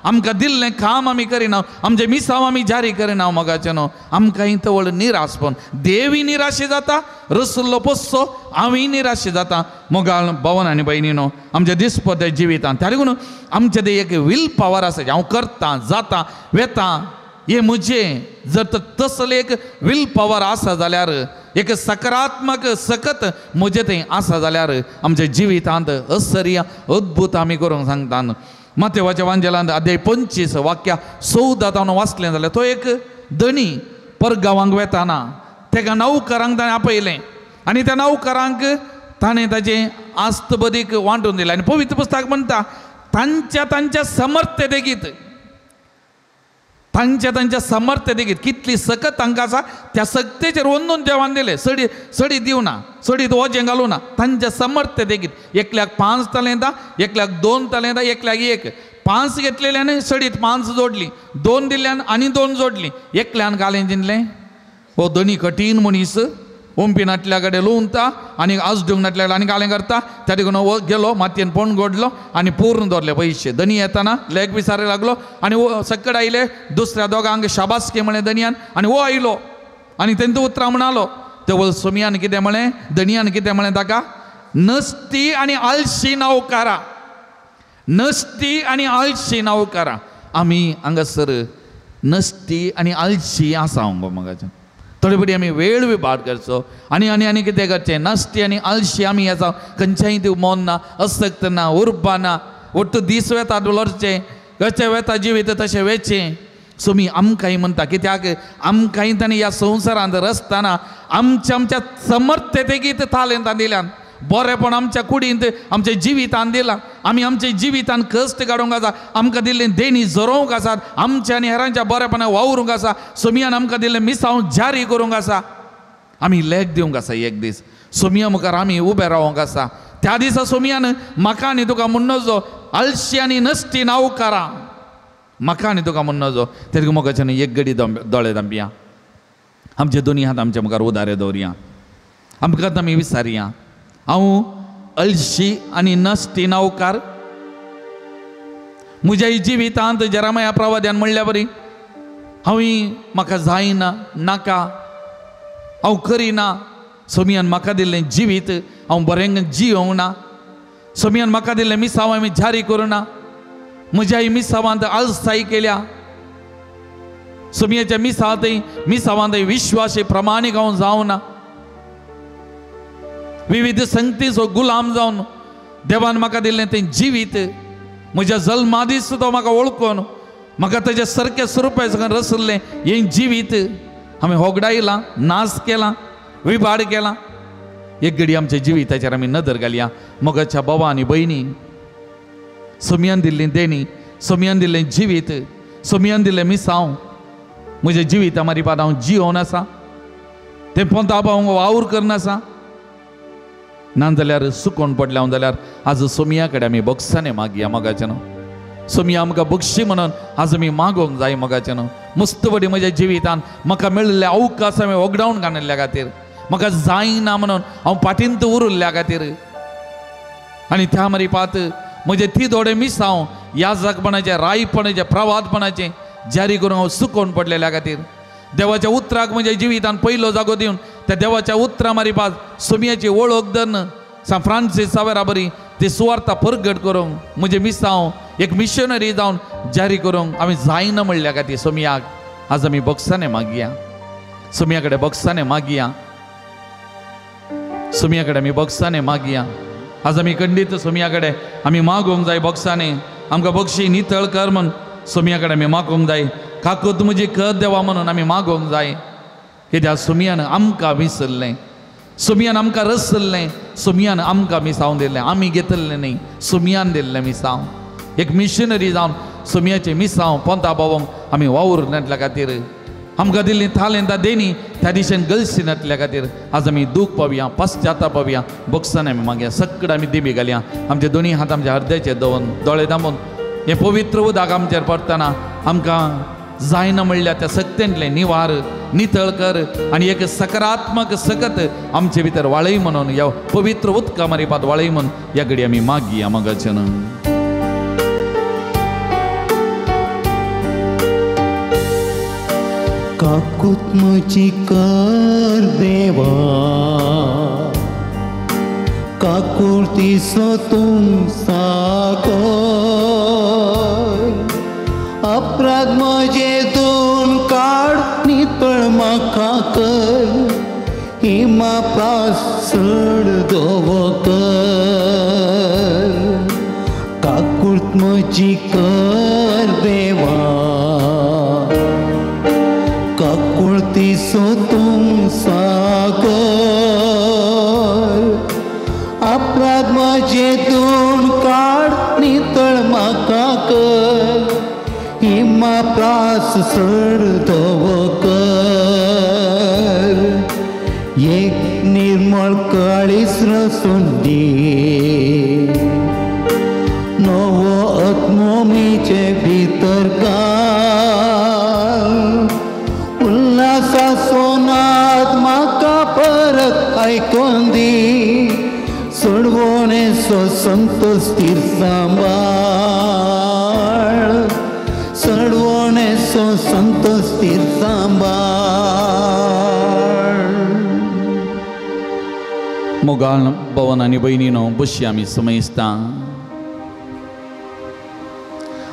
Speaker 2: आमकां दिल्लें काम आमी करिना आमचे मिसांव आमी जारी करिना मोगाच्यान आमकां इंत व्हड निराशपण देवी निराशे जाता रसुल्लो पोस्सो हांवूय निराशे जाता मोगाळ भवन आनी भयणीनो आमच्या दिसपट्या जिवितांत त्या लागून आमचे ते एक वील पावर आसा हांव करतां जाता वेता हे म्हजें जर तसलें एक वील पावर आसा जाल्यार एक सकारात्मक सकत म्हजें थंय आसा जाल्यार आमच्या जिवितांत असर्य अद्भुत आमी करूंक सांगता मातेवाच्या वांजेलांत अध्याय 25 वाक्या 14 हांव वाचलें जाल्यार तो एक धणी परगांवांक वेताना तेका नौकरांक ताणें आपयलें आनी त्या नौकरांक ताणें ताचें आस्त बदीक वांटून दिलें आनी पवित्र पुस्तक म्हणटा तांच्या समर्थ देगीत तांच्या समर्थ देगीत कितली सकत तांकां आसा त्या सक्तेचेर वंदून देवान दिलें सडी दिवना सडीत वजें घालूना तांच्या समर्थ देगीत एकल्याक 5 तलेंदां एकल्याक 2 तलेंदां एकल्याक 1 5 घेतलेल्यान सडीत 5 जोडली 2 दिल्ल्यान आनी 2 जोडली एकल्यान घालें जिनलें हो धणी कठीण मनीस ओंपी नाटल्या कडेन लुंवता आनी आजडूंक नाटल्या आनी गालें करता त्या देखून गेलो मातयेन पोण गोडलो आनी पूर्ण दवरले पयशे धनी येताना लेग विचारले लागलो आनी सकड आयले दुसऱ्या दोगांक शाबासकी म्हळें धनयान आनी वो आयलो आनी तेंच उतरां म्हणालो ते सोमियान कितें म्हळें धनयान कितें म्हळें ताका नसती आनी आळशी नौकारा नसती आनी आळशी नौकारा आमी हांगासर नसती आनी आळशी आसा मगाच्यान थोडे फावटी आमी वेळ विभाग करचो आनी कितें करचें नसती आनी आळशी आमी आसा खंयच्याय ती मन ना असक्त ना उर्बा ना ಒಟ್ಟು दीस वेता डोलरचे कशें वेता जिवीत तशें वेचें सोमी आमकांय म्हणटा कित्याक आमकांय ताणें ह्या संवसारांत रसतना आमच्या समर्थतेगीत तालेंतां दिल्यान बरेपण आमच्या कुडींत आमच्या जिवितान दिलां आमी आमच्या जिवितान कश्ट काडूंक आसा आमकां दिल्लें देणी जोरोवंक आसात आमच्या आनी हेरांच्या बरेपणा वावरूंक आसा सोमियान आमकां दिल्लें मिसांव जारी करूंक आसा आमी लेख दिवंक आसा एक दीस सोमिया मुखार आमी उबे रावंक आसा त्या दिसा सोमियान म्हाका आनी तुका म्हणनो जो आळशी आनी नश्टी नावकारां म्हाका आनी तुका म्हणनो जो तेका मोगाच्यान एक घडी दोळे धांपया आमचे दोनी हात आमच्या मुखार उदारे दवरया आमकां आमी विचारया हांव अळशी आनी नश्टी नावकार म्हज्या जिवितांत जेरामया प्रवाद्यान म्हणल्या बरी हांव म्हाका जायना नाका हांव करिना सोमियान म्हाका दिल्लें जिवीत हांव बरें जियोंक ना सोमियान म्हाका दिल्लें मिसांव हांवें जारी करूं ना म्हज्या मिसावांत आळसाई केल्या सोमियाच्या मिसावांत विश्वासी प्रमाणीक हांव जावं ना विविध संगतीचो गुलाम जावन देवान म्हाका दिल्लें तें जिवीत म्हज्या जल्मादीस तो म्हाका वळखून म्हाका तेज्या सारकें स्वरुपा सकन रचल्लें हें जिवीत हांवें होगडायलां नाश केलां विभाड केलां एक घडी आमच्या जिविताचेर आमी नदर घालया मोगाच्या भावा आनी भयणी सोमियान दिल्लीं देणी सोमियान दिल्लें जिवीत सोमियान दिल्लें मिसांव म्हज्या जिविता मारिपात हांव जियोन आसा तें पोंता हांव वावर करनासा नाजाल्यार सुकोवन पडल्या जाल्यार आज सोमिया कडेन आमी बक्षाने मागया मोगाचें न्हू सोमिया आमकां बक्षी म्हणून आज आमी मागोवंक जाय मोगाचें न्हू मस्त बडी म्हज्या जिवितान म्हाका मेळिल्ले अवकाश हांवें वगडावन घालिल्ल्या खातीर म्हाका जायना म्हणून हांव फाटींत उरिल्ल्या खातीर आनी त्या मारिपात म्हजे ती थोडे मिसांव ह्या जगपणाचे रायपणाचे प्रवादपणाचे जारी करून हांव सुकोवन पडलेल्या खातीर देवाच्या उतराक म्हज्या जिवितान पयलो जागो दिवन त्या देवाच्या उतरा मारिपात सोमियाची वळख धरन सान फ्रांसीस सावेरा बरी ती सुवार्ता परगट करूंक म्हजे मिसांव एक मिशनरी जावन जारी करूंक हांवें जायना म्हणल्या खातीर सोमियाक आज आमी बक्षाने मागया सोमिया कडेन बक्षाने मागया सोमिया कडेन आमी बक्षाने मागया आज आमी खंडीत सोमिया कडेन आमी मागोवंक जाय बक्षाने आमकां बक्षी नितळ कर म्हूण सोमिया कडेन आमी मागोवंक जाय काकूत म्हजी कर देवा म्हणून आमी मागोवंक जाय कित्याक सोमियान आमकां विसरलें सोमियान आमकां रचल्लें सोमियान आमकां मिसांव दिल्लें आमी घेतलें न्ही सोमियान दिल्लें मिसांव एक मिशनरी जावन सोमियाचें मिसांव पोंता पावोवंक आमी वावर नाटल्या खातीर आमकां दिल्लीं तालेंतां देणी त्या दिशेन गलसी नाटल्या खातीर आज आमी दूख पावया पश्चाताप पावया बक्षान आमी मागया सकड आमी दिबी घालया आमचे दोनी हात आमच्या हृदयाचेर दवरून दोळे धांपून हें पवित्र उदक आमचेर पडटना आमकां जायना म्हणल्या त्या सक्तेंतलें निवार नितळ कर आनी एक सकारात्मक सकत आमचे भितर वाळय म्हणून ह्या पवित्र उदका मारिपात वाळय म्हणून ह्या घडी आमी मागया मोगाचें
Speaker 1: काकूत म्हजी कर देवा काकुर्ती सोतूंक साको अपराध म्हजे दोन काड नितळ म्हाका कर हिमा प्रासड दोवो कर काकुर्त म्हजी कर देवा काकुर्ती सोतूंक साको अपराध म्हजे दोन काड नितळ म्हाका कर हिमा प्रास सड धवो कर एक निर्मळ काळीस रसून दी नवो आत्मोमीचे भितर घाल उल्हासा सोनाद म्हाका परत आयकोन दी सोडवोने सो संतोष तीर सांबाळ सोडवोने सो संतोष तीर सांबाळ
Speaker 2: मोगाळ भवन आनी भयणीनो बशी आमी समजता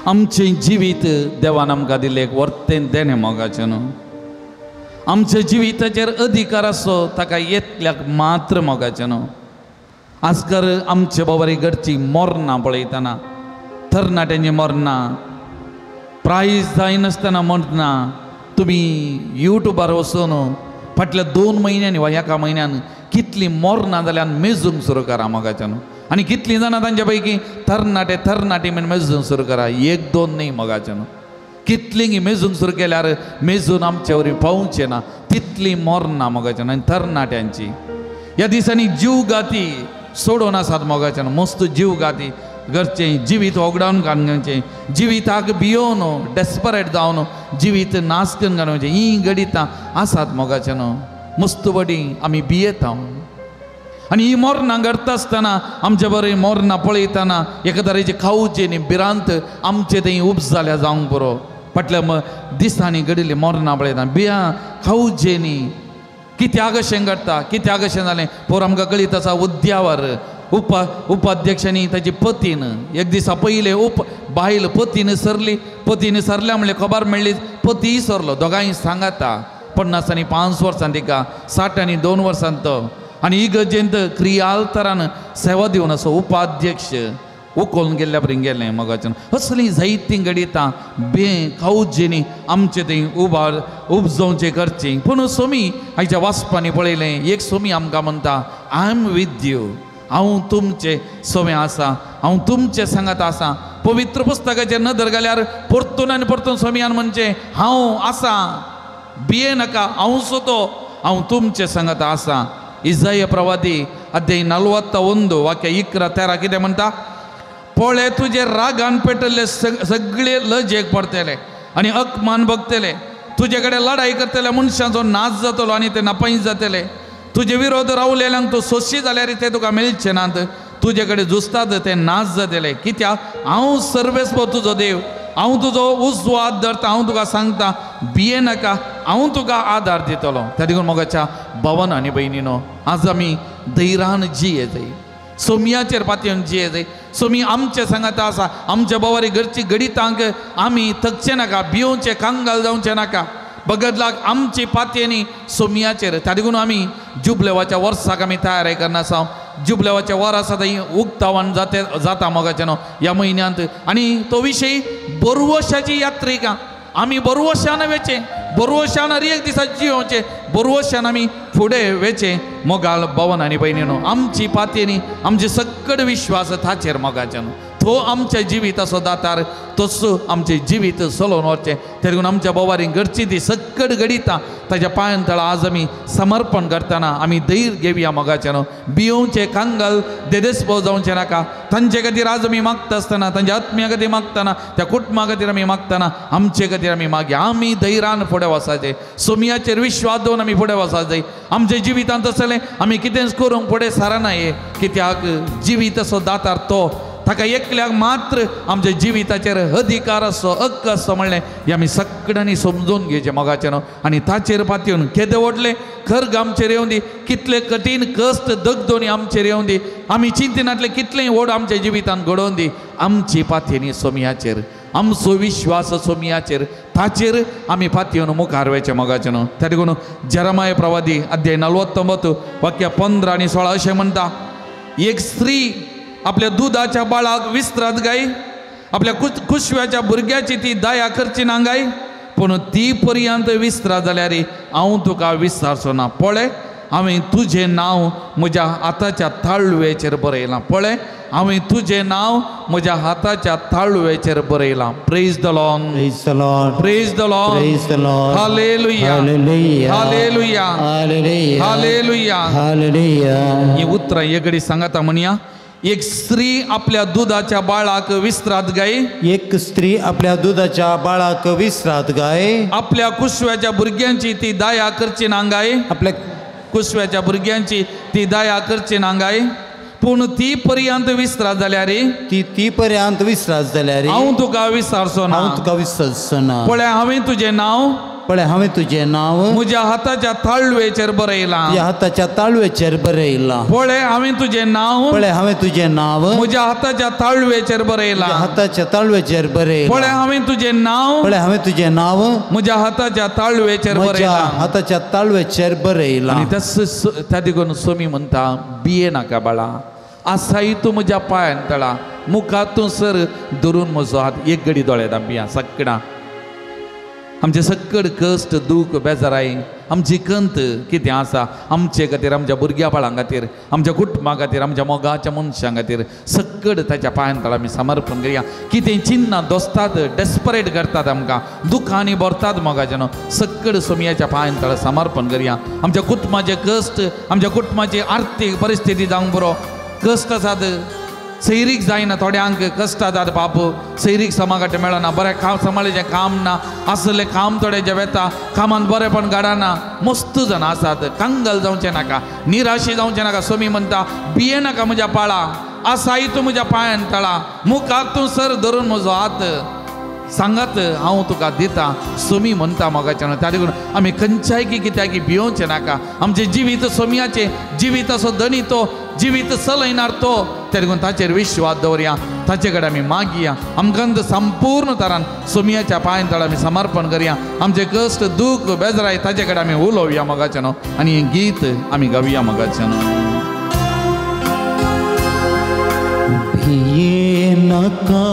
Speaker 2: आमचें जिवीत देवान आमकां दिल्लें एक वर्तें देणें मोगाचें न्हू आमच्या जिविताचेर अधिकार आसो ताका येतल्याक मात्र मोगाचें न्हू आजकार आमचे बाबारी घरची मोरणां पळयतना तरणाट्यांची मरणां प्रायज जायनासतना मरना तुम्ही यूट्यूबार वचून फाटल्या 2 म्हयन्यांनी वा एका म्हयन्यान कितलीं मरना जाल्यार मेजूंक सुरू करा मोगाच्यान आनी कितलीं जाणां तांच्या पैकी तरणाटी म्हण मेजूंक सुरू करा 1-2 न्ही मोगाच्यान कितलीं मेजूंक सुरू केल्यार मेजून आमचे वरी पावचे ना तितलीं मरना मोगाच्यान आनी तरणाट्यांची ह्या दिसांनी जीव घाती सोडून आसात मोगाच्यान मस्त जीव घाती घरचें जिवीत वगडावन घालचें जिविताक भियोन डेस्परेट जावन जिवीत नास करून घालचें ही गडितां आसात मोगाच्यान मस्त बडी आमी भियेता आनी ही मरणां घडटा आसतना आमचे बरें मरणां पळयतना एका तरेची खावची न्ही भिरांत आमचे थंय उबस जाल्या जावंक पुरो फाटल्या दिसांनी घडिल्ली मरणां पळयता भिया खावचे न्ही कित्याक अशें घडटा कित्याक अशें जालें पोर आमकां कळीत आसा उद्यावर उपाध्यक्षांनी ताची पतीन एक दिसा पयले बायल पतीन सरल्या म्हणले खबर मेळ्ळी पती सरलो दोगांय सांगाता 50 आनी 5 वर्सां तिका 60 आनी 2 वर्सां तो आनी इगर्जेंत क्रियाल तरान सेवा दिवन असो उपाध्यक्ष उखलून गेल्ल्या पर्यंत गेलें मोगाच्यान असलीं जायतीं घडितां खावजेनी आमचे थंय उपजोवचें करचें पूण सोमी हाच्या वाचपांनी पळयलें एक सोमी आमकां म्हणटा आय एम विथ यू हांव तुमचे सोमे आसा हांव तुमचे सांगात आसा पवित्र पुस्तकाचेर नदर घाल्यार परतून आनी परतून सोमियान म्हणचे हांव आसा भिये नाका हांव सोतो हांव तुमचे सांगात आसा इसाया प्रवादी अध्याय 41 वाक्य 11-13 कितें म्हणटा पळय तुजे रागान पेटल्ले सगळे लजेक पडटले आनी अकमान भोगतले तुजे कडेन लढाई करतले मनशांचो नाच जातलो आनी ते नापायीत जातले तुजे विरोध रावलेल्यांक तूं सोशी जाल्यार ते तुका मेळचे नात तुजे कडेन झुजतात ते नाच जातले कित्याक हांव सर्वेस्व तुजो देव हांव तुजो उजवो हात धरता हांव तुका सांगता भिये नाका हांव तुका आदार दितलो त्या देखून मोगाच्या भावन आनी भयणीनो आज आमी धैर्यान जिये जाय सोमयाचेर पातयेवन जिये जाय सोमी आमचे सांगाता आसा आमच्या बोवारी घरची गडितांक आमी थकचे नाका भियोवचे कांगाल जावचे नाका बगदलाक आमची पातयेनी सोमयाचेर त्या देखून आमी जुबलेवाच्या वर्साक आमी तयारी करना आसा जुबलेवाच्या वर आसा थंय उक्तावण जाता मोगाच्यान ह्या म्हयन्यांत आनी तो विशय बरवर्साची यात्रिका आमी बरवर्सान वेचे बरवर्सान एक दिसा जियोवचे बरवर्सान आमी फुडें वेचे मोगाल भवन आनी भयणीनो आमची पातयेनी आमचे सक्कड विश्वास ताचेर मोगाच्यान तो आमच्या जिविताचो दातार तोच आमचे जिवीत चलोवन व्हरचें त्या देखून आमच्या बोवारीक घरची ती सक्कड घडिता ताच्या पांयां तळा आज आमी समर्पण करतना आमी धैर्य घेवया मोगाच्यान भियोवचे कांगल देदेस्पो जावचे नाका तांचे खातीर आज आमी मागता आसतना तांच्या आत्म्या खातीर मागतना त्या कुटुंबा खातीर आमी मागतना आमचे खातीर आमी मागया आमी धैर्यान फुडें वचाचें सोमयाचेर विश्वास दवरून आमी फुडें वचाचें जाय आमच्या जिवितांत तसलें आमी कितेंच करूंक फुडें सारनाये कित्याक जिविताचो दातार तो ताका एकल्याक मात्र आमच्या जिविताचेर अधिकार आसो हक्क आसो म्हणलें हें आमी सगळ्यांनी समजून घेवचें मोगाचें आनी ताचेर पातयेवन केदे व्हडले खर्ग आमचेर येवं दी कितले कठीण कश्ट दगदोनी आमचेर येवं दी आमी चिंतिनातले कितलेंय व्हड आमच्या जिवितांत घडोवन दी आमची पातयेनी सोमयाचेर आमचो विश्वास सोमयाचेर ताचेर आमी पातयेवन मुखार वयचें मोगाचें त्या देखून जेरमाया प्रवादी अध्याय 49 वाक्य 15 आनी 16 अशें म्हणटा एक स्त्री आपल्या दुधाच्या बाळाक विस्त्रात गाय आपल्या कुशव्याच्या भुरग्याची ती दया करची ना गाय पूण ती पर्यंत विस्त्रात जाल्यार हांव तुका विसरचो ना पळय हांवें तुजें नांव म्हज्या हाताच्या ताळवेचेर बरयलां पळय हांवें तुजें नांव म्हज्या हाताच्या ताळवेचेर बरयलां praise the Lord
Speaker 1: Praise the Lord.
Speaker 2: Praise the Lord
Speaker 1: Praise the Lord.
Speaker 2: Hallelujah
Speaker 1: Hallelujah.
Speaker 2: Hallelujah
Speaker 1: Hallelujah.
Speaker 2: Hallelujah
Speaker 1: Hallelujah.
Speaker 2: ही उतरां एगडी सांगाता म्हणया एक स्त्री आपल्या दुधाच्या बाळाक विस्त्रात गाय
Speaker 1: एक स्त्री आपल्या दुधाच्या बाळाक विसरात गाय
Speaker 2: आपल्या कुशव्याच्या भुरग्यांची ती दया करची ना गाय
Speaker 1: आपल्या
Speaker 2: कुशव्याच्या भुरग्यांची ती दया करची ना गाय पूण ती पर्यंत विसरात जाल्यार
Speaker 1: ती पर्यंत विसरात जाल्यार
Speaker 2: हांव तुका विसरचो ना
Speaker 1: हांव तुका विसरचो ना
Speaker 2: पळय हांवें तुजें नांव
Speaker 1: पळय हांवें तुजें नांव
Speaker 2: म्हज्या हाताच्या ताळवेचेर बरयलां
Speaker 1: तुज्या हाताच्या ताळवेचेर बरयलां
Speaker 2: पळय हांवें तुजें नांव
Speaker 1: पळय हांवें तुजें नांव
Speaker 2: म्हज्या हाताच्या ताळवेचेर बरयलां
Speaker 1: हाताच्या ताळवेचेर बरयलां
Speaker 2: पळय हांवें तुजें नांव
Speaker 1: पळय हांवें तुजें नांव
Speaker 2: म्हज्या हाताच्या ताळवेचेर
Speaker 1: म्हज्या
Speaker 2: बरयलां
Speaker 1: हाताच्या ताळवेचेर बरयलां
Speaker 2: आनी त्या देखून सोमी म्हणटा भिये नाका बाळा आसाय तूं म्हज्या पांयां तळा मुखातूं सर धरून म्हजो हात एक घडी दोळे धांपिया सगळां आमचे सकड कश्ट दूख बेजाराय आमची कंत कितें आसा आमचे खातीर आमच्या भुरग्या बाळां खातीर आमच्या कुटुंबा खातीर आमच्या मोगाच्या मनशां खातीर सकड ताच्या पांयां तळा आमी समर्पण करया कितें चिन्नां दोस्तात डेस्परेट करतात आमकां दुखांनी भरतात मोगाच्यान सकड सोमयाच्या पांयां तळा समर्पण करया आमच्या कुटुंबाचे कश्ट आमच्या कुटुंबाची आर्थीक परिस्थिती जावंक बरो कश्ट आसात सैरीक जायना थोड्यांक कश्ट जातात बाप सैरीक समागाट मेळना बरें काम सांबाळचें काम ना आसलें काम थोडें जें वेता कामांत बरेंपण घडना मस्त जाण आसात कांगल जावचें नाका निराशी जावचें नाका सोमी म्हणटा भिये नाका म्हज्या पाळा आसाय तूं म्हज्या पांयां तळा मुखार तूं सर धरून म्हजो हात सांगात हांव तुका दिता सोमी म्हणटा मोगाच्यान त्या देखून आमी खंयच्याय कित्याक भियोवचें नाका आमचें जिवीत सोमयाचें जिवीत असो धनी तो जिवीत चलयणार तो त्या देखून ताचेर विश्वास दवरया ताचे कडेन आमी मागया आमकां संपूर्ण तरान सोमयाच्या पांयां तळा आमी समर्पण करया आमचे कश्ट दूख बेजाराय ताचे कडेन आमी उलोवया मोगाच्यान आनी हें गीत आमी गावया मोगाच्यान
Speaker 1: भिये नाका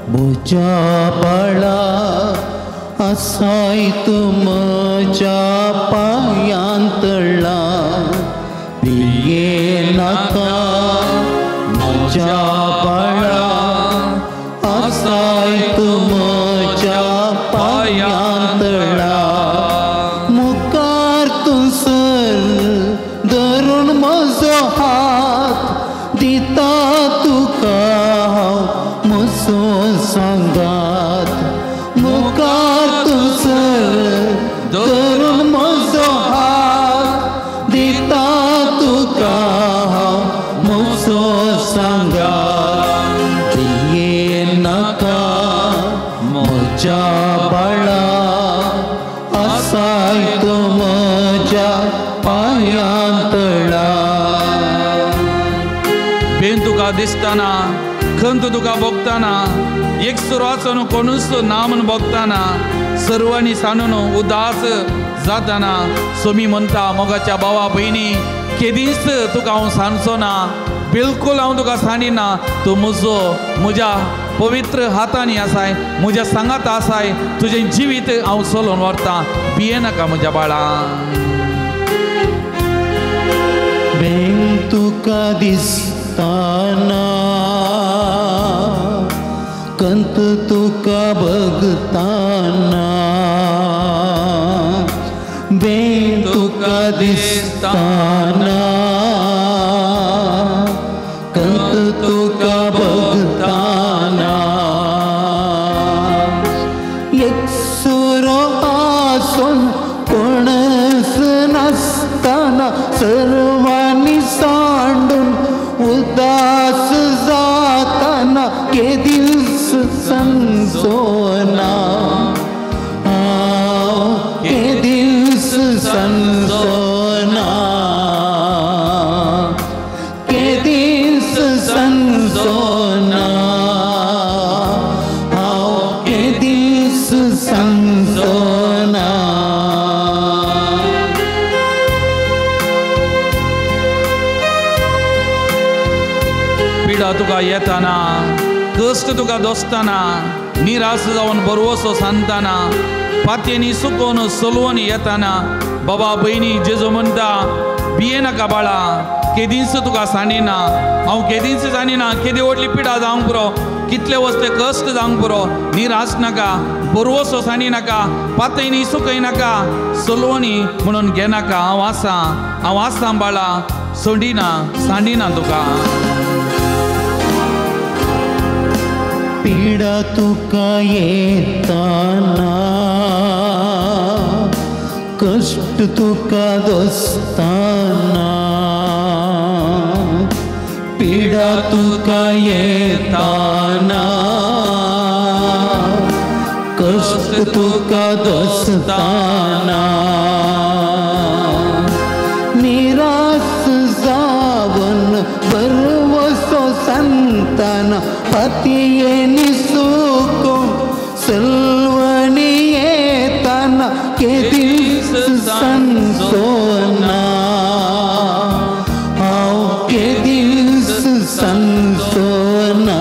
Speaker 1: म्हज्या बाळा आसाय तूं म्हज्या पांयां तळा भिये नाका म्हज्या बाळा आसाय तूं म्हज्या पांयां तळा मुखार तूं सर धरून म्हजो हात दिता तुका म्हजो सांगात मुखार तूं सर धरून म्हजो हात दिता तुका म्हजो सांगात भिये नाका म्हज्या बाळा आसाय तूं म्हज्या पांयां तळा
Speaker 2: बेन तुका दिसताना खंत तुका भोगताना एक सुरवाचो कोणूच ना म्हूण भोगताना सर्वांनी सांडून उदास जाताना सोमी म्हणटा मोगाच्या भावा भयणी केदींच तुका हांव सांडचो ना बिलकूल हांव तुका सांडिना तूं म्हज्या पवित्र हातांनी आसाय म्हज्या सांगात आसाय तुजें जिवीत हांव चलोवन व्हरतां भिये नाका म्हज्या बाळा
Speaker 1: बेन तुका दिसताना कंत तुका बघताना बेन तुका दिसताना कंत तुका बघताना एक सुरो आसून कोणच नसताना सर्वांनी सांडून उदास जाताना केदीस संसोना केदीस संसोना केदीस संसोना केदीस संसोना
Speaker 2: पिडा तुका येताना कश्ट तुका दोसताना निराश जावन बरवसो सांगताना पातयेनी सुकोवन चलवून येताना बाबा भयणी जेजू म्हणटा भिये नाका बाळा केदींच तुका सांडिना हांव केदींच जाणिना केदी व्हडली पिडा जावंक पुरो कितले वस्ते कश्ट जावंक पुरो निराश नाका बरवसो सांडी नाका पातयनी सुकय नाका चलवणी म्हणून घेनाका हांव आसां बाळा सोडिना सांडिना तुका
Speaker 1: पीडा तुका येताना कष्ट तुका दोस्ताना पीडा तुका येताना कष्ट तुका दोस्ताना निराश जावन बरवसो संताना पतियेनी सुको सलवणी येताना केदीस संसोना केदीस संसोना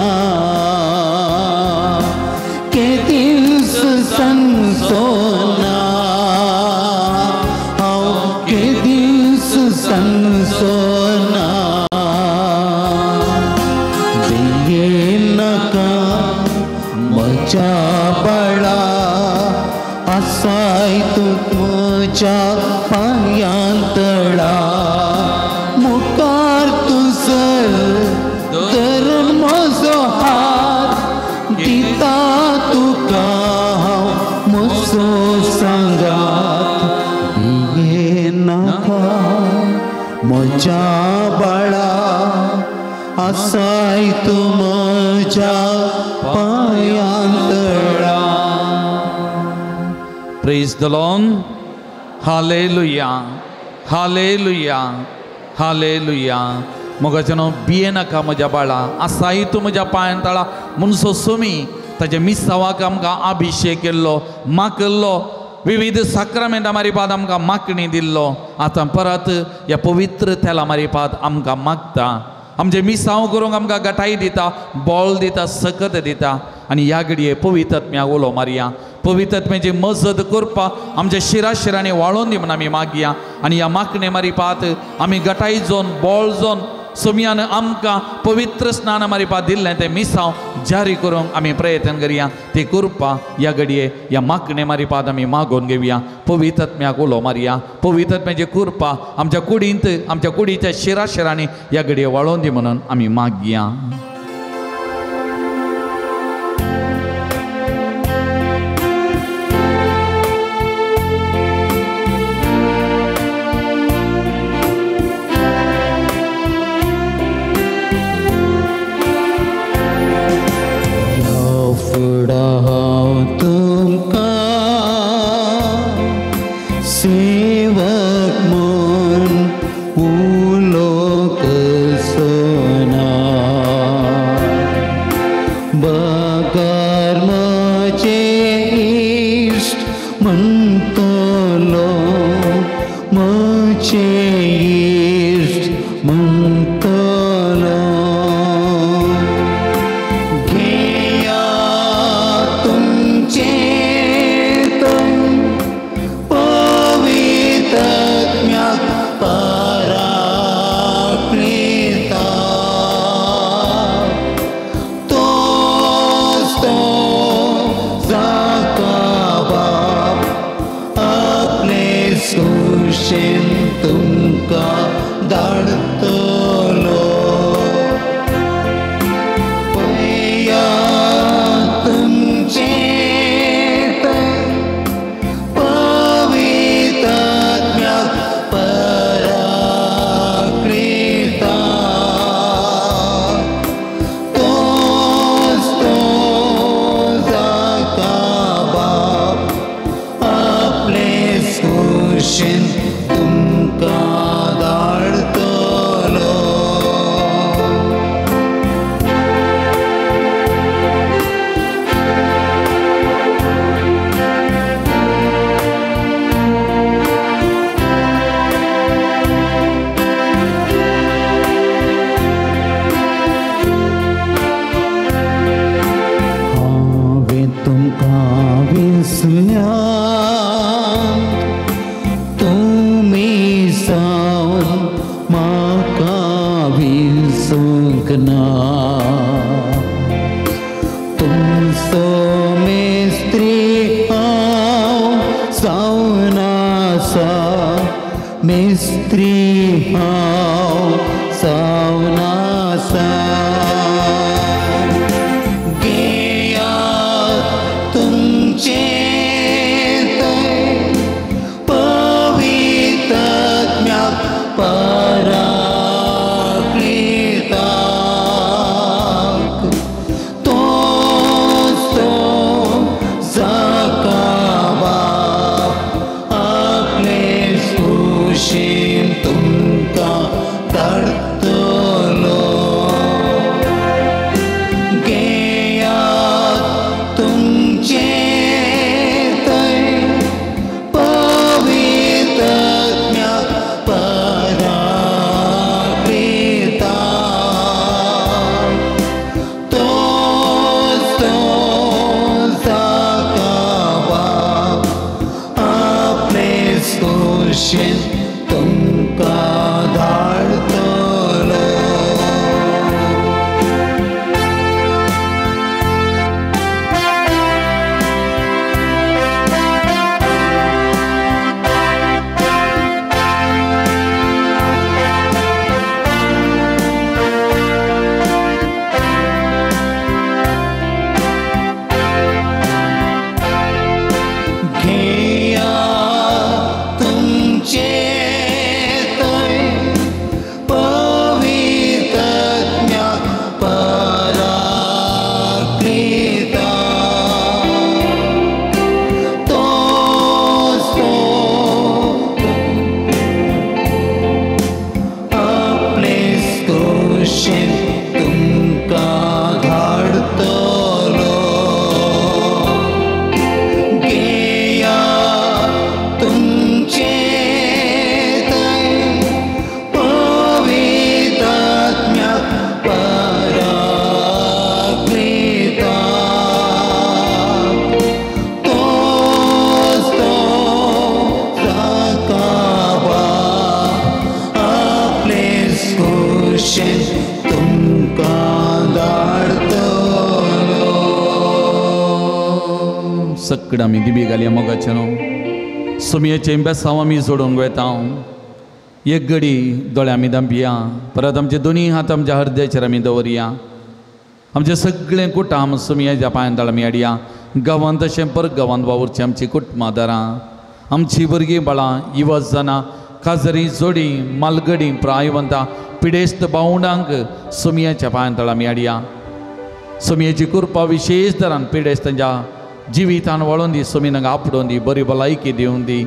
Speaker 1: पायांतळा मुखार तुझर धरून म्हजो हात दिता तुका हांव म्हजो सांगात ये नाका म्हज्या बाळा आसाय तूं म्हज्या पायांतळा.
Speaker 2: Praise the Lord. Hallelujah. Hallelujah. Hallelujah. मोगाचनो बिये नाका म्हज्या बाळा आसाय तूं म्हज्या पायांतळा म्हणसो सोमी ताच्या मिसावाक आमकां अभिशेक केल्लो मागलो विविध साक्रामेंटा मारीपात आमकां मागणी दिल्लो आतां परत ह्या पवित्र तेला मारीपात आमकां मागता आमचे मिसांव करूंक आमकां गटाई दिता बोल दिता सकत दिता आनी ह्या घडये पवित्रत्म्याक उलो मारया पवित्रत्म्याची मजत करपा आमच्या शिराशिरांनी वाळोवन दी म्हणून आमी मागया आनी ह्या मागणे मारीपात आमी गटाई जोन बोल जोन सोमयान आमकां पवित्र स्नान मारीपात दिल्लें तें मिसांव जारी करूंक आमी प्रयत्न करया ते करपा ह्या घडये ह्या मागणे मारीपात आमी मागोवन घेवया पवित्रत्म्याक उलो मारया पवित्रत्म्याची कृपा आमच्या कुडींत आमच्या कुडीच्या शिराशिरांनी ह्या घडये वाळोवन दी म्हणून आमी मागया.
Speaker 1: सेवक मन उलोक सोना बगर म्हजे इश्ट म्हणटलो म्हजे इश्ट म्हणटलो घेया तुमचे तुमकां धाडटलो पया तुमचे पवित्रात्म्याक पराक्रिताक तोच तो जाका बाप आपले सुशेन धाडटलो हांवें तुमकां विसल्या म्हाका विसरूंक ना तुमचो मेस्त्री हांव जावन आसा मेस्त्री हांव जावन आसा घेयात तुमचे पराक्रिताक तोच तो जाका बाप आपले सुशेन तुमकां धाडटलो घेयात तुमचे सुशेन तुमकां धाडटलो
Speaker 2: सकड आमी दिबी घालया मोगाचे न्हू सुमयेचे बेसांव आमी जोडूंक वेता एक घडी दोळे आमी धांपिया परत आमचे दोनी हात आमच्या हृदयाचेर आमी दवरया आमचे सगळें कुटाम सुमयेच्या पांयांतळ आमी हाडया गांवांत तशें पर गांवांत वावुरची आमची कुटुंबादारां आमची भुरगीं बाळां इवज जाणां काजरी जोडी मालगडी प्रायवंतां पिडेस्त बावंडांक सुमयेच्या पांयांतळ आमी हाडया सुमयेची कृपा विशेश तरान पिडेस्त तांच्या जिवितान वळोवन दी सुमीनाक आपडोवन दी बरी भलायकी दिवन दी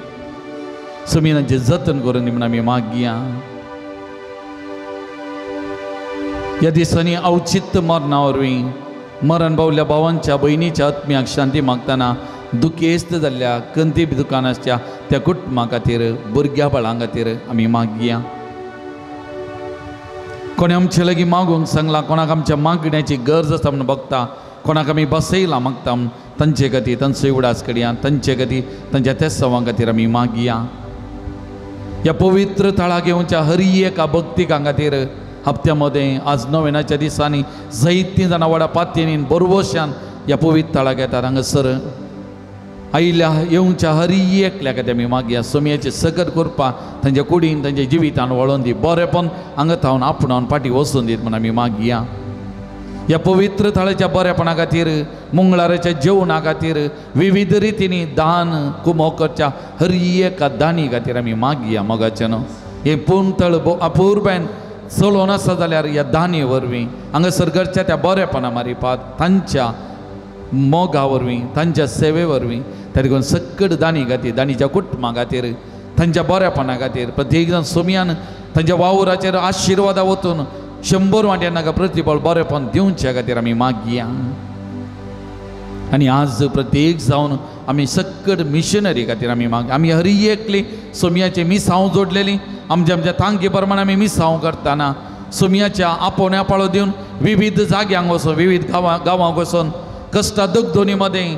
Speaker 2: सुमीनाचें जतन करून दी म्हण आमी मागया ह्या दिसांनी औचित्य मरणा वरवीं मरण पावल्या भावांच्या भयणीच्या आत्म्याक शांती मागतना दुखेस्त जाल्ल्या कंती दुकानाच्या त्या कुटुंबा खातीर भुरग्या बाळां खातीर आमी मागया कोणी आमचे लागीं मागूंक सांगला कोणाक आमच्या मागण्याची गरज आसा म्हूण बघता कोणाक आमी बसयला मागता तांचे खातीर तांचो उडास करया तांचे खातीर तांच्या तेसांवां खातीर आमी मागया ह्या पवित्र थळाक येवच्या हर एका भक्तिकां खातीर हप्त्या मदें आज नोवेनाच्या दिसांनी जायतीं जाणां व्हडा पातयेन बरवशान ह्या पवित्र थळाक येतात हांगासर आयल्या येवच्या हर एकल्या खातीर आमी मागया सुमयेची सकत करपा तांच्या कुडीन तांच्या जिवितान वळोवन दी बरेपण हांगा थावन आपणावन फाटीं वचून दीत म्हण आमी मागया ह्या पवित्र थळाच्या बरेपणा खातीर मंगळाराच्या जेवणा खातीर विविध रितींनी दान कुमोकच्या हर एका दानी खातीर आमी मागया मोगाचें न्हू हे पूर्ण तळ अपुर्बायन चलोवन आसा जाल्यार ह्या दानी वरवीं हांगासर घरच्या त्या बरेपणा मारिपात तांच्या मोगा वरवीं तांच्या सेवे वरवीं त्या देखून सकड दानी खातीर दानीच्या कुटुंबा खातीर तांच्या बरेपणा खातीर प्रत्येक जण सुमयान तांच्या वावराचेर आशिर्वादा वतून 100 वांट्यान नाका प्रतिफळ बरेपण दिवच्या खातीर आमी मागया आनी आज प्रत्येक जावन आमी सकड मिशनरी खातीर आमी माग आमी हर एकली सुमयाची मिसांव जोडलेली आमच्या तांकी प्रमाण आमी मिसांव करतना सुमयाच्या आपोवण्या पाळो दिवन विविध जाग्यांक वचून विविध गांवांक वचून कश्टा दुखदोनी मदें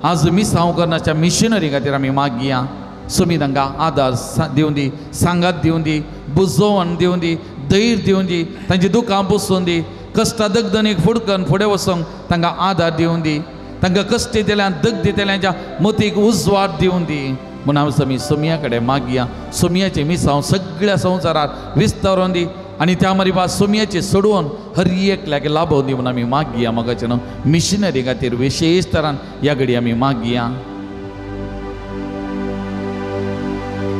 Speaker 2: आज मिसांव करनाच्या मिशनरी खातीर आमी मागया सुमी तांकां आदार दिवन दी सांगात दिवन दी बुजोवण दिवन दी धैर्य दिवन दी तांची दुखां पुसून दी कश्टा दगदनीक फुडकन फुडें वचूंक तांकां आदार दिवन दी तांकां कश्ट दितल्या दग दितल्यांच्या मतीक उजवाड दिवन दी म्हूण हांव आमी सुमया कडेन मागया सुमयाचें मिसांव सगळ्या संवसारांत विस्तारून दी आनी त्या मारिपा सुमयाची सोडवून हर एकल्याक लाभोवन दी म्हूण आमी मागया मोगाचें न्हू मिशनरी खातीर विशेश तरान ह्या घडी आमी मागया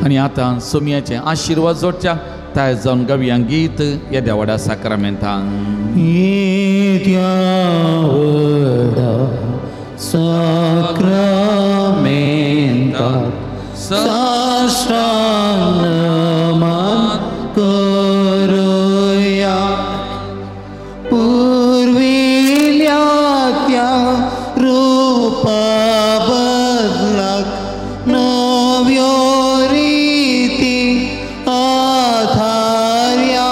Speaker 2: आनी आतां सुमयाचें आशिर्वाद जोडच्या ताय जावन गावया गीत ह्या देवाड्या साक्रामेंतांत
Speaker 1: साष्टांग नमन करूया पूर्विल्या त्या रूपा बदलाक नव्यो रीती आधार्या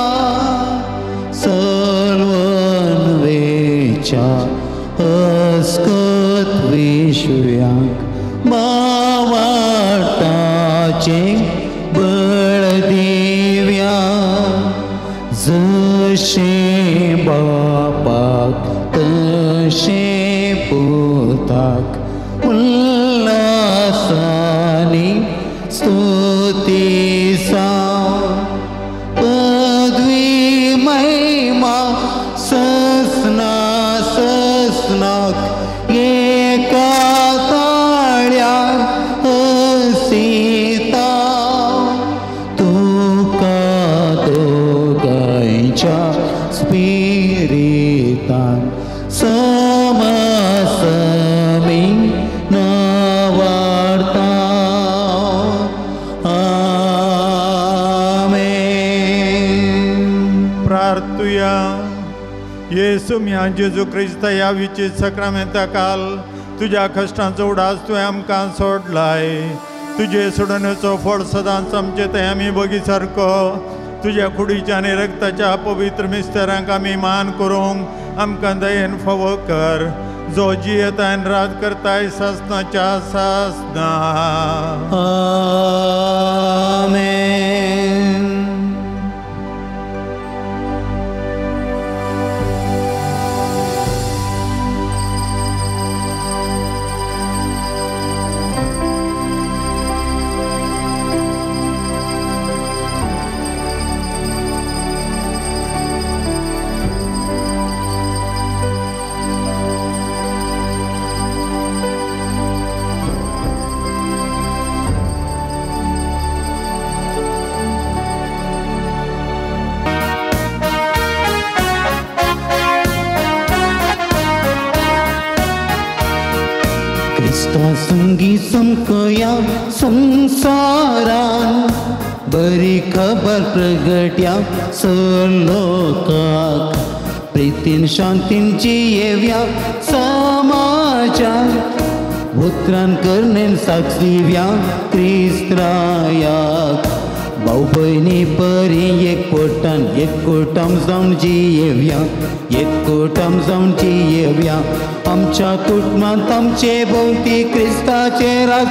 Speaker 1: सर्वन्वेच्या अस्कत विश्व्यांक बावाटाचे बळ दिव्या जशे बापाक तशे पुताक उल्हासानी स्तुती पदवी महिमा ससना ससनाक एका ताळ्या हसीता तुका दोगांच्या स्पिरितान समसमी नवार्ता आमेन.
Speaker 3: प्रार्थुया येसू म्या जेजू क्रिस्त ह्या विचित सक्रामेंता काल तुझ्या कश्टांचो उडास तुवें आमकां सोडलाय तुजे सोडण्याचो फळ सदांच आमचे ते आमी बगी सारको तुझ्या कुडीच्या आनी रक्ताच्या पवित्र मिस्तेरांक आमी मान करूंक आमकां दयेन फावो कर जो जियेताय रात करताय सासनाच्या सासना
Speaker 1: आमेन. समकया संसारान बरी खबर प्रगट्या सलोकाक प्रितीन शांतीन जियेव्या समाजात उतरान करनेन साक्षीव्या क्रिस्त्रायाक भाऊ बहिणी परी एकवटान जावन जियेव्या एकवटान जावन जियेव्या आमच्या कुटुंबांत आमचे भोवती क्रिस्ताचे राज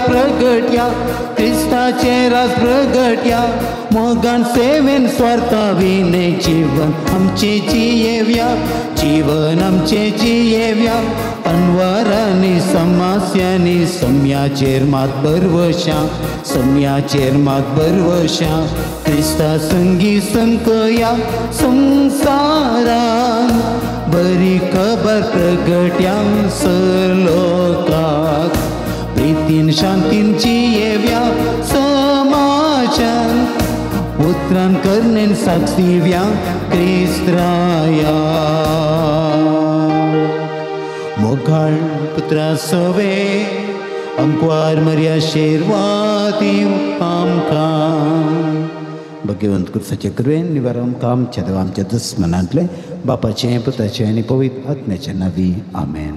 Speaker 1: प्रगट्या मोगान सेवेन स्वार्थाविने जीवन आमचे जियेव्या आमचे जियेव्या अनवरांनी समस्यांनी सम्याचेर मात बरवशा क्रिस्ता संगी संकया संसारान बरी खबर प्रगट्या सलोकाक प्रितीन शांतीन जियेव्या समाजान उतरान करनेन साक्षीव्या क्रिस्त्राया मोगाळ पुत्रा सवे अंकुआर मरिया शेरवाती आमकां भगवंत कृपाचे कृपेन निवारण आमकां आमच्या देवा आमच्या दुस्मनांतले बापाचें पुताचें आनी पवित्र आत्म्याचें नांवी आमेन.